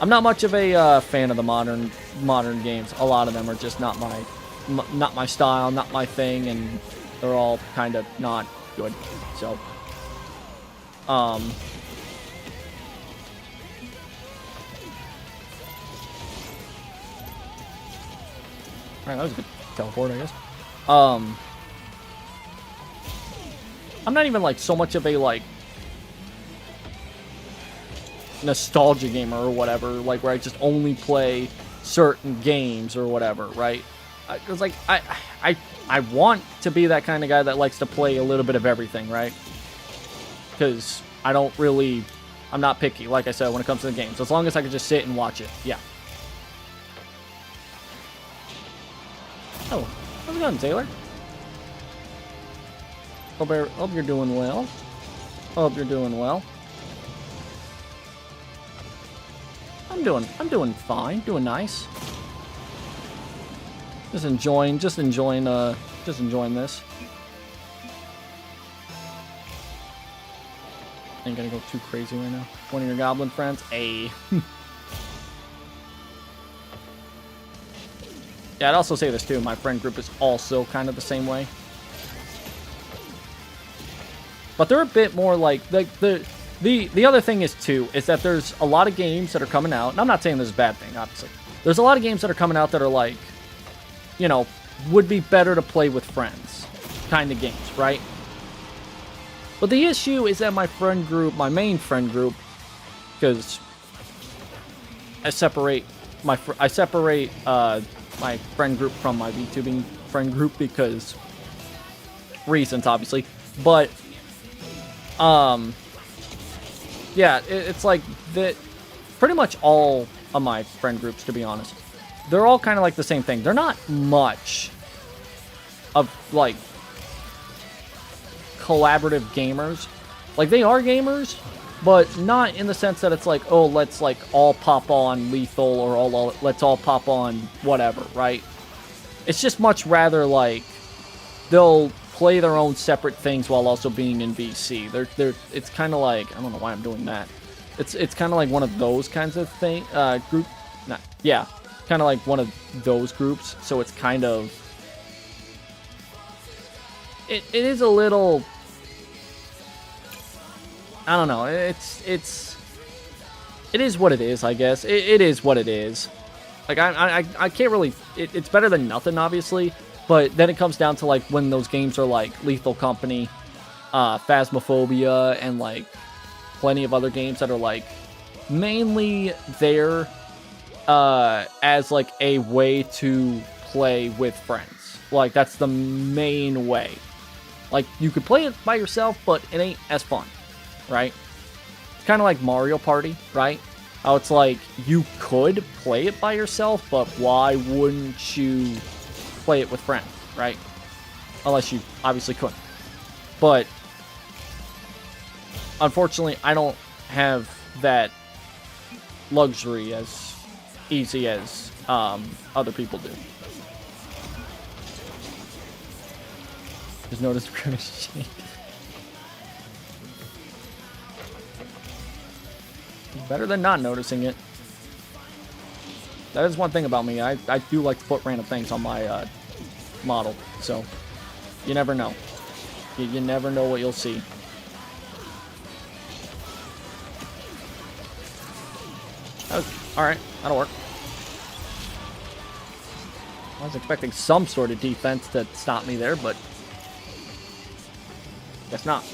I'm not much of a fan of the modern games. A lot of them are just not my style, not my thing, and they're all kind of not good. So, right, that was a good teleport, I guess. I'm not even like so much of a like nostalgia gamer or whatever, like where I just only play certain games or whatever, right? Because like I want to be that kind of guy that likes to play a little bit of everything, right? Because I'm not picky, like I said, when it comes to the games. As long as I can just sit and watch it, yeah. Oh, how's it going, Taylor? Hope you're doing well. Hope you're doing well. I'm doing fine, doing nice. Just enjoying this. Ain't gonna go too crazy right now. One of your goblin friends? Hey. Yeah, I'd also say this too. My friend group is also kind of the same way. But they're a bit more like the other thing is too is that there's a lot of games that are coming out, and I'm not saying this is a bad thing, obviously. There's a lot of games that are coming out that are like, you know, would be better to play with friends kind of games, right? But the issue is that my friend group, my main friend group, because I separate my friend group from my VTubing friend group because reasons, obviously. But yeah, it's like that. Pretty much all of my friend groups, to be honest, they're all kind of like the same thing. They're not much of like collaborative gamers. Like, they are gamers, but not in the sense that it's like, oh, let's like all pop on Lethal or let's all pop on whatever, right? It's just much rather like they'll play their own separate things while also being in VC. It's kind of like, I don't know why I'm doing that. It's kind of like one of those kinds of kind of like one of those groups. So it's kind of, it is a little, I don't know. It is what it is, I guess. It is what it is. Like, I can't really, it's better than nothing, obviously. But then it comes down to, like, when those games are, like, Lethal Company, Phasmophobia, and, like, plenty of other games that are, like, mainly there as, like, a way to play with friends. Like, that's the main way. Like, you could play it by yourself, but it ain't as fun, right? It's kind of like Mario Party, right? How it's like, you could play it by yourself, but why wouldn't you play it with friends, right? Unless you obviously couldn't. But unfortunately, I don't have that luxury as easy as other people do. Just notice the grimace shake. Better than not noticing it. That is one thing about me. I do like to put random things on my model. So, you never know. You never know what you'll see. Alright, that'll work. I was expecting some sort of defense to stop me there, but guess not.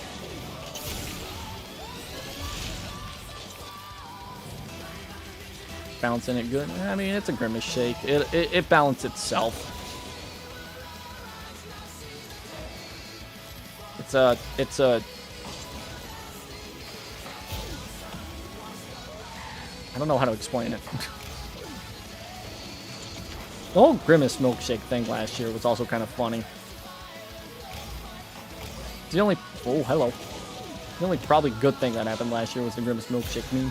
Balancing it good. I mean, it's a grimace shake. It balanced itself. It's a I don't know how to explain it. The whole grimace milkshake thing last year was also kind of funny. It's the only, oh, hello. The only probably good thing that happened last year was the grimace milkshake meme.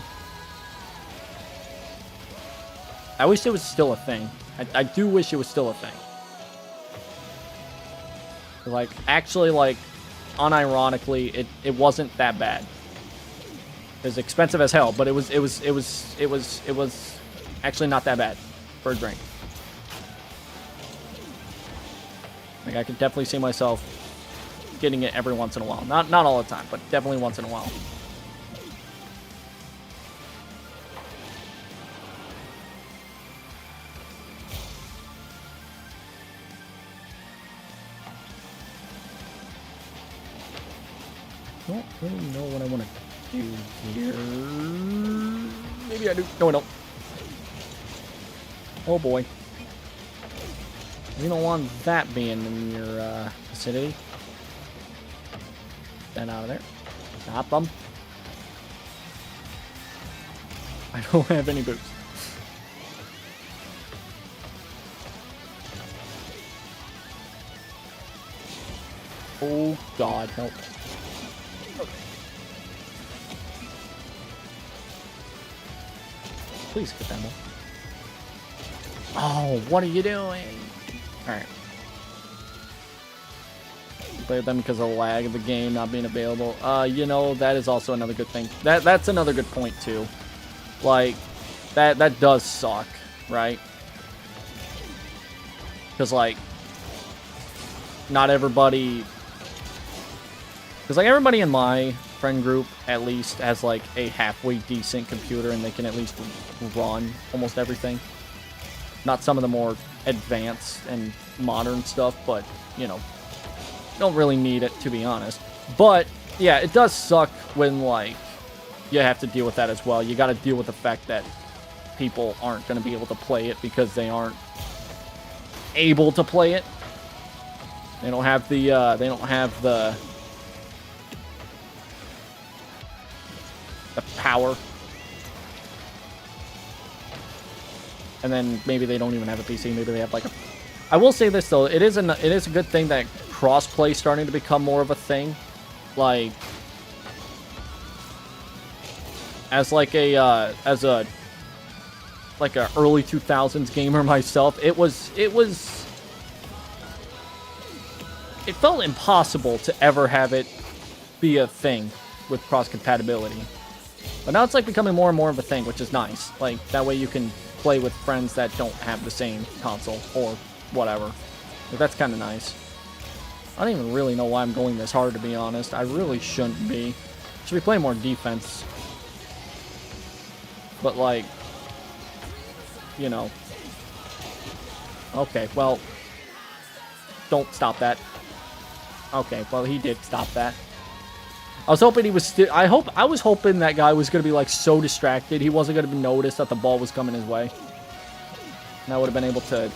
I wish it was still a thing. I do wish it was still a thing. Like, actually, like, unironically, it wasn't that bad. It was expensive as hell, but it was actually not that bad for a drink. Like, I could definitely see myself getting it every once in a while. Not all the time, but definitely once in a while. I don't really know what I want to do here. Maybe I do. No, I don't. Oh boy. You don't want that being in your vicinity. Get out of there. Stop them. I don't have any boots. Oh God, help. Please get that one. Oh, what are you doing? Alright. Play with them because of the lag of the game not being available. You know, that is also another good thing. That's another good point too. Like, that does suck, right? Because, like, not everybody... Because, like, everybody in my friend group at least has, like, a halfway decent computer and they can at least run almost everything. Not some of the more advanced and modern stuff, but, you know, don't really need it, to be honest. But, yeah, it does suck when, like, you have to deal with that as well. You got to deal with the fact that people aren't going to be able to play it because they aren't able to play it. They don't have the power. And then maybe they don't even have a PC. Maybe they have like a... I will say this though, it is a good thing that crossplay is starting to become more of a thing. Like, as like a early 2000s gamer myself, it felt impossible to ever have it be a thing with cross compatibility. But now it's like becoming more and more of a thing, which is nice. Like, that way you can play with friends that don't have the same console or whatever. But that's kind of nice. I don't even really know why I'm going this hard, to be honest. I really shouldn't be. Should be playing more defense. But, like, you know. Okay, well, don't stop that. Okay, well, he did stop that. I was hoping he was still... I was hoping that guy was going to be, like, so distracted he wasn't going to notice that the ball was coming his way. And I would have been able to...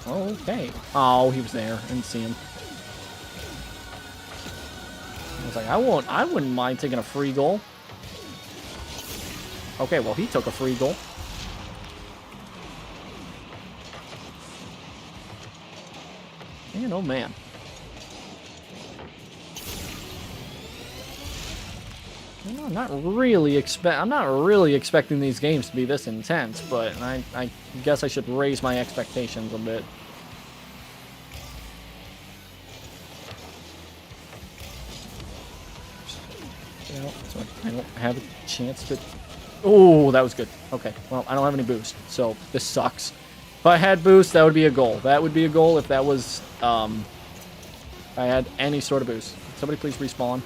Okay. Oh, he was there. I didn't see him. I was like, I wouldn't mind taking a free goal. Okay, well, he took a free goal. Man, oh man. I'm not really expecting these games to be this intense, but I guess I should raise my expectations a bit. You know, so I don't have a chance to... Oh, that was good. Okay, well, I don't have any boost, so this sucks. If I had boost, that would be a goal. That would be a goal if that was, if I had any sort of boost. Somebody please respawn.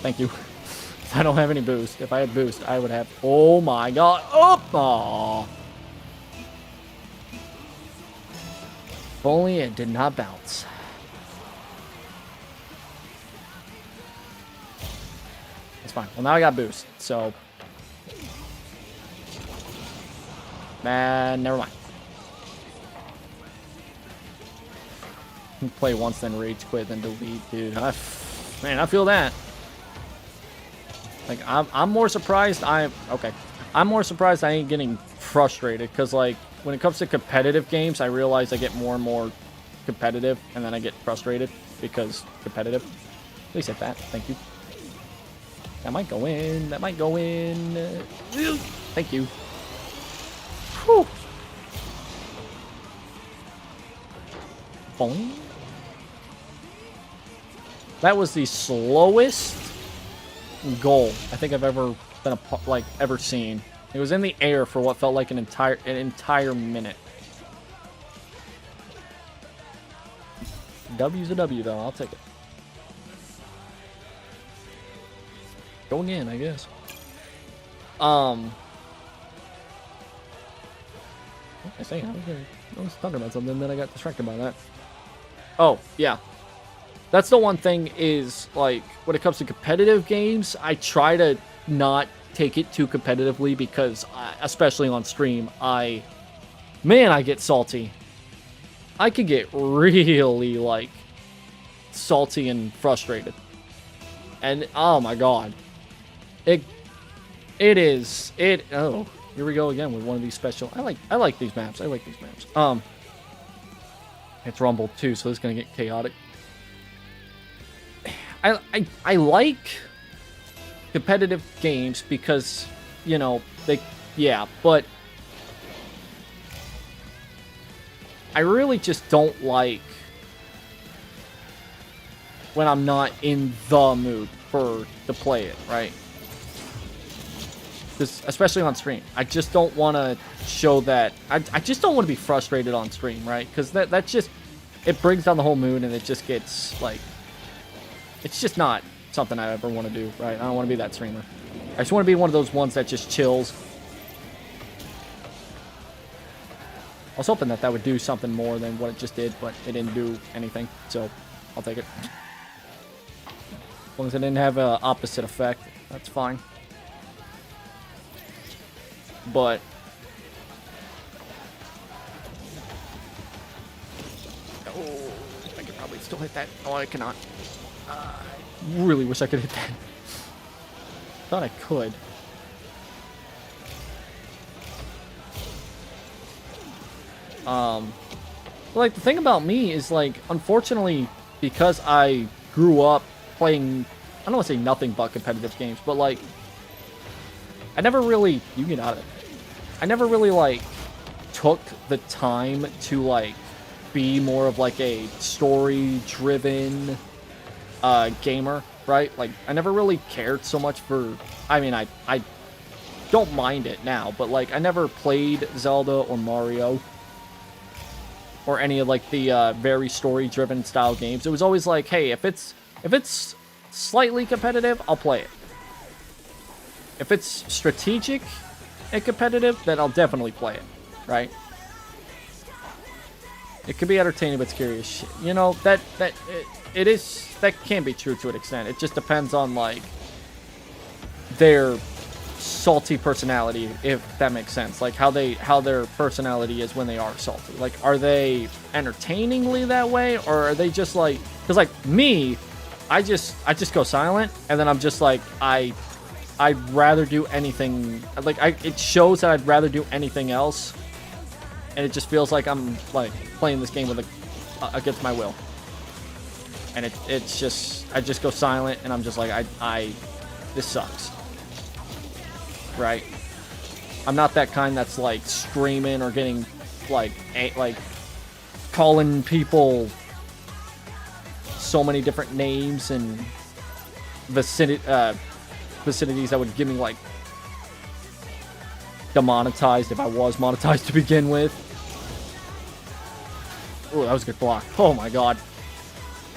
Thank you. I don't have any boost. If I had boost, I would have... Oh my god. Oh! Aww. If only it did not bounce. That's fine. Well, now I got boost, so... never mind. Play once, then rage quit, then delete, dude. Man, I feel that. Like, I'm more surprised I'm more surprised I ain't getting frustrated, because, like, when it comes to competitive games, I realize I get more and more competitive, and then I get frustrated because competitive. At least at that. Thank you. That might go in. That might go in. Thank you. Whew. Boing. That was the slowest goal I think I've ever been ever seen. It was in the air for what felt like an entire minute. W's a W though. I'll take it. Going in, I guess. What was I saying? I was talking about something, then I got distracted by that. Oh, yeah. That's the one thing is, like, when it comes to competitive games, I try to not take it too competitively because, especially on stream, man, I get salty. I could get really, like, salty and frustrated. And, oh my god. Oh, here we go again with one of these special... I like these maps. I like these maps. It's Rumble too, so this is gonna get chaotic. I like competitive games because, you know, but I really just don't like when I'm not in the mood to play it, right? Especially on stream. I just don't want to show that. I just don't want to be frustrated on stream, right? Because that's just... It brings down the whole mood, and it just gets, like... It's just not something I ever want to do, right? I don't want to be that streamer. I just want to be one of those ones that just chills. I was hoping that that would do something more than what it just did, but it didn't do anything, so I'll take it. As long as it didn't have an opposite effect, that's fine. But oh, I could probably still hit that. Oh, I cannot. I really wish I could hit that. Thought I could. Like, the thing about me is, like, unfortunately, because I grew up playing, I don't want to say nothing but competitive games, but, like, I never really, you get out of it. I never really, like, took the time to, like, be more of, like, a story-driven, gamer, right? Like, I never really cared so much for, I mean, I don't mind it now, but, like, I never played Zelda or Mario or any of, like, the, very story-driven style games. It was always like, hey, if it's slightly competitive, I'll play it. If it's strategic and competitive, then I'll definitely play it, right? It could be entertaining, but it's curious. You know, that can be true to an extent. It just depends on, like, their salty personality, if that makes sense. Like, how their personality is when they are salty. Like, are they entertainingly that way, or are they just like, because, like, me, I just go silent, and then I'm just like, I'd rather do anything, like, it shows that I'd rather do anything else, and it just feels like I'm, like, playing this game with against my will. And it's just, I just go silent, and I'm just like, this sucks. Right? I'm not that kind that's, like, screaming or getting, like, calling people so many different names and vicinities that would give me, like, demonetized if I was monetized to begin with. Oh, that was a good block. Oh my god.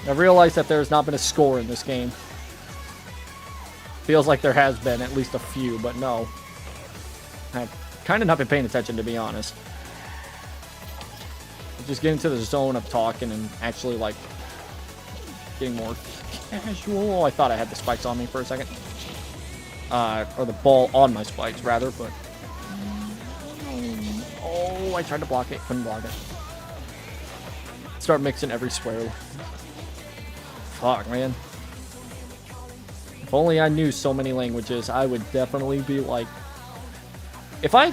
I realized that there's not been a score in this game. Feels like there has been at least a few, but no. I've kind of not been paying attention, to be honest. Just getting to the zone of talking and actually, like, getting more casual. Oh, I thought I had the spikes on me for a second. Or the ball on my spikes, rather, but... Oh, I tried to block it. Couldn't block it. Start mixing every swear. Fuck, man. If only I knew so many languages, I would definitely be, like... If I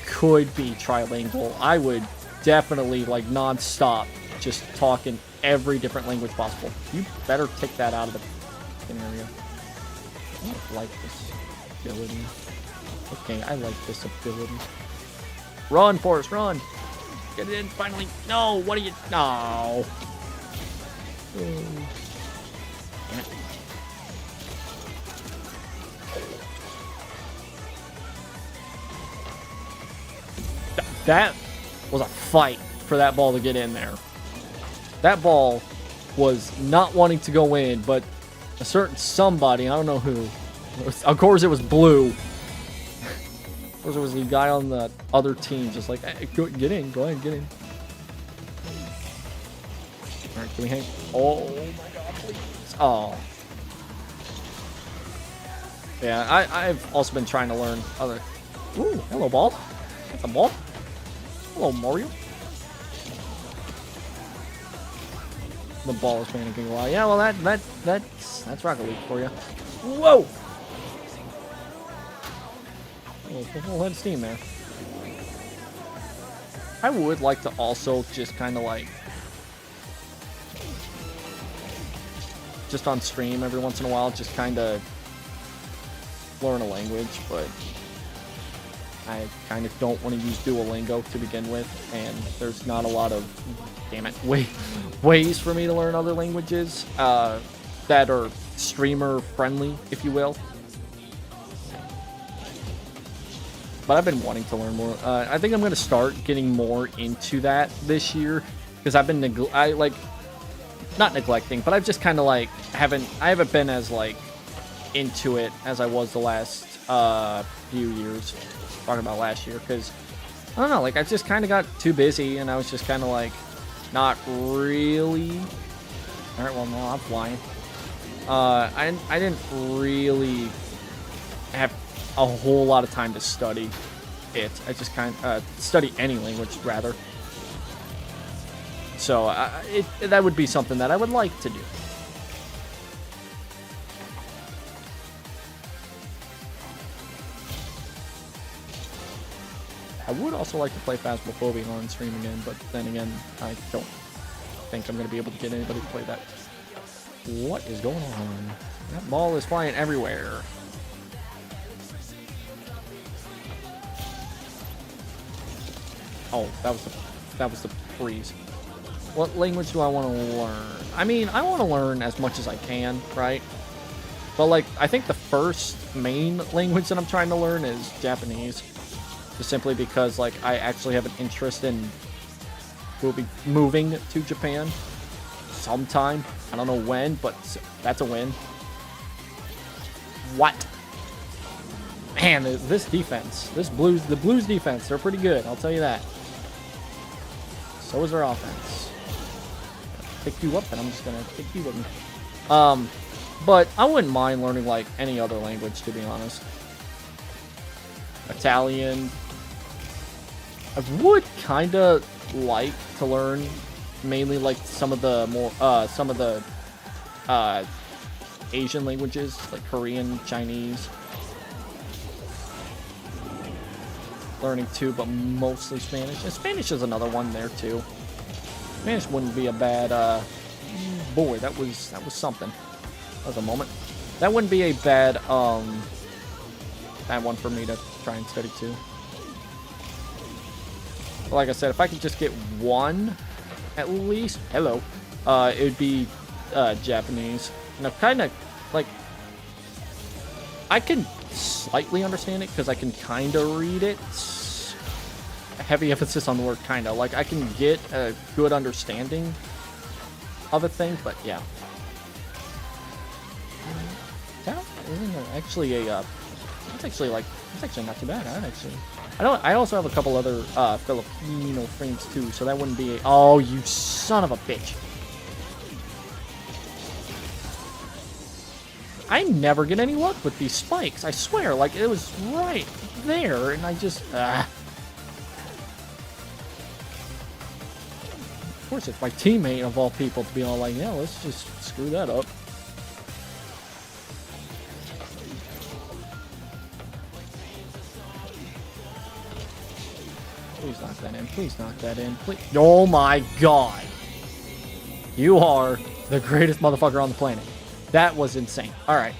could be trilingual, I would definitely, like, non-stop just talk in every different language possible. You better take that out of the area. I don't like this ability. Okay, I like this ability. Run, Forrest, run! Get it in, finally. No, what are you... No. Damn it. That was a fight for that ball to get in there. That ball was not wanting to go in, but a certain somebody, I don't know who, of course it was blue. Of course it was the guy on the other team, just like, hey, get in, go ahead, get in. Alright, can we hang? Oh my god, please. Oh. Yeah, I've also been trying to learn other... Ooh, hello, ball. That's a ball. Hello, Mario. The ball is panicking a lot. Yeah, well, that's Rocket League for you. Whoa! A full head of steam there. I would like to also just kind of like... just on stream every once in a while, just kind of learn a language, but I kind of don't want to use Duolingo to begin with, and there's not a lot of, damn it, ways for me to learn other languages that are streamer friendly, if you will. But I've been wanting to learn more. I think I'm going to start getting more into that this year, because I've been not neglecting, but I've just kind of like I haven't been as like into it as I was the last few years. Talking about last year, because I don't know, like, I just kind of got too busy, and I was just kind of, like, not really... Alright, well, no, I'm flying. I didn't really have a whole lot of time to study it. I just kind of, study any language, rather. So, that would be something that I would like to do. I would also like to play Phasmophobia on stream again, but then again, I don't think I'm going to be able to get anybody to play that. What is going on? That ball is flying everywhere. Oh, that was the freeze. What language do I want to learn? I mean, I want to learn as much as I can, right? But, like, I think the first main language that I'm trying to learn is Japanese. Just simply because, like, I actually have an interest in moving to Japan sometime. I don't know when, but that's a win. What? Man, this defense, the Blues defense, they're pretty good. I'll tell you that. So is their offense. Pick you up, and I'm just gonna pick you up. But I wouldn't mind learning like any other language, to be honest. Italian. I would kind of like to learn mainly like some of the more Asian languages, like Korean, Chinese. Learning too, but mostly Spanish. And Spanish is another one there too. Spanish wouldn't be a bad boy, that was something. That was a moment. That wouldn't be a bad one for me to try and study too. But like I said, if I could just get one at least, hello, it would be Japanese. And I've kind of like, I can slightly understand it because I can kind of read it. Heavy emphasis on the word kind of. Like, I can get a good understanding of a thing, but yeah. That isn't actually a, it's actually not too bad. I also have a couple other Filipino friends too, so that wouldn't be a, oh, you son of a bitch. I never get any luck with these spikes. I swear, like, it was right there, and I just, Of course, it's my teammate, of all people, to be all like, yeah, let's just screw that up. Please knock that in. Please knock that in. Please. Oh my god. You are the greatest motherfucker on the planet. That was insane. Alright.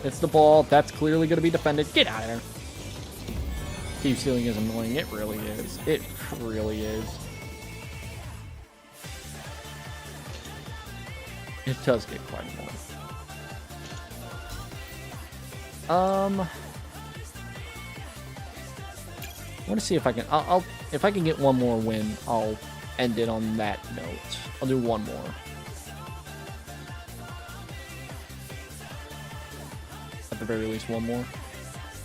It's the ball. That's clearly going to be defended. Get out of there. Keep stealing is annoying. It really is. It really is. It does get quite annoying. I want to see if I can. If I can get one more win, I'll end it on that note. I'll do one more. At the very least, one more.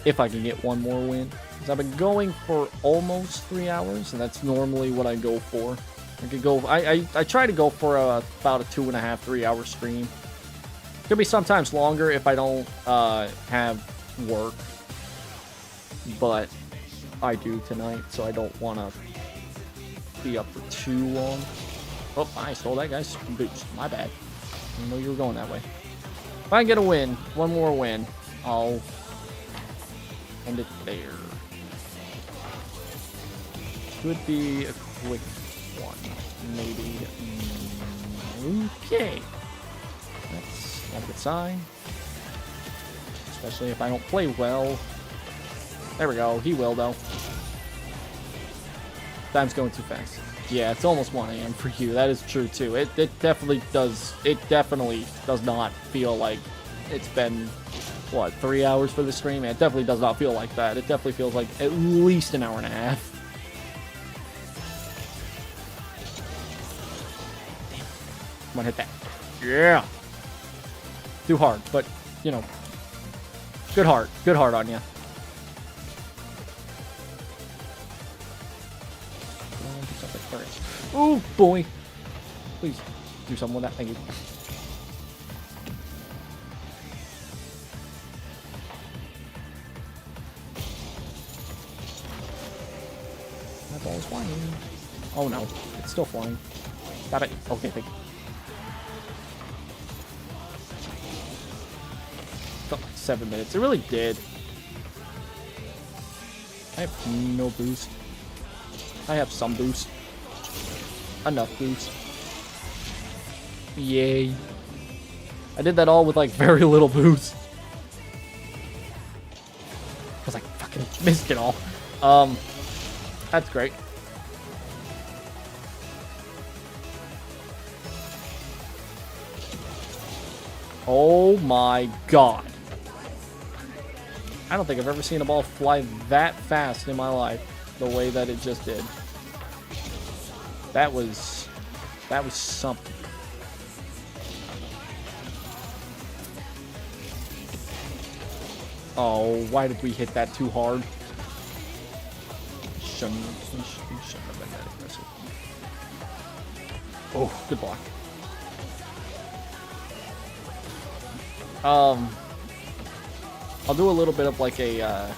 If I can get one more win, because I've been going for almost 3 hours, and that's normally what I go for. I could go. I try to go for about a 2.5, 3 hour stream. Could be sometimes longer if I don't have work, but I do tonight, so I don't want to be up for too long. Oh, I stole that guy's boots. My bad. I didn't know you were going that way. If I get a win, one more win, I'll end it there. Could be a quick one, maybe. Okay. That's not a good sign. Especially if I don't play well. There we go. He will, though. Time's going too fast. Yeah, it's almost 1 a.m. for you. That is true, too. It definitely does. It definitely does not feel like it's been, what, 3 hours for the stream? It definitely does not feel like that. It definitely feels like at least an hour and a half. Come on, hit that. Yeah. Too hard, but, you know, good heart. Good heart on you. Oh, boy. Please do something with that. Thank you. That ball's flying. Oh, no. It's still flying. Got it. Okay, thank you. Felt like 7 minutes. It really did. I have no boost. I have some boost. Enough boost. Yay. I did that all with like very little boost. Because I fucking missed it all. That's great. Oh my god. I don't think I've ever seen a ball fly that fast in my life, the way that it just did. That was something. Oh, why did we hit that too hard? We shouldn't have been that aggressive. Oh, good block. I'll do a little bit of like a, I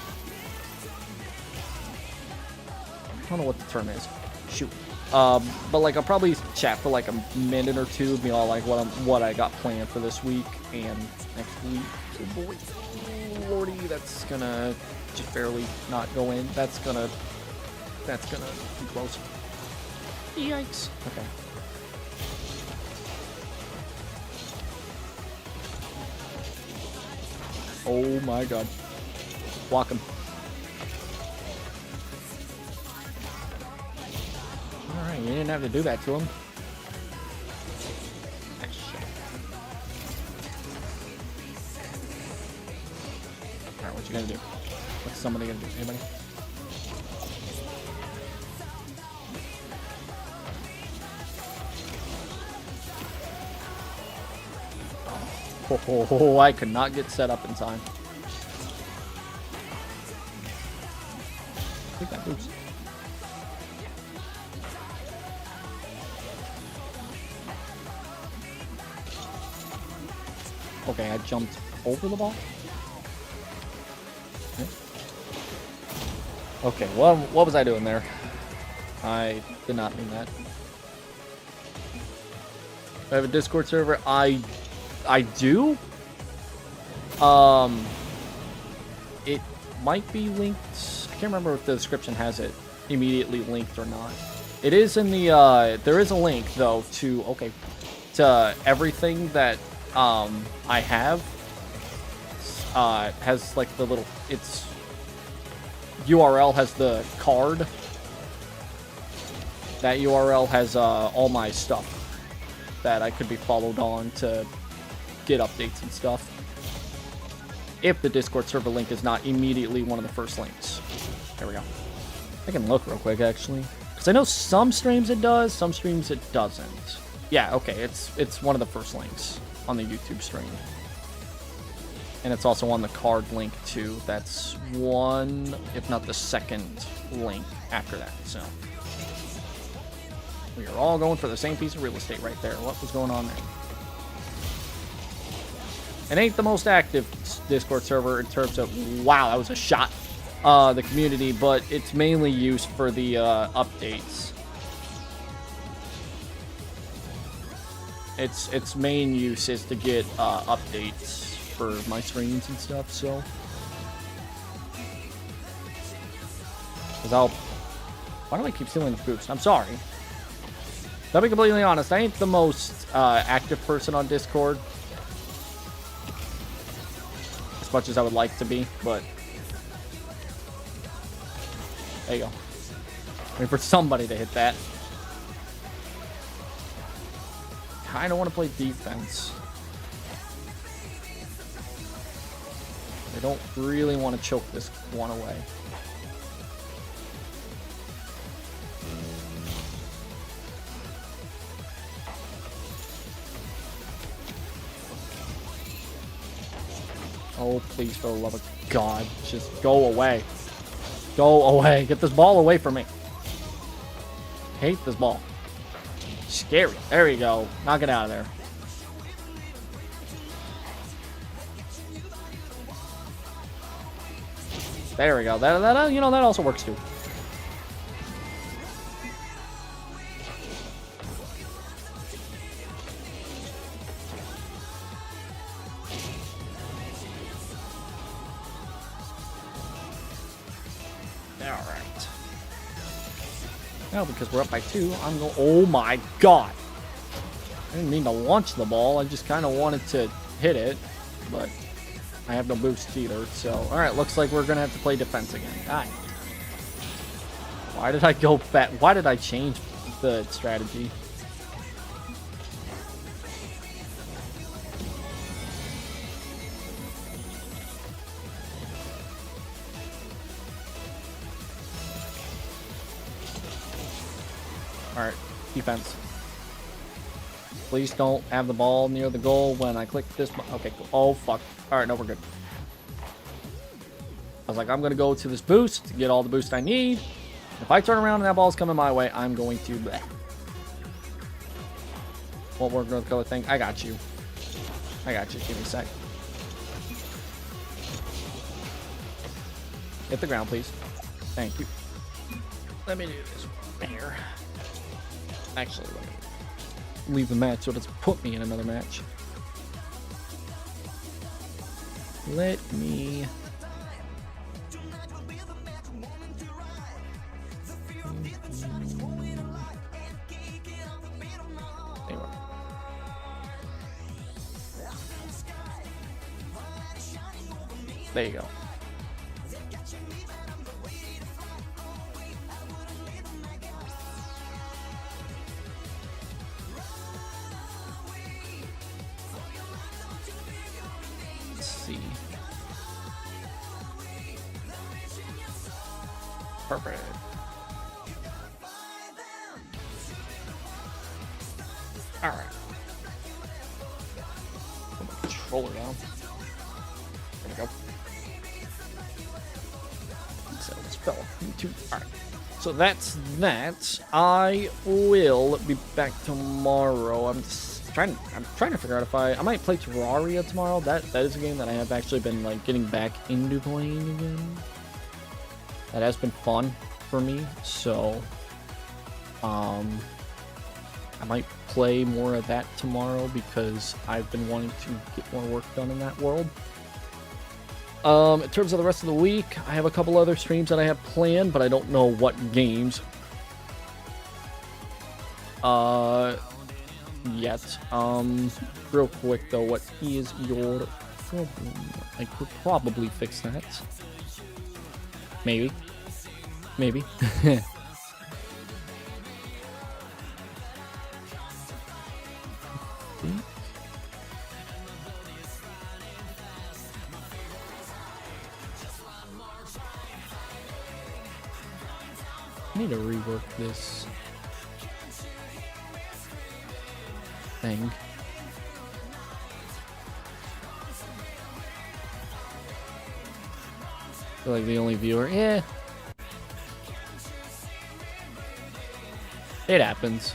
don't know what the term is. Shoot. But like I'll probably chat for like a minute or two, be all like what I got planned for this week and next week. Oh boy, lordy, that's gonna just barely not go in. That's gonna be close. Yikes. Okay. Oh my god. Block him. Alright, you didn't have to do that to him. Ah, shit. Alright, what you gonna do? What's somebody gonna do? Anybody? Oh, I could not get set up in time. Take that boost. Okay, I jumped over the ball. Okay, what was I doing there? I did not mean that. I have a Discord server. I do. It might be linked. I can't remember if the description has it immediately linked or not. It is in the, there is a link though to everything that, I have, has like the little, it's, URL has the card. That URL has, all my stuff that I could be followed on to get updates and stuff. If the Discord server link is not immediately one of the first links. There we go. I can look real quick actually, because I know some streams it does, some streams it doesn't. Yeah, okay, it's one of the first links on the YouTube stream, and it's also on the card link too. That's one, if not the second link after that. So we are all going for the same piece of real estate right there. What was going on there? It ain't the most active Discord server in terms of, wow, that was a shot, the community, but it's mainly used for the updates. Its main use is to get updates for my streams and stuff, so. Why do I keep stealing the boost? I'm sorry. To be completely honest, I ain't the most active person on Discord. As much as I would like to be, but there you go. Waiting for somebody to hit that. I don't want to play defense. I don't really want to choke this one away. Oh, please, for the love of God, just go away. Go away. Get this ball away from me. Hate this ball. Scary. There you go. Knock it out of there. There we go. That you know, that also works too. Alright. Now, because we're up by 2, I'm going... Oh my god! I didn't mean to launch the ball. I just kind of wanted to hit it. But I have no boost either. So, alright. Looks like we're going to have to play defense again. God. Why did I go back? Why did I change the strategy? Alright, defense. Please don't have the ball near the goal when I click this. Okay, cool. Oh, fuck. Alright, no, we're good. I was like, I'm going to go to this boost to get all the boost I need. If I turn around and that ball's coming my way, I'm going to... Bleh. Won't work with the color thing. I got you. I got you. Give me a sec. Hit the ground, please. Thank you. Let me do this here. Actually, let me leave the match so it doesn't put me in another match. Let me... Anyway. There you go. Perfect. Alright. Put my controller down. There we go. So let's spell YouTube. Alright. So that's that. I will be back tomorrow. I'm trying to figure out if I might play Terraria tomorrow. That is a game that I have actually been like getting back into playing again. That has been fun for me, so I might play more of that tomorrow because I've been wanting to get more work done in that world. In terms of the rest of the week, I have a couple other streams that I have planned, but I don't know what games yet. Real quick though, what is your problem? I could probably fix that. Maybe. Maybe. I need to rework this thing. I feel like the only viewer, yeah. It happens.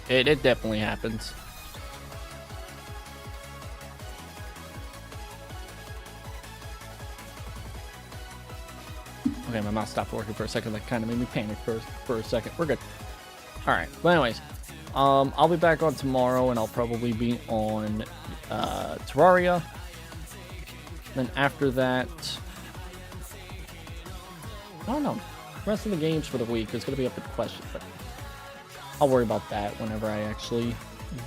It definitely happens. Okay, my mouse stopped working for a second. That kind of made me panic for a second. We're good. All right. But anyways, I'll be back on tomorrow, and I'll probably be on Terraria. Then after that, I don't know. The rest of the games for the week is going to be up to question, but I'll worry about that whenever I actually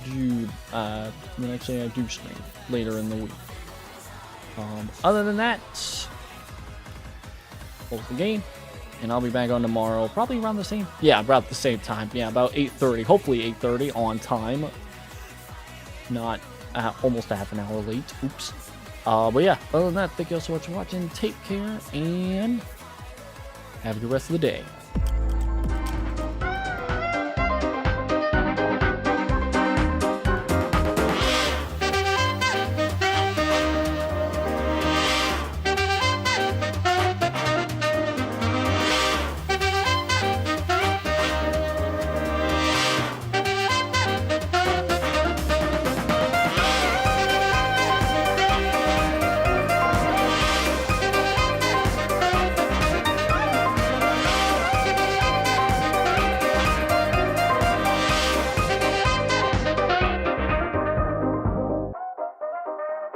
do. I do stream later in the week. Other than that, close the game, and I'll be back on tomorrow, probably around the same. Yeah, about the same time. Yeah, about 8:30. Hopefully 8:30 on time. Not almost a half an hour late. Oops. But yeah, other than that, thank you all so much for watching. Take care and have a good rest of the day.